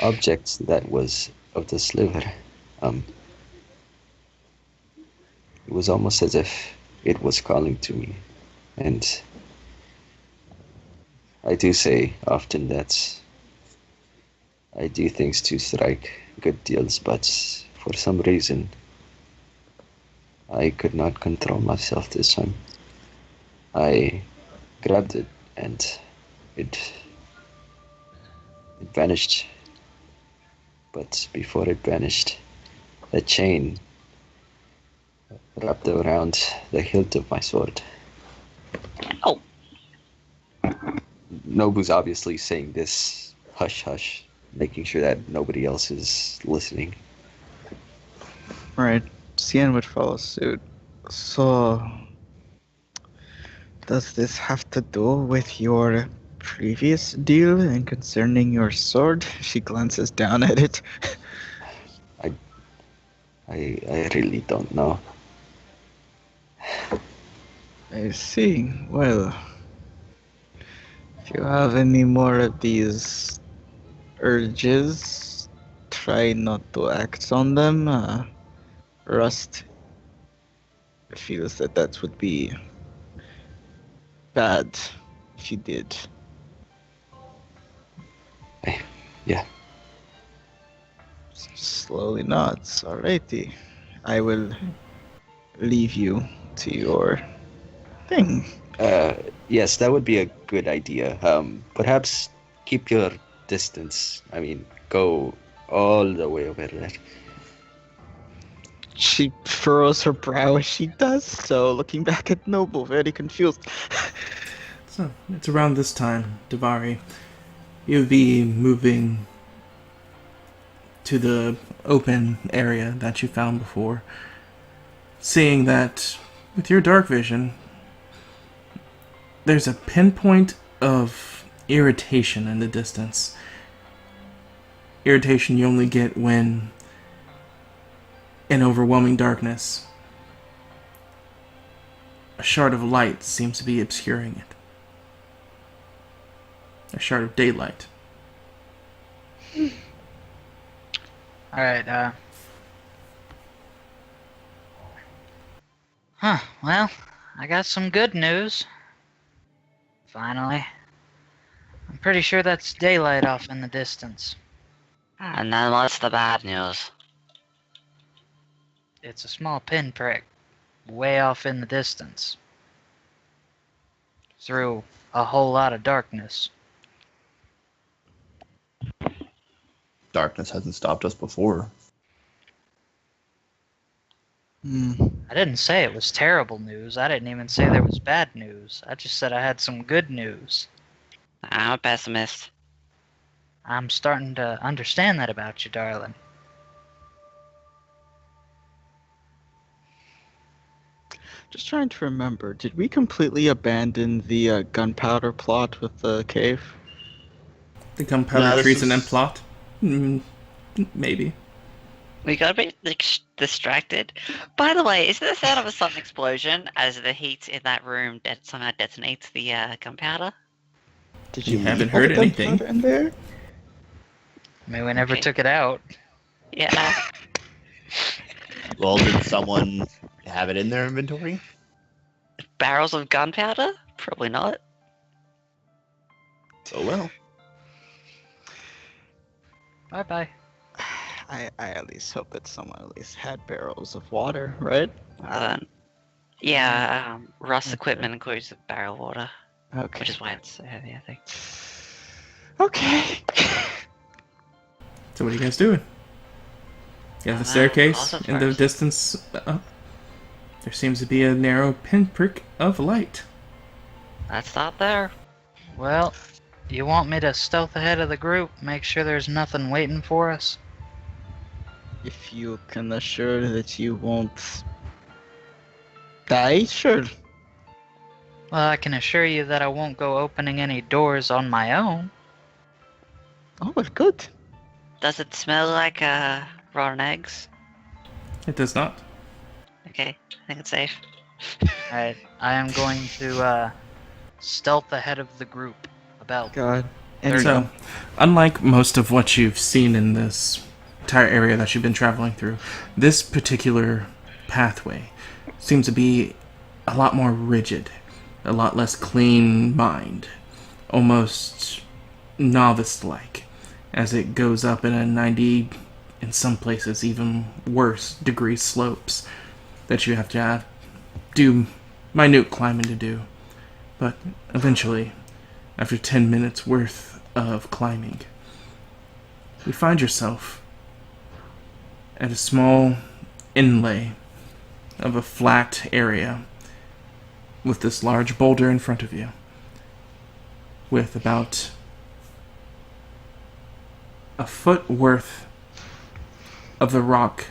object that was of the sliver. It was almost as if it was calling to me, and I do say often that I do things to strike good deals, but for some reason I could not control myself this time. I grabbed it and it vanished. But before it vanished, a chain wrapped around the hilt of my sword. Oh. Nobu's obviously saying this hush hush, making sure that nobody else is listening. Right. Cien would follow suit. So, does this have to do with your previous deal and concerning your sword? She glances down at it. I really don't know. I see. Well, if you have any more of these urges, try not to act on them. Rust feels that would be bad if you did. Yeah. Slowly nods. Alrighty. I will leave you to your thing. Yes, that would be a good idea. Perhaps keep your distance. I mean, go all the way over there. She furrows her brow as she does so, looking back at Noble, very confused. So, it's around this time, Davari. You'll be moving to the open area that you found before, seeing that with your dark vision, there's a pinpoint of irritation in the distance. Irritation you only get when in overwhelming darkness, a shard of light seems to be obscuring it. A shard of daylight. Alright, well, I got some good news. Finally. I'm pretty sure that's daylight off in the distance. And then what's the bad news? It's a small pinprick, way off in the distance. Through a whole lot of darkness. Darkness hasn't stopped us before. I didn't say it was terrible news. I didn't even say there was bad news. I just said I had some good news. I'm a pessimist. I'm starting to understand that about you, darling. Just trying to remember, did we completely abandon the gunpowder plot with the cave? The gunpowder No, this treason is- and plot? Maybe. We got a bit distracted. By the way, is there the sound of a sudden explosion as the heat in that room somehow detonates the gunpowder? Did You you haven't leave all the heard anything. gunpowder in there? I mean, we never Okay. took it out. Yeah. Well, did someone have it in their inventory? Barrels of gunpowder? Probably not. Oh well. Bye-bye. I at least hope that someone at least had barrels of water, right? Yeah, Rust's Okay. equipment includes the barrel of water, Okay. which is why it's so heavy, I think. Okay. So what are you guys doing? You have the Close staircase it in the first. distance up. There seems to be a narrow pinprick of light. Let's start there. Well, you want me to stealth ahead of the group, make sure there's nothing waiting for us? If you can assure that you won't die, sure. Well, I can assure you that I won't go opening any doors on my own. Oh, well, good. Does it smell like rotten eggs? It does not. Okay, I think it's safe. Alright, I am going to stealth ahead of the group. About God. So, unlike most of what you've seen in this entire area that you've been traveling through, this particular pathway seems to be a lot more rigid, a lot less clean mind, almost novice-like, as it goes up in a 90, in some places even worse, degree slopes that you have to do minute climbing to do. But eventually, after 10 minutes worth of climbing, you find yourself at a small inlay of a flat area with this large boulder in front of you, with about a foot worth of the rock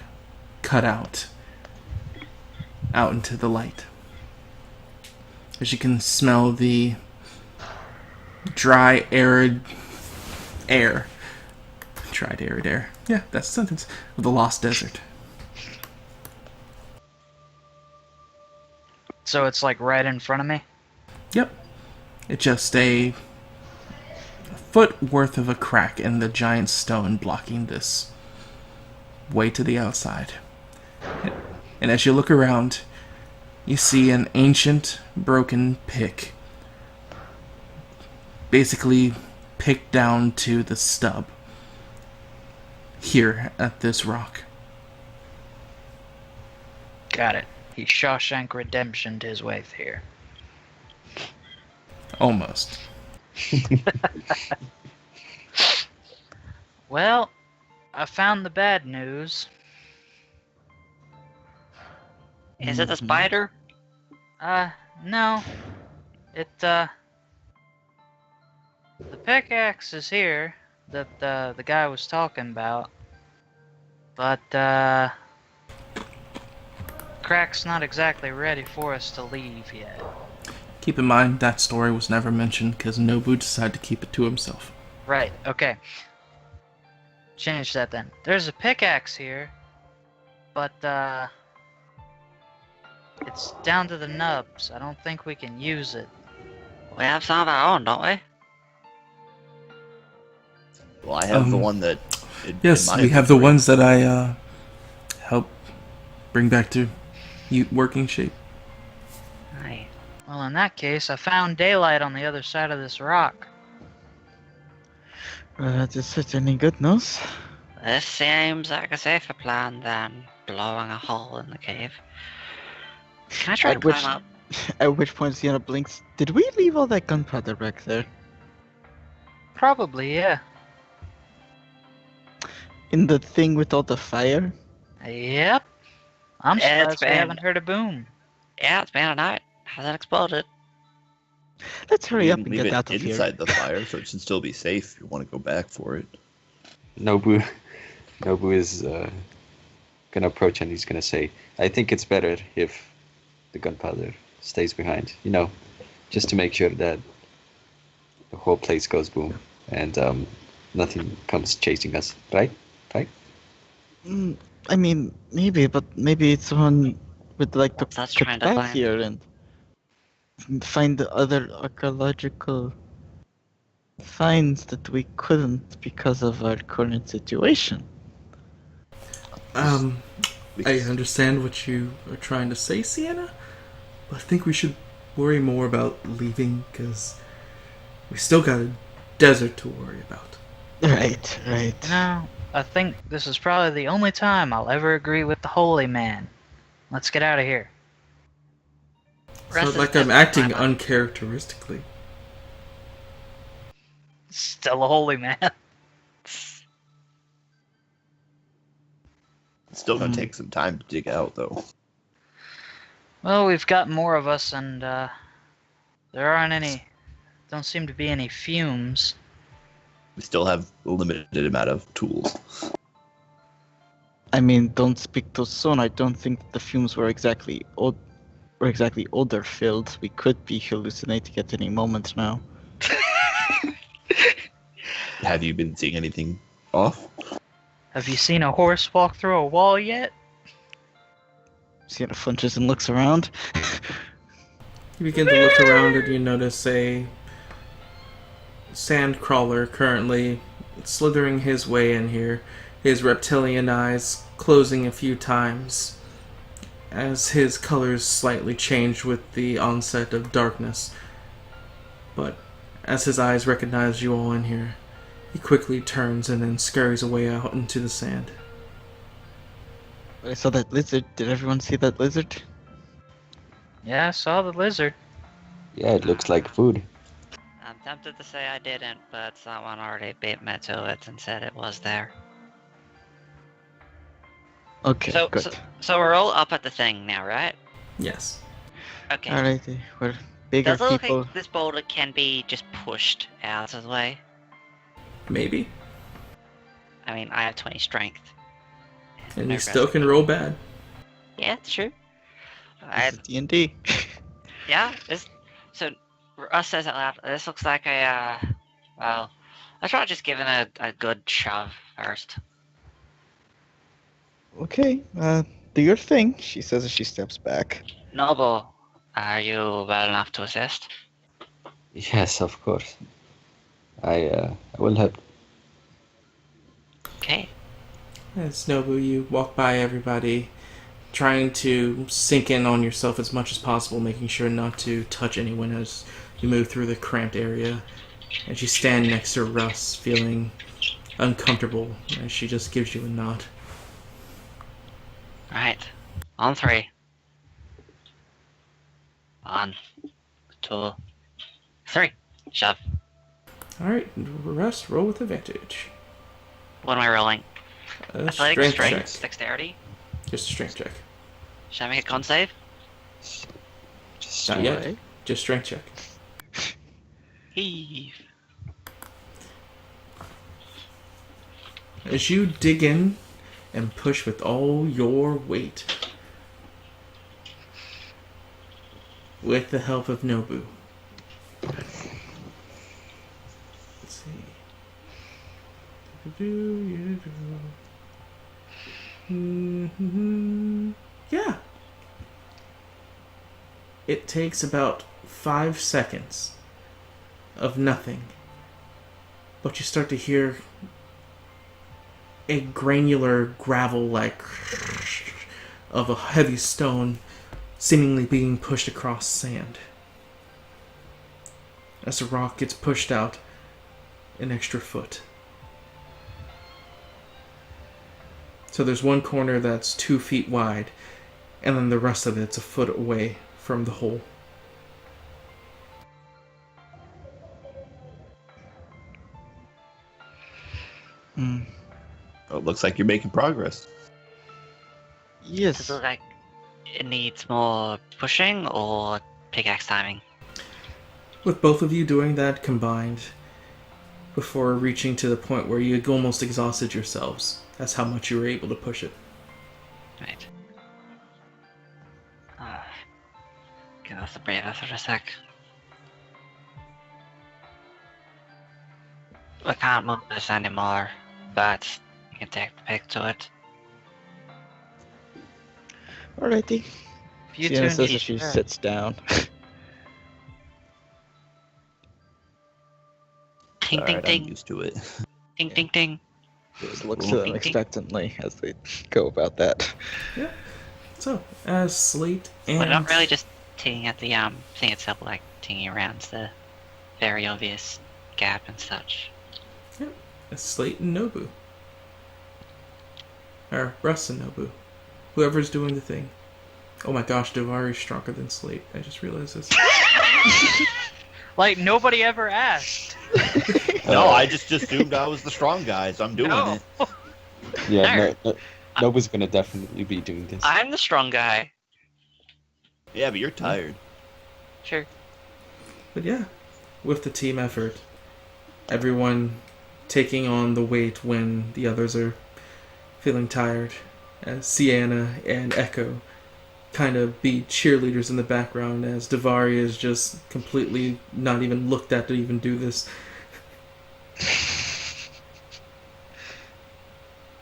cut out into the light. As you can smell the dry, arid air. Dried, arid air. Yeah, that's a sentence. Of the lost desert. so it's like right in front of me? Yep. It's just a foot worth of a crack in the giant stone blocking this way to the outside. And as you look around, you see an ancient, broken pick. Basically picked down to the stub. Here at this rock. Got it. He Shawshank Redemptioned his way here. Almost. Well, I found the bad news. Is it the spider? No. The pickaxe is here that the guy was talking about. But, Crack's not exactly ready for us to leave yet. Keep in mind that story was never mentioned because Nobu decided to keep it to himself. Right, okay. Change that then. There's a pickaxe here but it's down to the nubs. I don't think we can use it. We have some of our own, don't we? Well, I have the one that. Yes, in my we have the inventory. ones that I help bring back to working shape. Aye. Well, in that case, I found daylight on the other side of this rock. That is certainly good news. This seems like a safer plan than blowing a hole in the cave. Can I try At and which, climb up? at which point Sienna blinks. Did we leave all that gunpowder back there? Probably, yeah. In the thing with all the fire? Yep. I'm It's surprised we been- haven't heard a boom. Yeah, it's been a night. Hasn't exploded. Let's hurry You up can and leave get it out of here. inside the fire, so it should still be safe if you want to go back for it. Nobu is gonna approach and he's gonna say, "I think it's better if the gunpowder stays behind. You know, just to make sure that the whole place goes boom and nothing comes chasing us. Right? Right? I mean, maybe, but maybe someone would like to What's that get trying to back find? here and find the other archaeological finds that we couldn't because of our current situation. I understand what you are trying to say, Sienna, but I think we should worry more about leaving because we still got a desert to worry about. Right. You know, I think this is probably the only time I'll ever agree with the holy man. Let's get out of here. It's Rest not is like I'm definitely acting my- uncharacteristically. Still a holy man. It's still gonna take some time to dig out, though. Well, we've got more of us, and there aren't any. Don't seem to be any fumes. We still have a limited amount of tools. I mean, don't speak too soon. I don't think the fumes were exactly odor filled. We could be hallucinating at any moment now. Have you been seeing anything off? Have you seen a horse walk through a wall yet? Sienna flinches and looks around. You begin to look around and you notice a sand crawler currently slithering his way in here, his reptilian eyes closing a few times as his colors slightly change with the onset of darkness. But as his eyes recognize you all in here, he quickly turns and then scurries away out into the sand. I saw that lizard. Did everyone see that lizard? Yeah, I saw the lizard. Yeah, it looks like food. I'm tempted to say I didn't, but someone already beat me to it and said it was there. Okay, So, good. so we're all up at the thing now, right? Yes. Okay. Alrighty, we're bigger Does it look people. like this boulder can be just pushed out of the way? Maybe. I mean, I have 20 strength. And No you still rest. can roll bad. Yeah, it's true. This is D&D. Yeah, so Russ says out loud, this looks like a, well, I try just giving a good shove first. Okay, do your thing, she says as she steps back. Noble, are you well enough to assist? Yes, of course. I will help. Okay. As Nobu, you walk by everybody, trying to sink in on yourself as much as possible, making sure not to touch anyone as you move through the cramped area. As you stand next to Russ, feeling uncomfortable, as she just gives you a nod. Alright. On 3. 1, 2, 3. Shove. Alright, Russ, roll with advantage. What am I rolling? Athletics, strength, check. dexterity? Just a strength check. Should I make a con save? Just Not yet. Alright. Just strength check. Heave. As you dig in and push with all your weight, with the help of Nobu. Let's see. it takes about 5 seconds of nothing, but you start to hear a granular gravel-like of a heavy stone seemingly being pushed across sand. As the rock gets pushed out an extra foot. So there's one corner that's 2 feet wide, and then the rest of it's a foot away from the hole. Hmm. Oh, it looks like you're making progress. Does Yes. it look like it needs more pushing or pickaxe timing? With both of you doing that combined, before reaching to the point where you had almost exhausted yourselves, that's how much you were able to push it. Right. Give us a breather for a sec. We can't move this anymore, but you can take the pick to it. Alrighty. If you Sienna two says need as she to- sits down. Ting ting Alright, I'm ting, used to it. ting ting ting. Just looks at them Ding, ding. expectantly as they go about that. So, as Slate and... We're not really just tinging at the thing itself, like tinging around the very obvious gap and such. as Slate and Nobu. Or Russ and Nobu. Whoever's doing the thing. Oh my gosh, Devari's stronger than Slate. I just realized this. Like, nobody ever asked. No, I just assumed I was the strong guy, so I'm doing No. it. Yeah, Nobu's gonna definitely be doing this. I'm the strong guy. Yeah, but you're tired. Sure. But yeah, with the team effort, everyone taking on the weight when the others are feeling tired, as Sienna and Echo kind of be cheerleaders in the background as Davari is just completely not even looked at to even do this.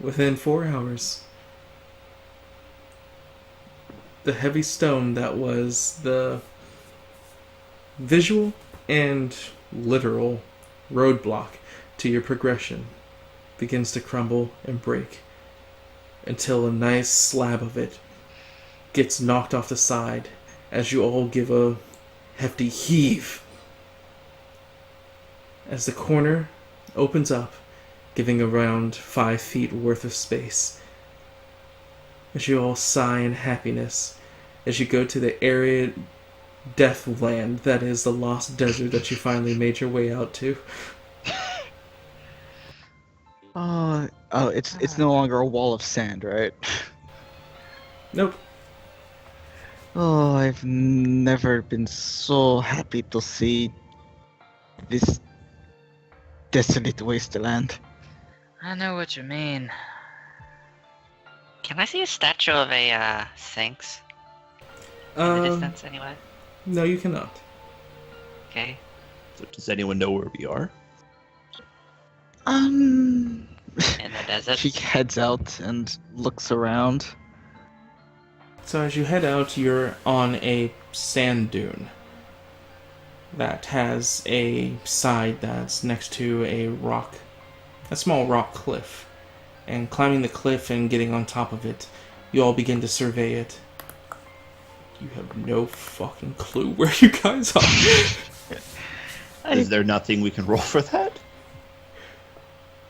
Within 4 hours, the heavy stone that was the visual and literal roadblock to your progression begins to crumble and break until a nice slab of it gets knocked off the side as you all give a hefty heave as the corner opens up, giving around 5 feet worth of space. As you all sigh in happiness as you go to the arid deathland that is the lost desert that you finally made your way out to. Oh, it's no longer a wall of sand, right? Nope. Oh, I've never been so happy to see this desolate wasteland. I know what you mean. Can I see a statue of a Sphinx in the distance anyway? No, you cannot. Okay. So does anyone know where we are? Um, In the desert. she heads out and looks around. So as you head out, you're on a sand dune that has a side that's next to a small rock cliff. And climbing the cliff and getting on top of it, you all begin to survey it. You have no fucking clue where you guys are. Is there nothing we can roll for that?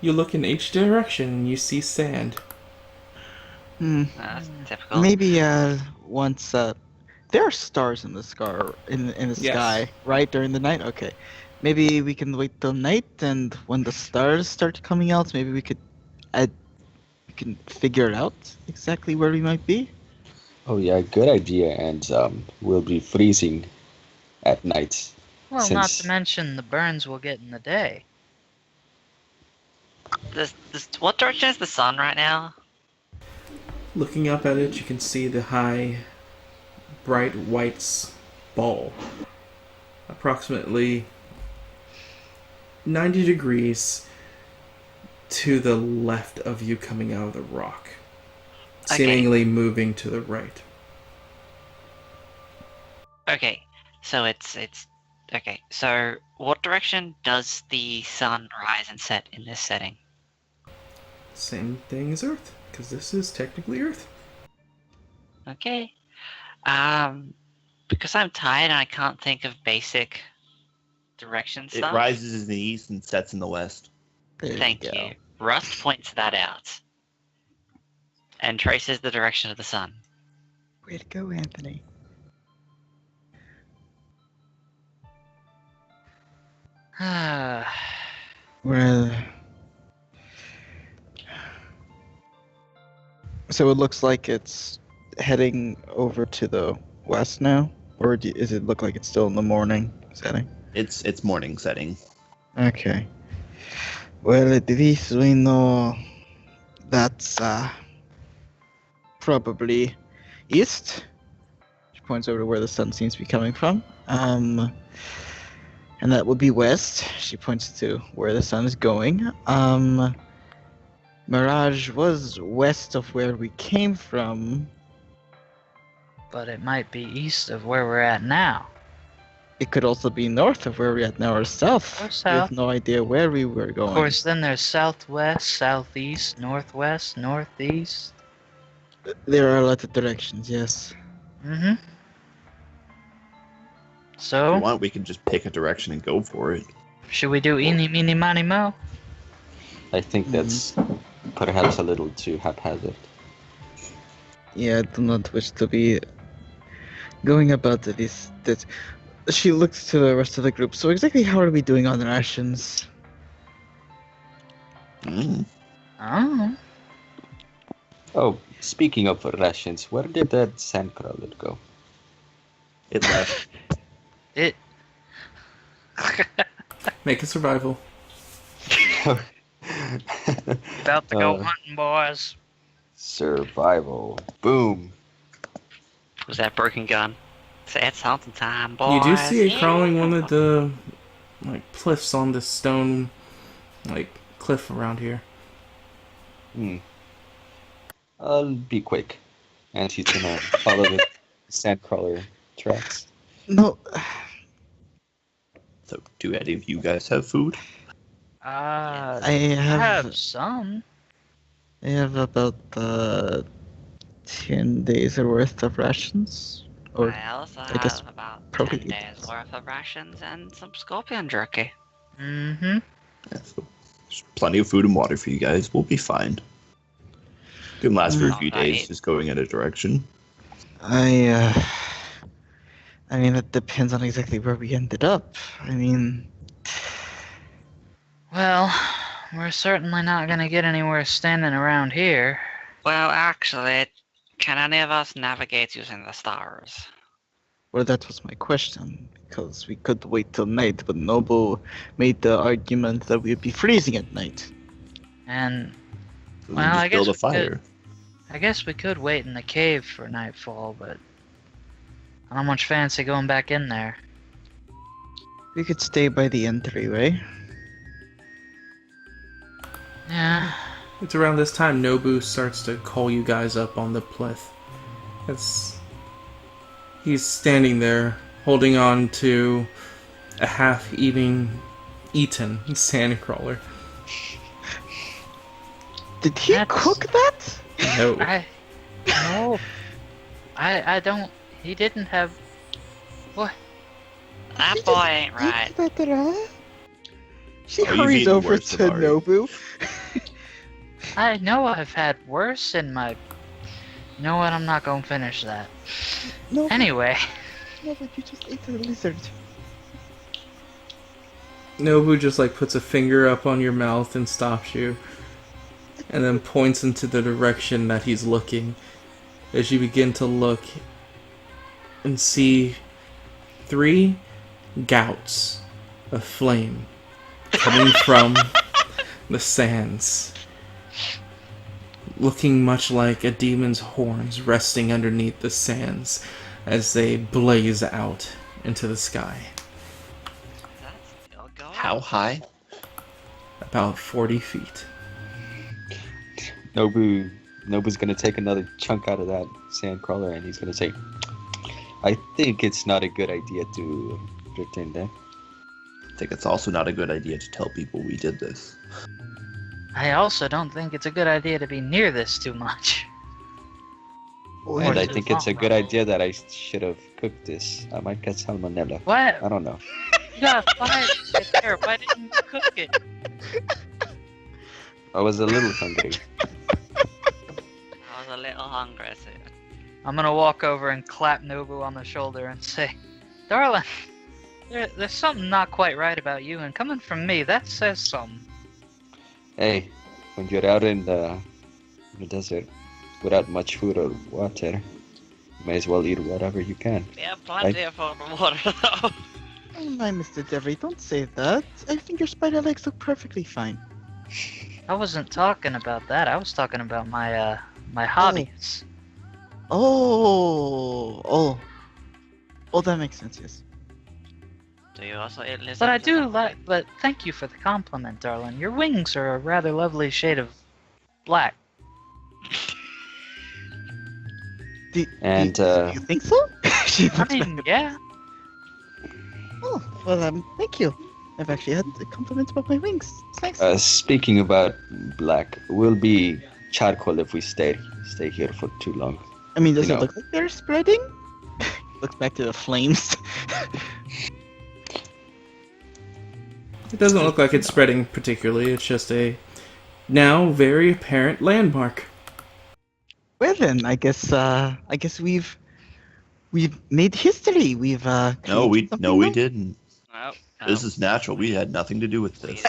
You look in each direction and you see sand. That's typical. Maybe once there are stars in the sky, right, during the night. Okay, maybe we can wait till night, and when the stars start coming out, maybe we can figure it out exactly where we might be. Oh yeah, good idea. And we'll be freezing at night. Well, not Since- to mention the burns we'll get in the day. What direction is the sun right now? Looking up at it, you can see the high, bright white ball. Approximately 90 degrees to the left of you coming out of the rock. Okay. Seemingly moving to the right. Okay, so it's okay. So what direction does the sun rise and set in this setting? Same thing as Earth, because this is technically Earth. Okay. Because I'm tired and I can't think of basic direction It stuff. rises in the east and sets in the west. There Thank you go. you. Rust points that out and traces the direction of the sun. Way to go, Anthony. Well, so it looks like it's heading over to the west now, or does it look like it's still in the morning setting? It's morning setting. Okay. Well, at least we know that's probably east. She points over to where the sun seems to be coming from. And that would be west. She points to where the sun is going. Mirage was west of where we came from. But it might be east of where we're at now. It could also be north of where we're at now, or south. Or We south. have no idea where we were going. Of course, then there's southwest, southeast, northwest, northeast. There are a lot of directions, yes. Mm-hmm. If So, you want, we can just pick a direction and go for it. should we do eeny, meeny, miny, mo? I think that's perhaps a little too haphazard. Yeah, I do not wish to be going about this. That she looks to the rest of the group. So exactly how are we doing on the rations? Mm. Oh. Oh, speaking of rations, where did that sandcrawler go? It left. It. Make a survival. About to go hunting, boys. Survival. Boom. Was that broken gun? It's hunting time, boys. You do see it Yeah. crawling one of the cliffs on this stone cliff around here. I'll be quick. And she's gonna follow the sandcrawler tracks. No, So, do any of you guys have food? I I have have some. I have about 10 days worth of rations. Or I also I guess have about probably 10 days worth of rations and some scorpion jerky. Mm-hmm. Yeah, so there's plenty of food and water for you guys. We'll be fine. Can last for a few days, just going in a direction. I mean, it depends on exactly where we ended up. I mean, Well, we're certainly not gonna get anywhere standing around here. Well, actually, can any of us navigate using the stars? well, that was my question. Because we could wait till night, but Nobu made the argument that we'd be freezing at night. And We Well, can just I guess build a we could- fire. I guess we could wait in the cave for nightfall, but I don't much fancy going back in there. We could stay by the entryway. Yeah. It's around this time Nobu starts to call you guys up on the plinth. He's standing there holding on to a half-eaten sandcrawler. Did he That's- cook that? No. No. I don't. He didn't have. What? That boy ain't right. She Oh, you've hurries eaten over worse to than Ari. Nobu. I know I've had worse in my. You know what? I'm not gonna finish that. No, Anyway. no, but you just ate the lizard. Nobu just puts a finger up on your mouth and stops you, and then points into the direction that he's looking. As you begin to look and see 3 gouts of flame coming from the sands, looking much like a demon's horns resting underneath the sands as they blaze out into the sky. That's still going. How high? About 40 feet. Nobu's gonna take another chunk out of that sandcrawler and he's gonna say, I think it's not a good idea to return them. I think it's also not a good idea to tell people we did this. I also don't think it's a good idea to be near this too much. And I too think it's a long. good idea that I should have cooked this. I might get salmonella. What? I don't know. You got fire right there. Why didn't you cook it? I was a little hungry. I was a little hungry, so I'm gonna walk over and clap Nobu on the shoulder and say, "Darling, there's something not quite right about you, and coming from me, that says something." Hey, when you're out in the desert without much food or water, you may as well eat whatever you can. we have plenty of food and water though. Oh my, Mr. Devery, don't say that. I think your spider legs look perfectly fine. I wasn't talking about that. I was talking about my my hobbies. Oh, that makes sense, yes. Do you also eat lizards? But I and do stuff? like. But thank you for the compliment, darling. Your wings are a rather lovely shade of black. And, do you think so? She I looks mean, yeah. Oh, well, thank you. I've actually had compliments about my wings. It's nice. speaking about black, we'll be charcoal if we stay here for too long. I mean, does you it know. look like they're spreading? Looks back to the flames. It doesn't look like it's spreading particularly. It's just a now very apparent landmark. Well then, I guess we've made history. We've No, created we something new. didn't. Nope, This nope. is natural. We had nothing to do with this.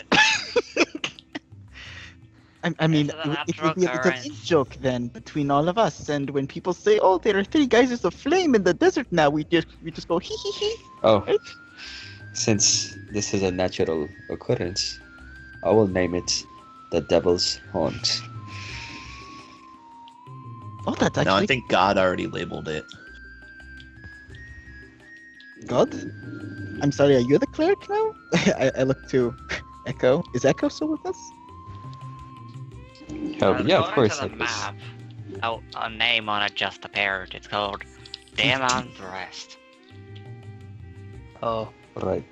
I mean, This is an it would be a little occurrence. in-joke then between all of us. And when people say, "Oh, there are 3 geysers of flame in the desert now," we just go hee hee hee. Oh, Right? since this is a natural occurrence, I will name it the Devil's Horns. Oh, that's Now I actually think God already labeled it. God. I'm sorry, are you the cleric now? I look to Echo. Is Echo still with us? Yeah, of According course. to I the guess. map, a name on it just appeared. It's called Demon's Rest. Oh, Right.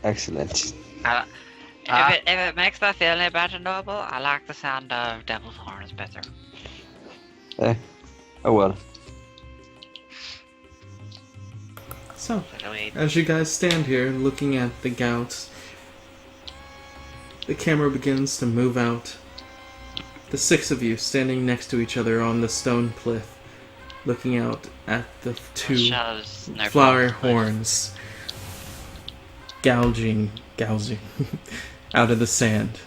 Excellent. If it makes me feel any better, Noble, I like the sound of Devil's Horns better. Oh well. So, So do we- as you guys stand here looking at the gouts, the camera begins to move out. The 6 of you standing next to each other on the stone cliff, looking out at the 2 shoves no flower problem. horns gouging out of the sand.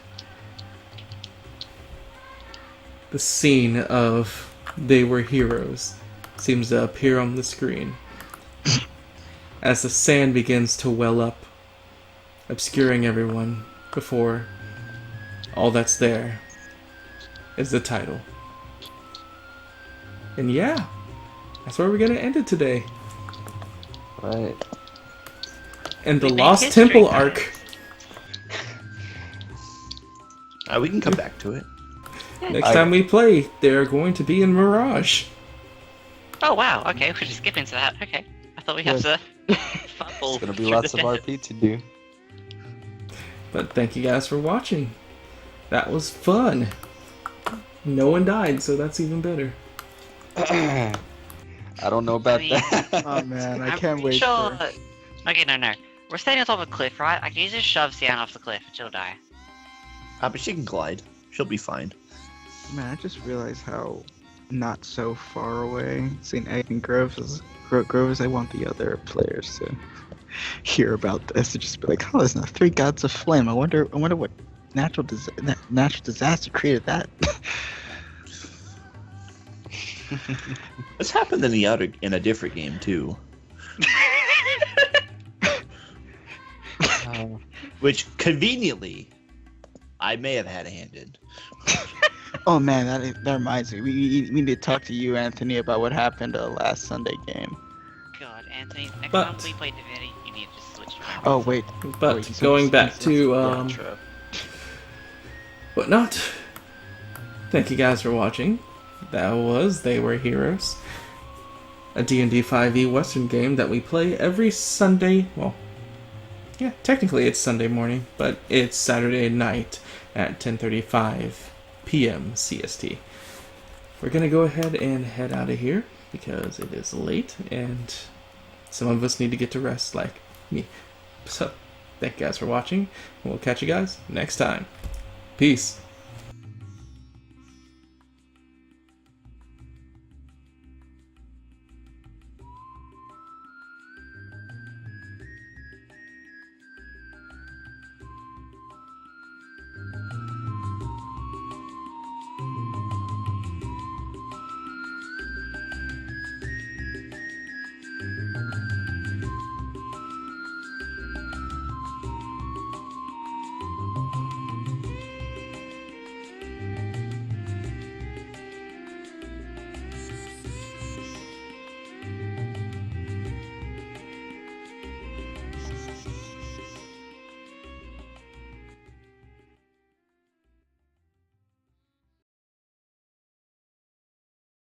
The scene of They Were Heroes seems to appear on the screen as the sand begins to well up, obscuring everyone before all that's there is the title. And yeah, that's where we're gonna end it today. Right. And the We made Lost history, Temple guys. arc. We can come back to it. Next time we play, they're going to be in Mirage. Oh wow, okay, we're just skipping to that. Okay. I thought we had to fumble. It's gonna be through lots the of desert. RP to do. But thank you guys for watching. That was fun. No one died, so that's even better. I don't know about mean- that. Oh man, I I'm can't pretty wait sure... for. Okay, no. We're standing on top of a cliff, right? I can easily shove Sienna off the cliff and she'll die. But she can glide. She'll be fine. Man, I just realized how not so far away St. Agnes Grove is. I want the other players to hear about this and just be like, "Oh, there's not 3 gods of flame. I wonder what natural disaster created that." This happened in a different game too, which conveniently I may have had a hand in. Oh man, that reminds me. We need to talk to you, Anthony, about what happened last Sunday game. God, Anthony, next But- time we play Divinity, you need to switch to my Oh wait, But Wait, he's- going back he's- to yeah, true. whatnot, thank you guys for watching. That was They Were Heroes. a D&D 5e Western game that we play every Sunday. Well, yeah, technically it's Sunday morning, but it's Saturday night at 10:35 p.m. CST. We're going to go ahead and head out of here because it is late and some of us need to get to rest like me. So, thank you guys for watching. We'll catch you guys next time. Peace.